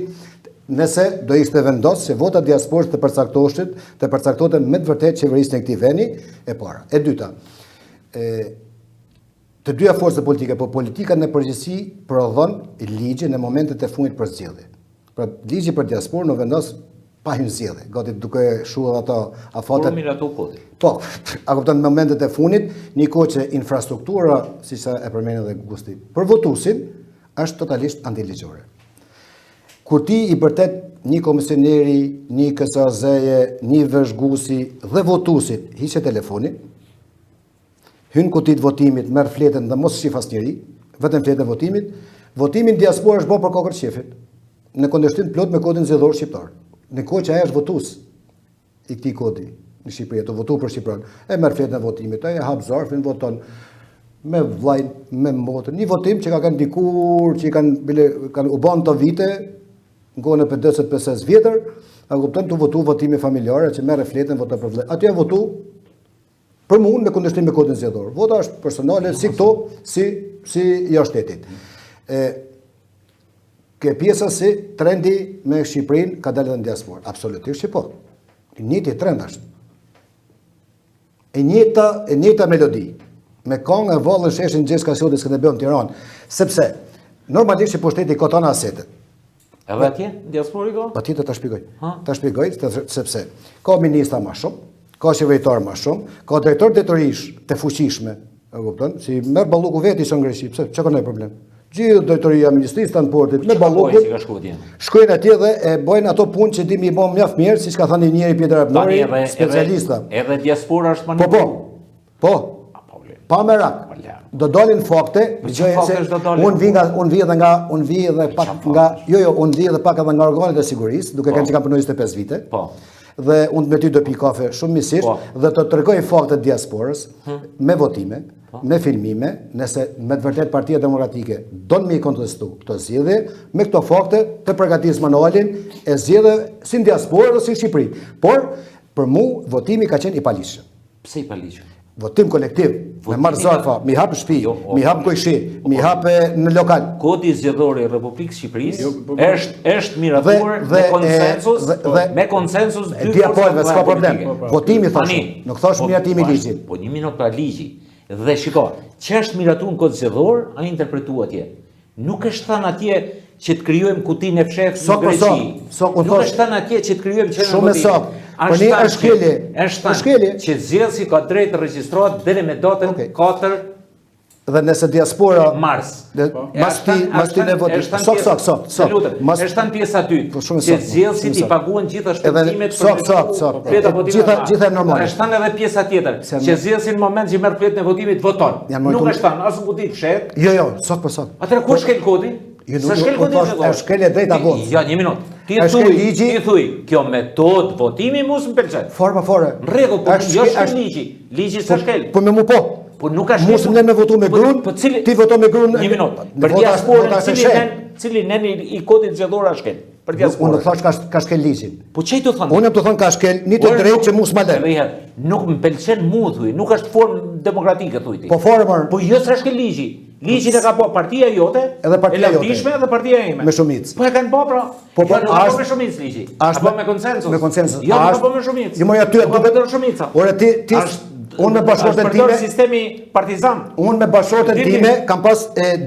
nëse do ishte vendos se vota diasporës të përcaktohte me të vërtetë qeverisjen e këtij vendi, e para. E dyta, të dyja forcat politike, po politika në përgjithësi prodhon ligje në momentet e fundit për zgjedhje. Pra ligji për diasporën në vendos pa hyrë zgjedhje, gati duke shuar ato afatet. Por miratu kodi. Po, a kupton në momentet e fundit, një kohë që infrastruktura, siç e përmendën edhe Gusti, për votuesin është totalisht antiligjore. Kur ti i bërtet një komisioneri, një KSAZ-je, një vëzhguesi dhe votuesit hiqe telefonin, hyn kutit votimit, merr fletën dhe mos shif asnjëri, vetëm fletën votimit, votimin diaspora është bërë për kokër qefit, në kundërshtim plot me kodin zgjedhor shqiptar. Në kohë që ai është votues i këtij kodi në Shqipëri, të votu për Shqipërinë, e merr fletën e votimit, ai e hap zarfin, voton me vllajin, me motën. Një votim që ka kanë dikur, që kanë u bën të vite, në për 45 vjetër, a kupton të votu votime familjare që merr fletën, voton për vllajin. Aty e votu për mua në kundërshtim me kodin zgjedhor. Vota është personale si këto, si jashtë shtetit. Kjo pjesa si trendi me Shqipërinë ka dalë në diasporë. Absolutisht që po. Njëti trend është. E njëta melodi. Me këngë e vallën sheshin Gjeska Sodi Skënderbeu në Tiranë. Sepse, normalisht që pushteti ka tona asetet. Edhe atje, diaspori ka? Patjetër ta shpjegoj. Ta shpjegoj sepse ka ministra më shumë, ka qeveritar më shumë, ka drejtor detyrish të fuqishme, e kupton? Si merr balluku vetë i son Greqi, pse çka kanë problem? Gjithë drejtoria e ministrisë tanë portit me ballukun. Shkojnë atje dhe e bëjnë ato punë që dimi i bën mjaft mirë, siç ka thënë njëri Pjetër Abnori, specialista. Edhe diaspora është manipuluar. Po. Pa merak. Do dalin fakte, unë vi edhe pak edhe nga organet e sigurisë, duke qenë që kam punuar 25 vite. Po. Dhe unë me ty do pi kafe shumë misisht dhe të tregoj faktet diasporës me votime, me filmime, nëse me të vërtet Partia Demokratike do në mi kontestu këto zgjedhje, me këto fakte të përgatis manualin e zgjedhje si në diasporë dhe si në Shqipëri. Por, për mu, votimi ka qenë i paligjshëm. Pse i paligjshëm? Votim kolektiv, me marrë zarfa, mi hap shtëpi, mi hap kojshi, mi hap në lokal. Kodi zgjedhor i Republikës Shqipërisë është miratuar me konsensus dy forcat politike. Votimi thosh, nuk thosh miratimi i ligjit. Po një minutë pra ligji. Dhe shiko, që është miratuar në kod zgjedhor, a interpretuar atje. Nuk është thënë atje që të krijojmë kutinë e fshehtë në Greqi. Nuk është thënë atje që të krijojmë qendrën shumë sot. Është thënë që zgjedhësi ka drejtë të regjistrohet deri me datën 4 dhe nëse diaspora mars. Masti në votim. Sot. Është thënë pjesa 2 që zgjedhësit i paguhen gjitha shpenzimet për gjitha normale. Është thënë edhe pjesa tjetër që zgjedhësi në moment që merr fletën e votimit voton. Nuk është thënë as kuti fshet. Jo, sot për sot. Atëherë ku shkel kodi? Sa shkel kodi është shkel e drejta votës. Ja, një minutë. Ti thuj, kjo metodë votimi mos më pëlqen. Fore. Në rregull, po jo shkel ligji. Ligji s'ka shkel. Po me mu po. Po nuk ka shkel. Mos më me votu me grunë, ti voto me grunë. Një minutë. Për diasporën cili nen i kodit zgjedhor a shkel. Për diasporën. Unë thash ka shkel ligjin. Po çej të thonë? Unë të thon ka shkel, një të drejtë që mos ma lë. Nuk më pëlqen mu thuj, nuk është formë demokratike thuj ti. Po fore më. Po jo s'ka shkel ligji. Ligjin e ka bë partia jote, edhe partia jote. E lavdishme edhe partia ime. Me shumicë. Po e kanë bë pra. Po është me shumicë ligji. Apo me konsensus. Me konsensus. Jo, apo me shumicë. Jo, moja ty duhet të shumica. Ore ti unë me bashkëshortën time sistemi partizan. Unë me bashkëshortën time kam pas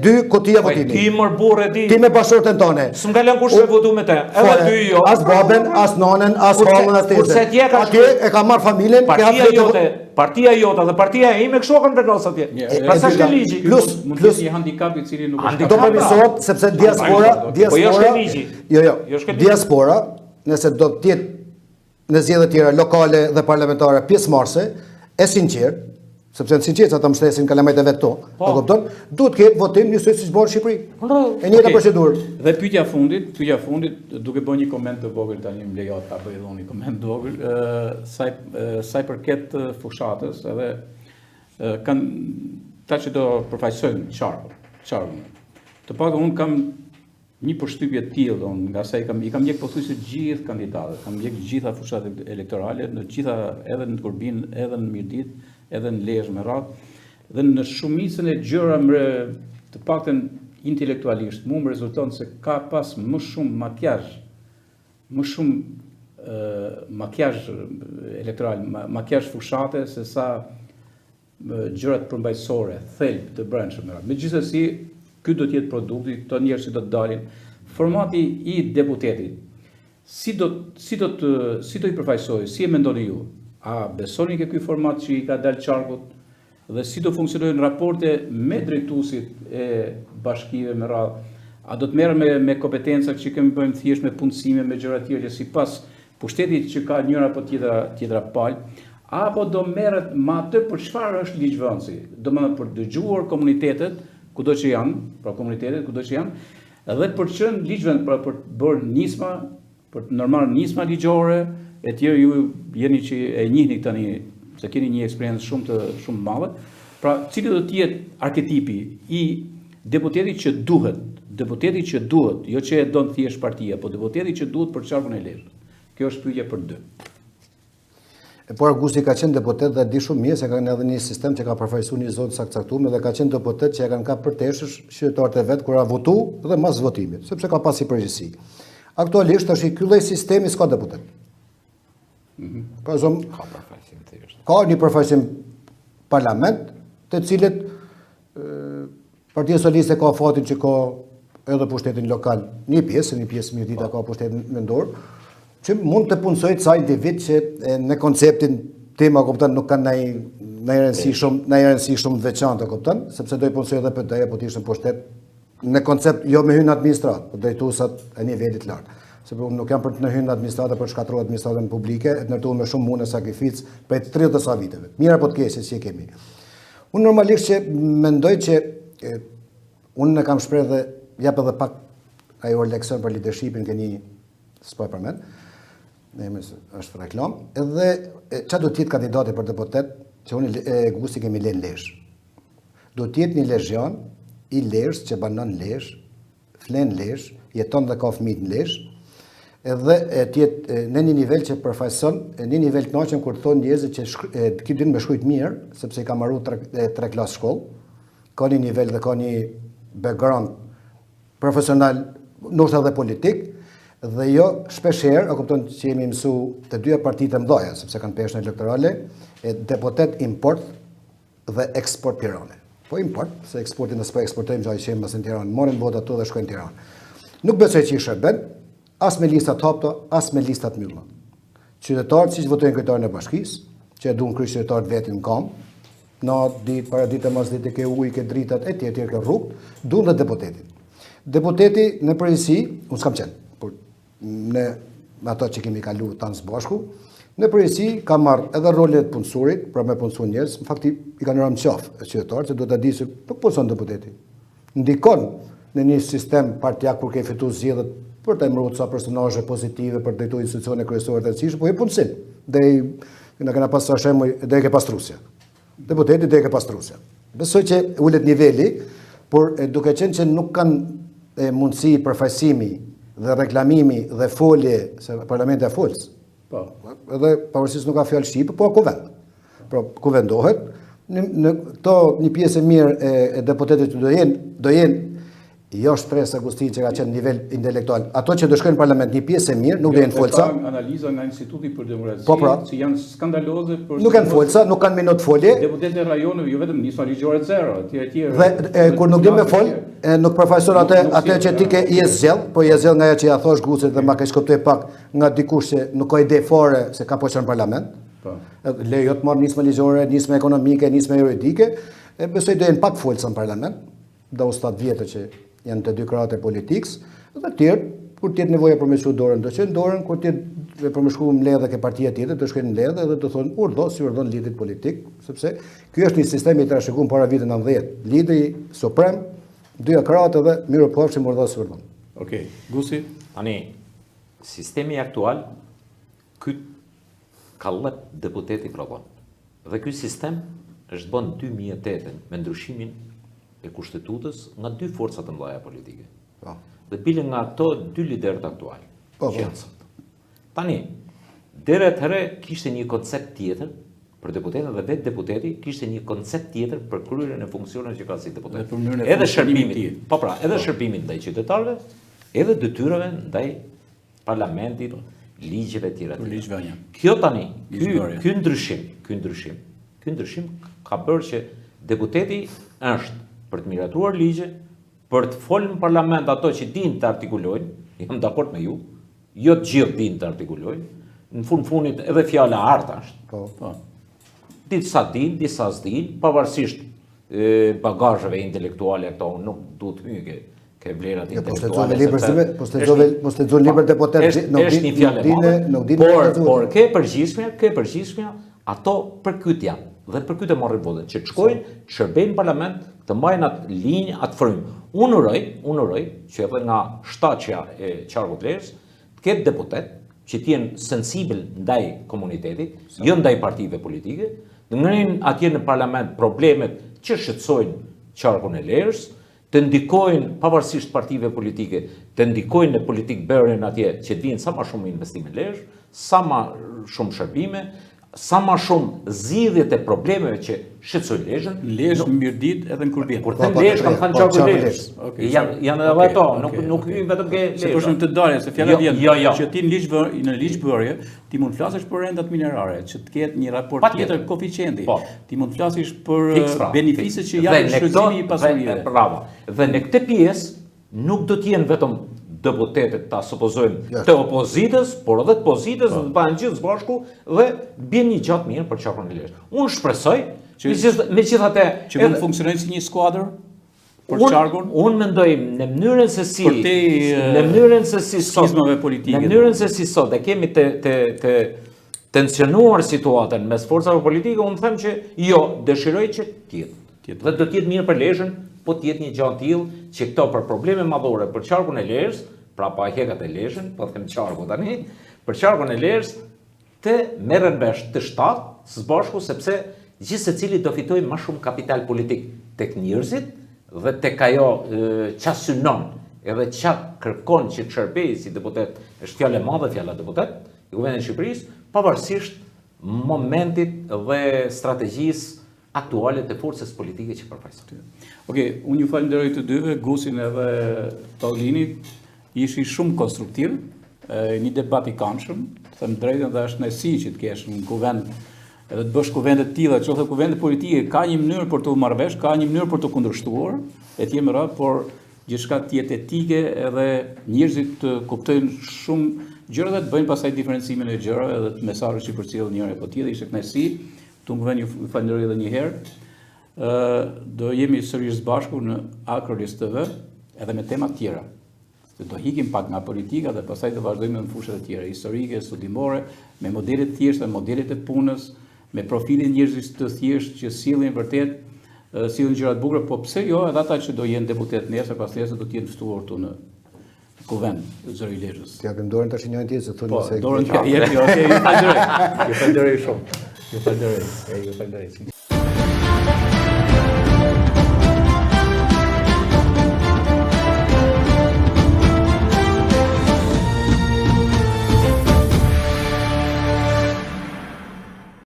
2 kotija votimi. Ti mor burrë di. Ti me bashkëshortën tonë. S'm ka lënë kush të votu me te. Edhe ty jo. As baben, as nonën, as hallën, as tezën. Atje e ka marr familjen, partia jote dhe partia ime kështu kanë vendosur atje. Pastaj është ligji. Plus një handicap i cili nuk është. Do përmirësohet sepse diaspora. Po jo është ligji. Jo. Diaspora, nëse do të jetë në zgjedhjet tjera lokale dhe parlamentare pjesëmarrëse, e sinqert, sepse në sinqert ata mbështesin kalamajt e vet to, po kupton? Duhet të ketë votim njësoj siç bën në Shqipëri. E njëjta procedurë. Dhe pyetja fundit, duke bërë një koment të vogël tani më lejohet ta bëj edhe një koment të vogël, sa i përket fushatës, edhe kanë ta që do përfaqësojnë qarkun. Të paktën unë kam një përshtypje të tillë, nga sa i kam ndjek pothuajse gjithë kandidatët, kam ndjek gjitha fushatat elektorale, në gjitha edhe në Turbin, edhe në Mirdit, edhe në Lezhë me radhë, dhe në shumicën e gjëra të paktën intelektualisht, mu më rezulton se ka pas më shumë makjazh elektoral, makjazh fushate se sa gjërat përmbajtësore, thelb të brendshëm me radhë. Megjithësi, ky do të jetë produkti, këto njerëz që do të dalin. Formati i deputetit, si do i përfaqësojë, si e mendoni ju? A besoni ke ky format që i ka dalë qarkut dhe si do funksionojnë raporte me drejtuesit e bashkive me radhë? A do të merren me kompetenca që kemi bëjmë thjesht me punësime, me gjëra të tjera që sipas pushtetit që ka njëra apo tjetra palë, apo do merret me atë për çfarë është ligjvënësi? Domethënë për dëgjuar komunitetet kudo që janë, edhe për qenë ligjvend, pra për bërë nisma, për normal nisma ligjore, e tjerë ju jeni që e njihni tani, se keni një eksperiencë shumë madhe, pra cili do të jetë arketipi i deputetit që duhet, jo që e don thjesht partia, po deputetit që duhet për qarkun e Lezhës. Kjo është pyetje për 2. Por Augusti ka qenë deputet dhe di shumë mirë se kanë edhe një sistem që ka përfaqësuar një zonë sakcaktuar dhe ka qenë deputet që e kanë kapur për teshësh qytetarët e vet kur ka votu dhe mas votimit, sepse ka pasi përgjegjësi. Aktualisht është ky lloj sistemi s'ka deputet. Ka një përfaqësim parlament, të cilët Partia Socialiste ka fatin që ka edhe pushtetin lokal, një pjesë Mirdita ka pushtetin vendor, që mund të punësojë ca individ që në konceptin tim kupton nuk kanë ndaj rëndësi shumë veçantë kupton, sepse do i punësojë edhe PD apo të ishte pushtet në koncept jo me hyrje në administratë, por drejtuesat e nivelit lart. Sepse unë nuk jam për të hyrë në administratë për të shkatruar administratën publike, e të ndërtuar me shumë mundë sakrificë prej 30 sa viteve. Mirë apo të keqe që kemi. Unë normalisht që mendoj që unë e kam shprehë dhe jap edhe pak ajo leksion për leadershipin keni s'po e përmend. Është reklam, edhe çfarë do të jetë kandidati për deputet që unë Gusti kemi lënë Lezhë. Do të jetë një lezhjan i Lezhës që banon Lezhë, flen Lezhë, jeton dhe ka fëmijë në Lezhë, edhe të jetë në një nivel që përfaqëson, në një nivel të kënaqshëm kur thonë njerëzit që ky din me shkruajt mirë, sepse i ka marruar 3 klasë shkollë, ka një nivel dhe ka një background profesional, ndoshta edhe politik. Dhe jo shpeshherë, a kupton që jemi mësu të dyja partitë e mëdha, sepse kanë peshën elektorale, deputet import dhe eksport Tirane. Po import, se eksportin dhe s'po eksportojmë që që mësë në Tiranë, morin vota të dhe shkojnë në Tiranë. Nuk besoj që i shërben, as me listat hapta, as me listat mbylla. Qytetarët që votojnë kryetarën e bashkisë, që e duan kryq qytetarët vetin në kam, na ditë, para ditë e mas ditë ke ujë, ke dritat, e tjerë ke rrugë, duan dhe deputetin. Deputeti në përgjithësi, unë s'kam qenë, por në ato që kemi kalu tanë së bashku, në përgjithësi ka marrë edhe rolet punësurit, pra me punësu njerëz, në fakti i kanë rëmë qafë e qytetarë, që do të di se për punëson deputeti. Ndikon në një sistem partijak kur ke fitu zgjedhjet për të emëruar ca personazhe pozitive për drejtu institucione kryesore të rëndësishme, po e punësim. Dhe na kena pasur shembull dhe ke pastrusja. Deputeti dhe ke pastrusja. Besoj që ulet niveli, por duke qenë që nuk kanë mundësi përfaqësimi dhe reklamimi dhe folje se parlamenti e folës. Po. Edhe pavarësisht nuk ka fjalë shqipe, po kuvend. Pra kuvendohet në këto një pjesë e mirë e deputetëve do jenë jo stres Agustin që ka qenë nivel intelektual. Ato që do shkojnë në parlament një pjesë e mirë, nuk do jenë folca. Ka analiza nga Instituti për Demokraci, Po, pra. që janë skandaloze për Nuk kanë folca, nuk kanë minutë folje. deputetët e rajoneve, jo vetëm nisma ligjore zero, etj. Dhe kur nuk din me fol, nuk përfaqëson atë që ti ke i zgjell, po i zgjell nga ajo që ja thosh Gucit dhe ma ke shkoptuar pak nga dikush që nuk ka ide fare se ka poqën në parlament. Po. Lejo të marrë nismë ligjore, nismë ekonomike, nismë juridike, besoj do jenë pak folca në parlament, dhe ustat vjetër që janë të dy krahët e politikës, dhe tjerë, kur tjetë nevoja për me shku dorën, do qenë dorën, kur tjetë për me shku mbledhje ke partia tjetër, do shkojnë mbledhje dhe do thonë urdhë, si urdhon lidit politik, sepse ky është një sistem i trashëguar para vitit 90. Lidri suprem, dy krahët edhe mirë po hapshim urdhë si urdhon. Okej, Gusi? Tani, sistemi aktual, ky ka lëp deputeti prodhon. Dhe ky sistem është bën 2008 me ndryshimin e kushtetutës nga dy forcat të mëdha politike. Po. Dhe bile nga ato dy liderët aktual. Po, që janë sot. Tani, deri atëherë kishte një koncept tjetër për deputetën dhe vetë deputeti kishte një koncept tjetër për kryerjen e funksioneve që ka si deputet. Dhe për mënyrën e Edhe funksionimit shërbimit, të tij. po pra, edhe shërbimit ndaj qytetarëve, edhe detyrave ndaj parlamentit, ligjeve të tjera. Për ligjvënien. Kjo tani, Ligjbërje. ky ndryshim ka bërë që deputeti është për të miratuar ligje, për të folë në parlament ato që din të artikulojnë, jam dakord me ju, jo të gjithë din të artikulojnë, në fundit edhe fjala arta është. Po. Disa din, disa s'din, pavarësisht bagazheve intelektuale këto nuk duhet hyjë ke vlerat intelektuale. Po lexoj libër deputet, është një fjalë e madhe. Por ke përgjithshmja, ato përkyt janë. Dhe përkyt e marrin votën, që të shkojnë, të shërbejnë në parlament, të mbajnë atë linjë, atë frymë. Unë uroj që edhe nga shtatja e qarkut lejës, të ketë deputet që t'jenë sensibil ndaj komunitetit, jo ndaj partive politike, të ngrenin atje në parlament problemet që shqetësojnë qarkun e lejës, të ndikojnë pavarësisht partive politike, të ndikojnë në politik bërën atje që t'vinë sa ma shumë investime lejës, sa ma shumë shërbime, sa ma shumë zgjidhjet e problemeve që shqetësojnë lejën. Lejsh mirdit edhe në kurbin. Kur them lejsh, kam thënë qarku lejsh. Janë edhe ato, nuk hyjnë vetëm ke lejsh. Se përshëm të dalje, se fjala vjen jo. që ti në ligjbërje, ti mund flasësh për rendat minerare, që të ketë një raport tjetër koeficienti. Ti mund flasësh për beneficet që janë shfrytëzimi i pasurive. Bravo. Dhe në këtë pjesë nuk do të jenë vetëm deputetet ta supozojmë të opozitës, por edhe të pozitës, dhe të banë gjithë bashku dhe bjen një gjatë mirë për qarkun e lejës. Unë shpresoj, megjithatë që mund funksionojnë si një skuadër për qarkun. Unë mendoj në mënyrën se si skizmave politike. Në mënyrën se si sot e kemi të tensionuar situatën mes forcave politike, unë them që jo, dëshiroj që tjetë. Dhe do tjetë mirë për lejshën, po tjetë një gjatë tillë që këto për probleme madhore për qarkun e lejës, pra pa hekat e lejshën, po them qarku tani, për qarkun e lejës të merren vesh të shtatë së bashku, sepse gjithë secili do fitojë më shumë kapital politik tek njerëzit dhe tek ajo ç'a synon, edhe ç'a kërkon që të shërbejë si deputet, është fjalë e madhe fjala deputet i Kuvendit të Shqipërisë, pavarësisht momentit dhe strategjisë aktuale të forcës politike që përfaqëson. Okej, unë ju falenderoj të dyve, Gusin edhe Paulinit, ishi shumë konstruktiv, një debat i këndshëm, të them drejtën dhe është nësi që të kesh në kuvend edhe të bësh kuvende të tilla, qoftë kuvende politike, ka një mënyrë për të marrëvesh, ka një mënyrë për të kundërshtuar, etj me radhë, por gjithçka të jetë etike edhe njerëzit të kuptojnë shumë gjëra dhe të bëjnë pastaj diferencimin e gjërave edhe të mesazhet që përcjell njëri apo tjetri. Ishte kënaqësi, tu më vjen ju falenderoj edhe një herë. Do jemi sërish bashku në Akrolis TV edhe me tema të tjera. Do hikim pak nga politika dhe pastaj do vazhdojmë në fushat e tjera, historike, studimore, me modelet të thjeshta, modelet e punës, me profilin njerëzish të thjeshtë që sillin vërtet, sillin gjëra të bukura, po pse jo edhe ata që do jenë deputet nesër, pas nesër do të jenë ftuar këtu në kuvend Zëri Lezhës. T'ja japim dorën tash njëri tjetrit se thonë se dorën t'ja jep, ju falenderoj shumë. Ju falenderoj.